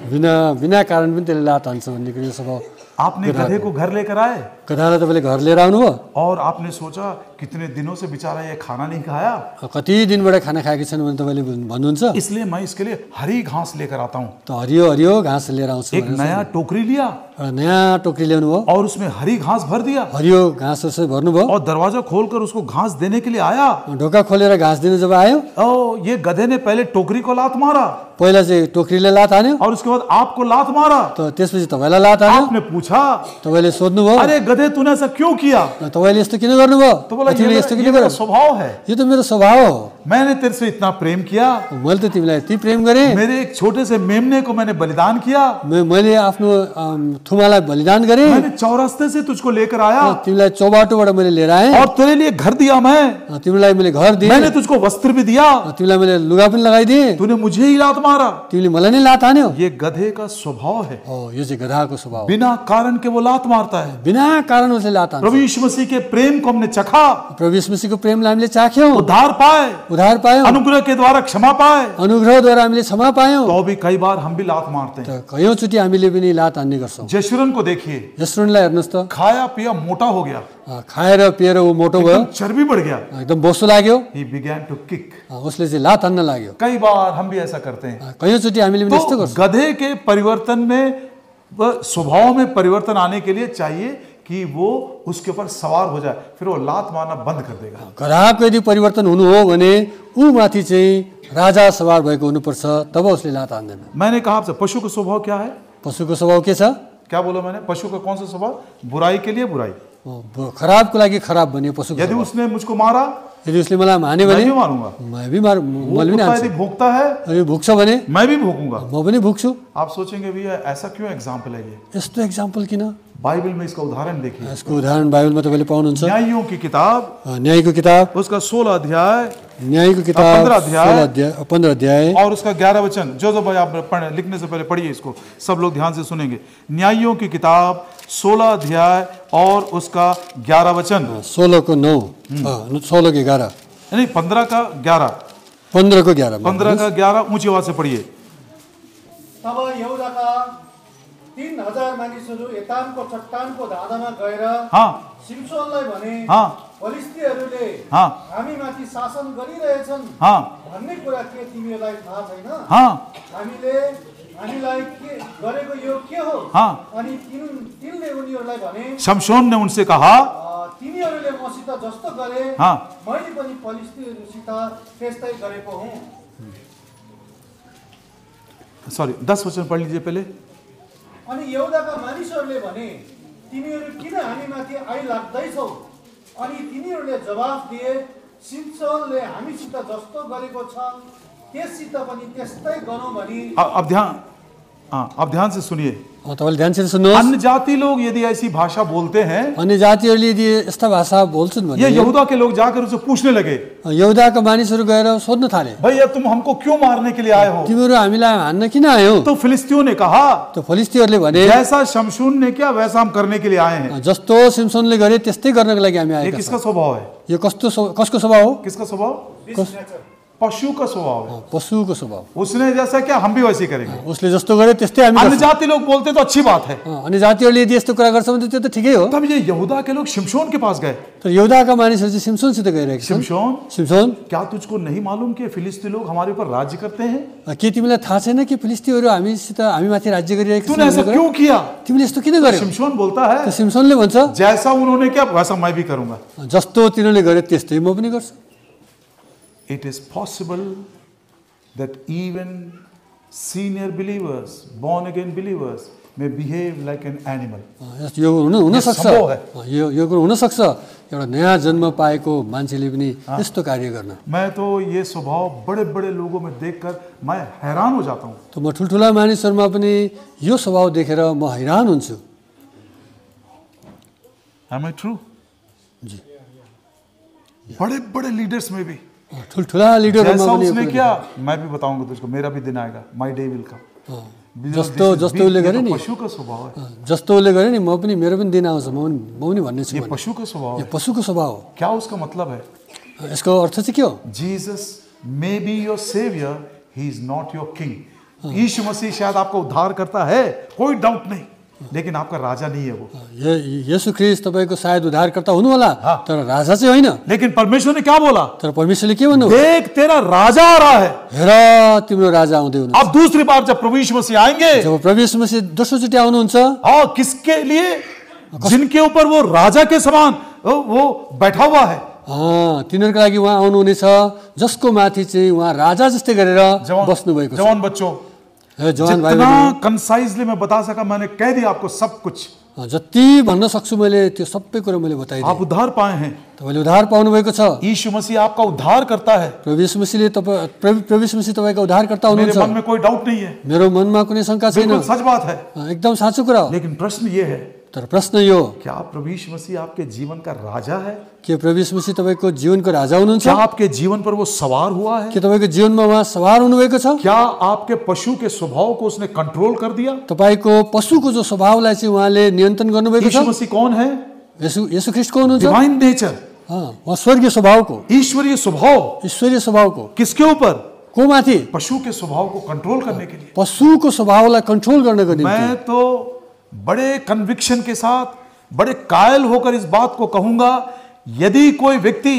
बिना कारण पनि त्यसले लात हान्छ भन्ने कुरो स्वभाव। आपने गधे को घर लेकर आए, गधालाई तपाईँले घर लिएर आउनुभयो, और आपने सोचा कितने दिनों से बेचारा ये खाना नहीं खाया, कति दिनबाट खाना खाएकी छैन भने तपाईँले भन्नुहुन्छ, इसलिए मैं इसके लिए हरी घास लेकर आता हूँ। तो हरियो हरियो घाँस लिएर आउँछु। एक नया टोकरी लिया, नयाँ टोकरी ल्याउनु भयो, और उसमें हरी घास भर दिया, हरियो घाँस भर्नुभयो, और दरवाजा खोलकर उसको घास देने के लिए आया। ढोका खोलेर घाँस दिनु जब आयो, ये गधे ने पहले टोकरी को लात मारा, पहिला चाहिँ टोकरीले लात हान्यो, और उसके बाद आपको लात मारा। त त्यसपछि तपाईँलाई लात हान्यो। आपने पूछा, तपाईँले सोध्नुभयो, अरे गधे तूने ऐसा क्यों किया? तपाईँले यस्तो किन गर्नुभयो? तो बोला तिमीले यस्तो किन ये मेरा गर्यो? स्वभाव है, यो त मेरो स्वभाव हो, मैंने तेरे से इतना प्रेम किया, मैले त तिमीलाई यति प्रेम गरेँ, मेरे एक छोटे से मेमने को मैंने बलिदान किया, मैले आफ्नो थुमालाई बलिदान गरेँ, मैंने चौरास्ते से तुझको लेकर आया तिमीलाई चौबाटोबाट मैले लिएर आएँ, और तेरे लिए घर दिया मैं, तिमीलाई मैले घर दिएँ, मैंने तुझको वस्त्र भी दिया, तिमीलाई मैले लुगा पनि लगाइदिएँ, तूने मुझे ही लात मारा। तिमीले मलाई नै लात हान्यो। ये गधे का स्वभाव है, यो चाहिँ गधाको स्वभाव हो, बिना कारण के वो लात मारता है। बिना कारण उसले लात हान्छ। प्रभु यीशु मसीह के प्रेम को हमने चखा, प्रभु यीशु मसीहको प्रेमलाई हामीले चाख्यौँ, उद्धार पाए, उद्धार पायौँ, अनुग्रह के द्वारा क्षमा पाए, अनुग्रहद्वारा हामीले क्षमा पायौँ। तो भी कई बार हम भी लात मारते हैं। त कयौँचोटि हामीले पनि लात हान्ने गर्छौँ। जशुरन को देखिए, यशुरनलाई हेर्नुहोस् त, खाया पिया मोटा हो गया, खाएर पिएर ऊ मोटो भयो, एकदम चर्बी बढ़ गया, एकदम बोसो लाग्यो, he began to kick। उसले चाहिँ लात हान्न लाग्यो। कई बार हम भी ऐसा करते हैं। कयौँचोटि हामीले पनि यस्तो तो गर्छौँ। गधे के परिवर्तन में, स्वभाव में परिवर्तन आने के लिए चाहिए कि वो उसके ऊपर सवार हो जाए, फिर वो लात मारना बंद कर देगा। गधाको यदि परिवर्तन हुनु हो भने ऊ माथि चाहिँ राजा सवार भएको हुनुपर्छ, तब उसले लात हान्दैन। मैंने कहा आपसे पशु का स्वभाव क्या है? पशुको स्वभाव के छ? क्या बोला मैंने? पशु का कौन सा स्वभाव? बुराई के लिए बुराई। खराबको लागि खराब भन्यो पशुको यदि स्वभाव। उसने मुझको मारा, यदि उसले मलाई हान्यो मैं भने भी मारूंगा। मैले पनि कुत्ता हान्छु। यदि भौंकता है, यदि भुक्छ भने मैं भी भौंकूंगा। म पनि भुक्छु। आप सोचेंगे भैया ऐसा क्यों एग्जाम्पल है ये? यस्तो एक्जाम्पल किन? बाइबल में इसका उदाहरण देखिए। यसको उदाहरण बाइबलमा तपाईँले पाउनुहुन्छ। न्यायियों की किताब, न्यायको किताब, उसका 16 अध्याय न्यायको किताब 15 अध्याय और उसका 11 वचन। जो भाई आप लिखने से पहले पढ़िए इसको, सब लोग ध्यान से सुनेंगे। न्यायियों की किताब 16 अध्याय और उसका 11 वचन। 16 को 9, 16 के 11, नहीं 15 का 11, 15 को 11, 15 का 11 ऊंची आवाज से पढ़िए। तब यहुदाका 3000 मानिसहरू एतामको चट्टानको धाँधामा गएर हाँ सिम्सोनलाई भने, हाँ फलिस्तीहरूले हाँ हामीमाथि शासन गरिरहेछन् हाँ भन्ने कुरा के तिमीहरूलाई थाहा छैन? हाँ हामीलाई के गरेको यो के हो? हाँ। अनि तिनले उनीहरूलाई भने, शमशोन ने उनसे कहा, तिनीहरूले मसित जस्तो गरे हाँ मैले पनि फलिस्तीहरूसित त्यस्तै गरेको हुँ। सॉरी 10 वचन पढ़ लीजिए पहले। अनि यहुदाका मानिसहरूले भने, तिमीहरू किन हामीमाथि आइलाग्दैछौ? अनि तिनीहरूले जवाफ दिए, सिम्सोनले हामीसित जस्तो गरेको छ त्यससित पनि त्यस्तै गरौँ भनी। अब ध्यान से सुनिए। तपाईँले ध्यानसित सुन्नुहोस्। अन्य जाति लोग यदि ऐसी भाषा बोलते हैं, अन्य जातिहरूले यदि यस्ता भाषा बोल्छन् भने ये यहूदा के लोग जाकर उसे पूछने लगे, यहुदाका मानिसहरू गएर सोध्न थाले, भैया तुम हमको क्यों मारने के लिए आए हो? तिमीहरू हामीलाई हान्न किन आयौ? तो फिलिस्तीयों ने कहा, त फलिस्तीहरूले भने, जैसा शमशून ने किया वैसा हम करने के लिए आए हैं। जस्तो सिम्सोनले गरे त्यस्तै गर्नको लागि हामी ये आएका किसका छौँ। स्वभाव है? यो कसको स्वभाव हो? किसका स्वभाव? पशु का स्वभाव है। पशुको स्वभाव। उसने जैसा क्या हम भी वैसे ही करेंगे। उसले जस्तो गरे त्यस्तै हामी अन्य गर्छौँ। जाति लोग बोलते तो अच्छी बात है। अनि जातिहरूले यदि यस्तो कुरा गर्छ भने त्यो त ठिकै हो। तब ये यहूदा के लोग शिमशोन के पास गए। तर यहुदाका मानिसहरू चाहिँ सिम्सोनसित गइरहेका छन्। सिम्सोन, क्या तुझको नहीं मालूम कि फिलिस्ती लोग हमारे ऊपर राज्य करते हैं? के तिमीलाई थाहा छैन कि फिलिस्तीहरू हामीमाथि राज्य गरिरहेका तूने ऐसा क्यों किया? तिमीले यस्तो किन गर्यौ? शिमशोन बोलता है, सिम्सोनले भन्छ, जैसा उन्होंने किया वैसा मैं भी करूंगा। जस्तो तिनीहरूले गरे त्यस्तै म पनि गर्छु। It is possible that even senior believers, born again believers, may behave like an animal. यो हुन सक्छ, सम्भव है। यो कुरो हुन सक्छ, एउटा नयाँ जन्म पाएको मान्छेले पनि यस्तो कार्य गर्न। मैं तो ये स्वभाव बड़े बड़े लोगों में देखकर मैं हैरान हो जाता हूँ। त म ठुल्ठुला मानिसहरूमा पनि यो स्वभाव देखेर म हैरान हुन्छु। Am I true? जी, बड़े बड़े लीडर्स में भी ठुल्ठुला लिडरहरूमा जैसा पनि यो उसने कुरो किया मैं भी बताऊंगा तुझको, मेरा भी दिन आएगा, माय डे विल कम। जस्तो उसले गरे नि, पशु का स्वभाव है। जस्तो उसले गरे नि, म पनि मेरो पनि दिन आउँछ, म पनि भन्ने छु। ये पशु का स्वभाव यो है। पशुको स्वभाव हो। क्या उसका मतलब है? यसको अर्थ चाहिँ के हो? Jesus may be your saviour, he is not your king. यीशु मसीह शायद आपका उद्धार करता है, कोई डाउट नहीं, लेकिन आपका राजा नहीं है वो। येशू ख्रीष्ट तपाईको सायद उद्धारकर्ता हुनु होला, तर राजा चाहिँ होइन। लेकिन परमेश्वर ने क्या बोला? तर परमेश्वरले के भन्नु? देख तेरा राजा आ रहा है। हेर तिम्रो राजा आउँदै हुनुहुन्छ। अब दूसरी बार जब प्रभु यीशु मसीह आएंगे, जब प्रभु यीशु मसीह दोस्रोचोटि आउनुहुन्छ, और किसके लिए? जिनके ऊपर वो राजा के समान वो बैठा हुआ है। तिनीहरूको लागि उहाँ आउनुहुनेछ जसको माथि चाहिँ उहाँ राजा जस्तै गरेर बस्नुभएको छ। जवान बच्चों, हे जवान भाइ जितना कंसाइजली मैं बता सका मैंने कह दिया आपको सब कुछ। जति भन्न सक्छु मैले त्यो सबै कुरा मैले बताइदिएँ। आप उद्धार पाए हैं, तपाईँले उद्धार पाउनुभएको छ। यीशु मसीह आपका उद्धार करता है। प्रभु यीशु मसीहले प्रभु यीशु मसीह तपाईँको उद्धारकर्ता मेरे हुनुहुन्छ। मन में कोई डाउट नहीं है, मेरो मनमा कुनै शङ्का छैन। बिल्कुल सच बात है। एकदम साँचो कुरा हो। लेकिन प्रश्न ये है, तर प्रश्न यो, क्या प्रभु यीशु मसीह आपके जीवन का राजा है? के प्रभु यीशु मसीह तपाईँको जीवनको राजा हुनुहुन्छ? क्या आपके जीवन पर वो सवार हुआ है? के तपाईँको जीवनमा उहाँ सवार हुनुभएको छ? क्या आपके पशु के स्वभाव को उसने कंट्रोल कर दिया? तपाईँको पशुको जो स्वभावलाई चाहिँ उहाँले नियन्त्रण गर्नुभएको यीशु छ? मसीह कौन है? येशू ख्रीष्ट को हुनुहुन्छ? डिवाइन नेचर, उहाँ स्वर्गीय स्वभावको, ईश्वरीय स्वभाव। ईश्वरीय स्वभावको किसके ऊपर? को माथि? पशु के स्वभाव को कंट्रोल करने के लिए। पशुको स्वभावलाई कन्ट्रोल गर्नको निम्ति। मैं तो बड़े कन्विक्शन के साथ, बड़े कायल होकर इस बात को कहूंगा, यदि कोई व्यक्ति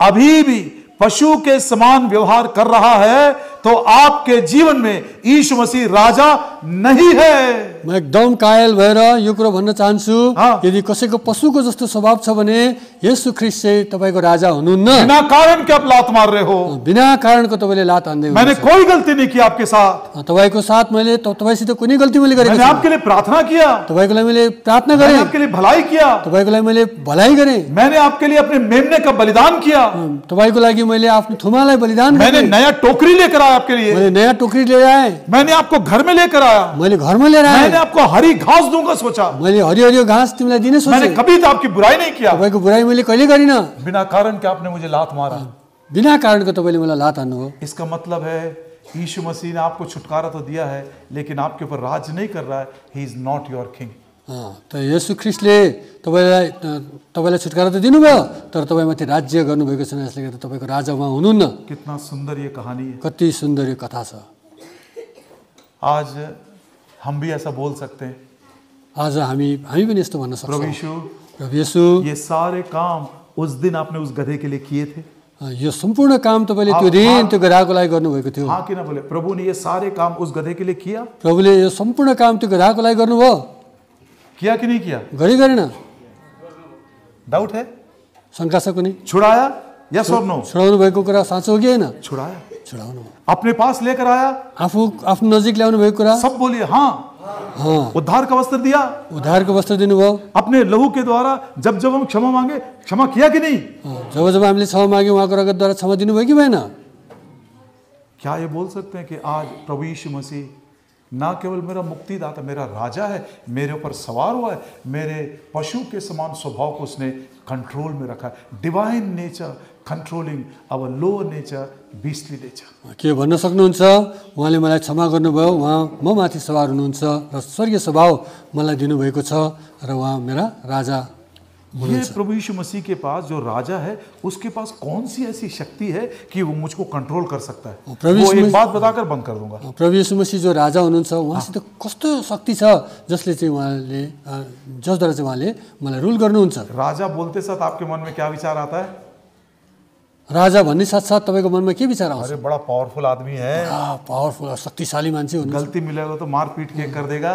अभी भी पशु के समान व्यवहार कर रहा है तो आपके जीवन में यीशु मसीह राजा नहीं है। म एकदम कायल भएर यो कुरा भन्न चाहन्छु, यदि कसैको पशुको जस्तो स्वभाव छ भने येशू ख्रीष्ट चाहिँ तपाईँको राजा हुनुहुन्न। बिना कारण के आप लात मार रहे हो। बिना कारणको तपाईँले लात हान्दै हुनुहुन्छ। मैंने कोई गलती नहीं की आपके साथ। तपाईँको साथ मैले तपाईँसित कुनै गल्ती मैले गरेको मैंने आपके लिए प्रार्थना किया, तपाईँको लागि मैले प्रार्थना गरेँ, आपके लिए भलाई किया, तपाईँको लागि मैले भलाइ गरेँ, मैंने आपके लिए अपने मेमने का बलिदान किया, तपाईँको लागि मैले आफ्नो थुमालाई बलिदान गरेँ, मैंने नया टोकरी लेकर आया आपके लिए, मैले नयाँ टोकरी लिएर आएँ, मैंने आपको घर में लेकर आया, मैले घरमा लिएर आएँ, मैंने आपको हरी घास दूंगा सोचा, मैले हरियो घास तिमीलाई दिने सोचेँ, मैंने कभी तो आपकी बुराई नहीं किया। तपाईँको बुराई मैले कहिले गरिनँ। बिना कारण के आपने मुझे लात मारा। बिना कारणको तपाईँले मलाई लात हान्नुभयो। इसका मतलब है यीशु मसीह ने आपको छुटकारा तो दिया है लेकिन आपके ऊपर राज नहीं कर रहा है। ही इज नॉट योर किंग। त येशू ख्रीष्टले तपाईँलाई छुटकारा त दिनुभयो, तर तपाईँमाथि राज्य गर्नुभएको छैन, यसले गर्दा तपाईँको राजा उहाँ हुनुहुन्न। कितना सुंदर ये कहानी है, कति सुन्दर यो कथा छ। आज हम भी ऐसा बोल सकते हैं, आज हामी पनि यस्तो भन्न प्रभु सक्छौँ, यीशु प्रभु येशू ये सारे काम उस दिन आपने उस गधे के लिए किए थे। यो सम्पूर्ण काम तपाईँले त्यो दिन त्यो गधाको लागि गर्नुभएको थियो। हाँ कि ना बोले? प्रभु ने ये सारे काम उस गधे के लिए किया। प्रभुले यो सम्पूर्ण काम त्यो गधाको लागि गर्नुभयो, किया कि नहीं किया? गरेन? डाउट है? शङ्का छ कुनै? छुड़ाया? यस और नो? छुडाउनु भएको कुरा साँचो हो कि होइन? छुड़ाया। छुडाउनु अपने पास लेकर आया, आफ्नो नजिक ल्याउनु भएको कुरा सब बोलिए हाँ। उद्धार का वस्त्र दिया, उद्धारको वस्त्र दिनुभयो, अपने लहू के द्वारा जब जब हम क्षमा मांगे क्षमा किया कि नहीं? जब जब हामीले क्षमा माग्यौँ उहाँको रगतद्वारा क्षमा दिनुभयो कि भएन? क्या ये बोल सकते हैं कि आज प्रभु यीशु मसीह ना केवल मेरा मुक्तिदाता, मेरा राजा है, मेरे ऊपर सवार हुआ है, मेरे पशु के समान स्वभाव को उसने कंट्रोल में रखा है। Divine nature controlling our lower nature, beastly nature. के भन्न सक्नुहुन्छ? उहाँले मलाई क्षमा गर्नुभयो, उहाँ म माथि सवार हुनुहुन्छ र स्वर्गीय स्वभाव मलाई दिनुभएको छ र उहाँ मेरा राजा ये प्रभु यीशु मसीह के पास जो राजा है उसके पास कौन सी ऐसी शक्ति है कि वो मुझको कंट्रोल कर सकता है? वो एक बात बताकर बंद कर दूंगा। प्रभु यीशु मसीह जो राजा हुनुहुन्छ उहाँसित कस्तो शक्ति छ जसले चाहिँ उहाँले जसद्वारा चाहिँ उहाँले मलाई रुल गर्नुहुन्छ। राजा बोलते साथ आपके मन में क्या विचार आता है? राजा भन्ने साथसाथ तपाईँको मनमा के विचार आउँछ? अरे बड़ा पावरफुल आदमी है, पावरफुल शक्तिशाली मान्छे हुनुहुन्छ, गलती मिलेगा तो मार पीट के कर देगा,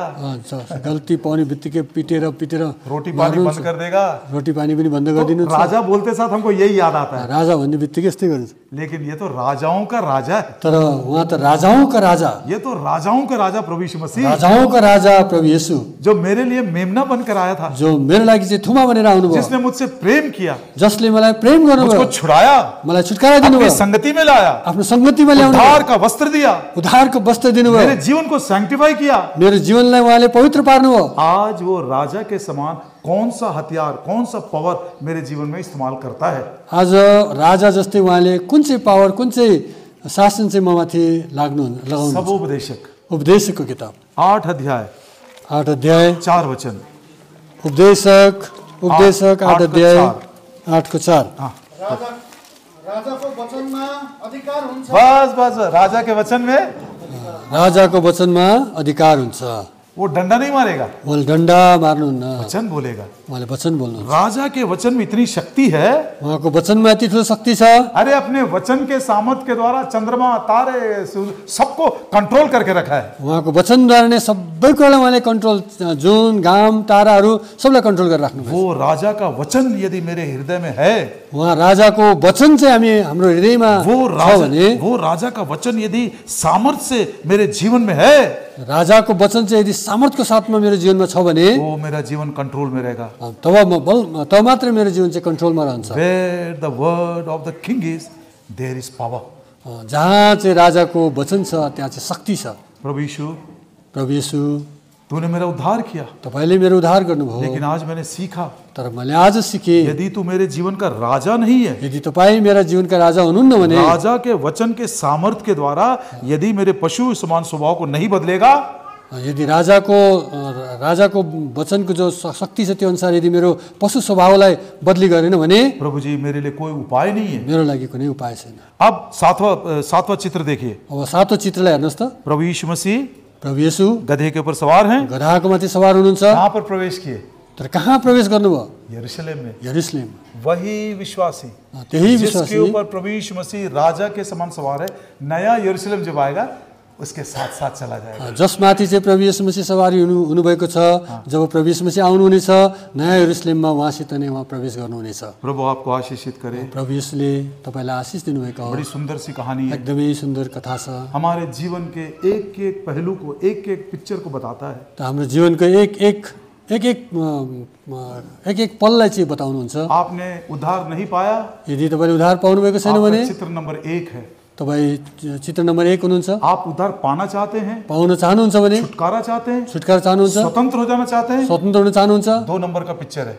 गल्ती पाउने बित्तिकै पिटेर रोटी पानी बंद कर देगा, रोटी पानी पनि बन्द गरिदिनुहुन्छ। राजा बोलते साथ हमको यही याद आता है। राजा भन्ने बित्तिकै यस्तै गर्छ। लेकिन ये तो राजाओं का राजा है। तर उहाँ त राजाओं का राजा, ये तो राजाओं का राजा प्रभु यीशु मसीह, राजाओं का राजा प्रभु येशू, जो मेरे लिए मेमना बनकर आया था, जो मेरो लागि चाहिँ थुमा बनेर आउनुभयो, जिसने मुझसे प्रेम किया, जसले मलाई प्रेम गर्नुभयो, मुझको छुड़ाया, मलाई छुटकारा दिनुभयो, अपनी संगति में लाया, आफ्नो संगतिमा ल्याउनु, उद्धार का वस्त्र दिया, उद्धारको वस्त्र दिनुभयो, मेरे जीवन को सैंक्टिफाई किया, मेरो जीवनलाई उहाँले पवित्र पार्नुभयो। आज वो राजा के समान कौन सा हथियार, कौन सा पावर मेरे जीवन में इस्तेमाल करता है? आज राजा जस्तै उहाँले कुन चाहिँ पावर, कुन चाहिँ शासन चाहिँ ममाथि लगाउनु? सब उपदेशक, उपदेशकको किताब 8 अध्याय 4 वचन। उपदेशक 8 अध्याय 8 को 4। राजाको वचनमा अधिकार हुन्छ। बस राजा के वचन में, राजाको वचनमा अधिकार हुन्छ। वो डंडा नहीं मारेगा, उहाँले डन्डा मार्नुहुन्न, वचन बोलेगा। उहाँले वचन बोल्नुहुन्छ। राजा के वचन में इतनी शक्ति है, उहाँको वचनमा यति ठुलो शक्ति छ। अरे अपने वचन के सामर्थ के द्वारा चंद्रमा तारे सबको कंट्रोल करके रखा है। उहाँको वचनद्वारा नै सबै कुरालाई उहाँले कन्ट्रोल, जुन घाम ताराहरू सबलाई कन्ट्रोल गरेर राख्नु। वो राजा का वचन यदि मेरे हृदय में है, उहाँ राजाको वचन चाहिँ हामी हाम्रो हृदयमा छ भने, वो राजा का वचन यदि सामर्थ से मेरे जीवन में है, राजाको वचन चाहिँ यदि सामर्थ्यको साथमा मेरो जीवनमा छ भने, वो मेरा जीवन कंट्रोल में रहेगा। तब मात्रै मेरो जीवन चाहिँ कन्ट्रोलमा रहन्छ। Where the word of the king is, there is power. जहाँ चाहिँ राजाको वचन छ त्यहाँ चाहिँ शक्ति छ। प्रभु यीशु, प्रभु येशू, तूने मेरा उद्धार किया, तपाईले मेरो उद्धार गर्नुभयो, लेकिन आज मैंने सीखा, तर मैले आज सिकेँ, यदि तू मेरे जीवन का राजा नहीं है, यदि तपाईँ मेरा जीवनका राजा हुनुहुन्न भने, राजा के वचन के सामर्थ के द्वारा यदि मेरे पशु समान स्वभाव को नहीं बदलेगा, यदि राजाको वचनको जो शक्ति छ त्यो अनुसार यदि मेरो पशु स्वभावलाई बदली गरेन भने, प्रभु जी मेरे लिए कोई उपाय नहीं है। मेरो लागि कुनै उपाय छैन। अब सातवां चित्र देखिए। अब सातौं चित्रलाई हेर्नुहोस् त। प्रभु यीशु मसीह प्रभु येशू गधे के ऊपर सवार हैं, गधाको माथि सवार हुनुहुन्छ। कहाँ पर प्रवेश किए? तर कहाँ प्रवेश गर्नुभयो? यरूशलेम में। यरूशलेम। वही विश्वासी, त्यही जिसके विश्वासी ऊपर प्रभु यीशु मसीह राजा के समान सवार है, नया यरूशलेम जब आएगा उसके साथ साथ चला जाएगा। जसमाथि चाहिँ प्रभु येशू मसीह सवारी हुनुभएको छ, जब प्रभु येशू मसीह आउनुहुनेछ नयाँ यरूशलेममा उहाँसित नै उहाँ प्रवेश गर्नुहुनेछ। प्रभु आपको आशीषित करे। प्रभु येशूले तपाईलाई आशीष दिनुभएको हो। बड़ी सुंदर सी कहानी है, एकदमै सुन्दर कथा छ। हमारे जीवन के एक एक पहलू को, एक एक पिक्चर को बताता है। त हाम्रो जीवनको एक एक पललाई चाहिँ बताउनुहुन्छ। आपने उद्धार नहीं पाया, यदि तपाईले उद्धार पाउनुभएको छैन भने, चित्र नंबर 1 है, तपाईँ चित्र नम्बर 1 हुनुहुन्छ। आप उद्धार पाना चाहते हैं, पाउन चाहनुहुन्छ भने, छुटकारा चाहते हैं, छुटकारा चाहनुहुन्छ, स्वतंत्र हो जाना चाहते हैं, स्वतन्त्र हुन चाहनुहुन्छ, 2 नंबर का पिक्चर है।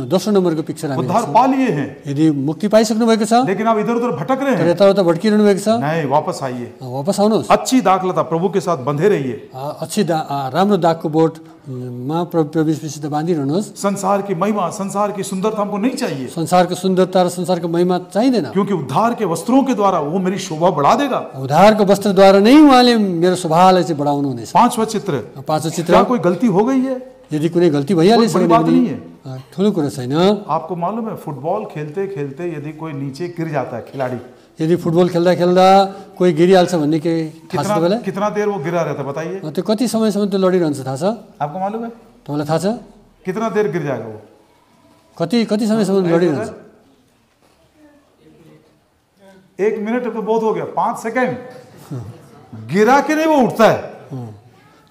दोस्रो नम्बरको पिक्चर हामी उद्धार पा लिए हैं, यदि मुक्ति पाइसक्नु भएको छ, लेकिन आप इधर उधर भटक रहे तर हैं, यताउता भड्किरहनु भएको छ, नहीं, वापस आइए, वापस आउनुहोस्। अच्छी दाखलता प्रभु के साथ बंधे रहिए। राम्रो दागको बोटमा प्रभु येशूसित बाँधिरहनुहोस्। संसार की महिमा, संसार की सुंदरता हमको नहीं चाहिए, संसारको सुन्दरता र संसारको महिमा चाहिँदैन, क्योंकि उद्धार के वस्त्रों के द्वारा वो मेरी शोभा बढ़ा देगा। उद्धारको वस्त्रद्वारा नै उहाँले मेरो स्वभावलाई चाहिँ बढाउनु हुनेछ। 5वां चित्र, पाँचौं चित्र, क्या कोई गलती हो गई है? यदि कुनै गल्ती भइहालेछ कोई भने बात पनि नहीं है। ठुलो कुरा छैन। आपको मालूम है, फुटबॉल खेलते खेलते यदि कोई नीचे गिर जाता है खिलाड़ी, यदि फुटबल खेल्दा खेल्दा कोही गिरिहाल्छ भन्ने के थाहा छ तपाईँलाई? कितना देर वो गिरा रहता है बताइए? त्यो कति समयसम्म त्यो लडिरहन्छ थाहा छ? आपको मालूम है तपाईँलाई थाहा छ? कितना देर गिर जाएगा वो? कति समयसम्म लडिरहन्छ? 1 मिनट तो बहुत हो गया, 5 सेकंड गिरा के नहीं वो उठता है।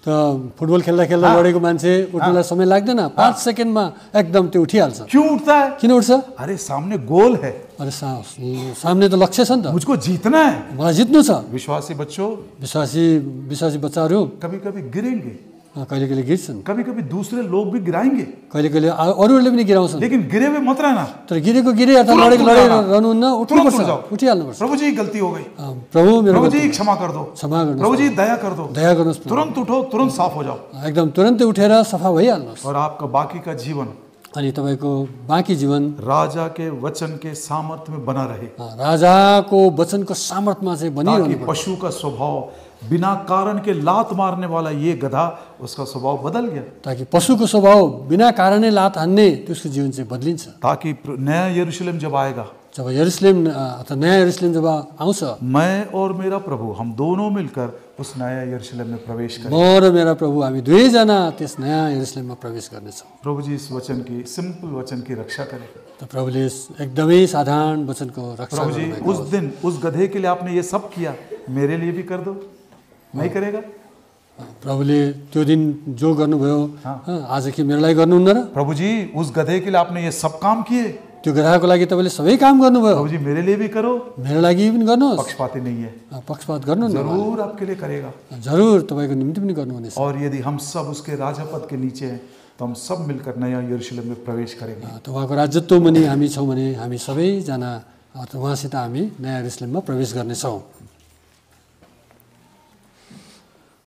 त फुटबल खेल्दा खेल्दा लडेको मान्छे उठ्नलाई समय लाग्दैन, 5 सेकेन्डमा एकदम त्यो उठिहाल्छ। क्यों उठता है? किन उठ्छ? अरे सामने गोल है, अरे सामने त लक्ष्य छ नि त, मुझको जीतना है, मलाई जित्नु छ। विश्वासी बच्चों, विश्वासी बच्चाहरू कभी कभी गिरेंगे, कहिले कहिले गिर्छन्, कभी कभी दूसरे लोग भी गिराएंगे, कहिले कहिले अरूहरूले पनि गिराउँछन्, लेकिन गिरे हुए मत रहना। तर गिरेको गिरे अथवा लडेको लडिरहनुहुन्न, उठ्नुपर्छ, उठिहाल्नुपर्छ। प्रभु जी गलती हो गई, प्रभु मेरो प्रभु जी क्षमा कर दो, क्षमा गर्नुहोस्, प्रभु जी दया कर दो, दया गर्नुहोस्, तुरंत उठो, तुरंत साफ हो जाओ, एकदम तुरन्तै उठेर सफा भइहाल्नुहोस्। और आपका बाकी का जीवन अनि तपाईको बाँकी जीवन राजा के वचन के सामर्थ्य में बना रहे, राजाको वचनको सामर्थ्यमा चाहिँ बनिरहनु ताकि पर्छ। पशु का स्वभाव, बिना कारण के लात मारने वाला ये गधा, उसका स्वभाव बदल गया, ताकि पशुको स्वभाव बिना कारणै लात हान्ने त्यसको जीवन चाहिँ बदलिन्छ। ताकि नया यरूशलेम जब आएगा, जब यरूशलेम अथवा नयाँ यरूशलेम जब आउँछ, मैं और मेरा प्रभु हम दोनों मिलकर उस नया यरूशलेम में प्रवेश करें। म र मेरा प्रभु हामी दुवैजना त्यस नयाँ यरूशलेममा प्रवेश गर्नेछौँ। प्रभु जी इस वचन की, सिंपल वचन की रक्षा करें। त प्रभुले एकदमै साधारण वचनको रक्षा प्रभु जी गर्नुभएको उस दिन उस गधे के लिए आपने ये सब किया, मेरे लिए भी कर दो, नहीं करेगा? प्रभुले त्यो दिन जो गर्नुभयो आज के मेरो लागि गर्नुहुन्न र? प्रभु जी उस गधे के लिए आपने ये सब काम किए, त्यो गधाको लागि तपाईँले सबै काम गर्नुभयो, प्रभु जी मेरे लिए भी करो। मेरो लागि पनि गर्नुहोस्। पक्षपाती नहीं है, पक्षपात गर्नु न, जरूर आपके लिए करेगा, जरुर तपाईँको निम्ति पनि गर्नुहुनेछ। और यदि हम सब उसके राजापद के नीचे हैं तो हम सब मिलकर नया यरूशलेम में प्रवेश करेंगे। त उहाँको राजत्वमा नि हामी छौँ भने हामी सबैजना उहाँसित हामी नयाँ यरूशलेममा प्रवेश गर्नेछौँ।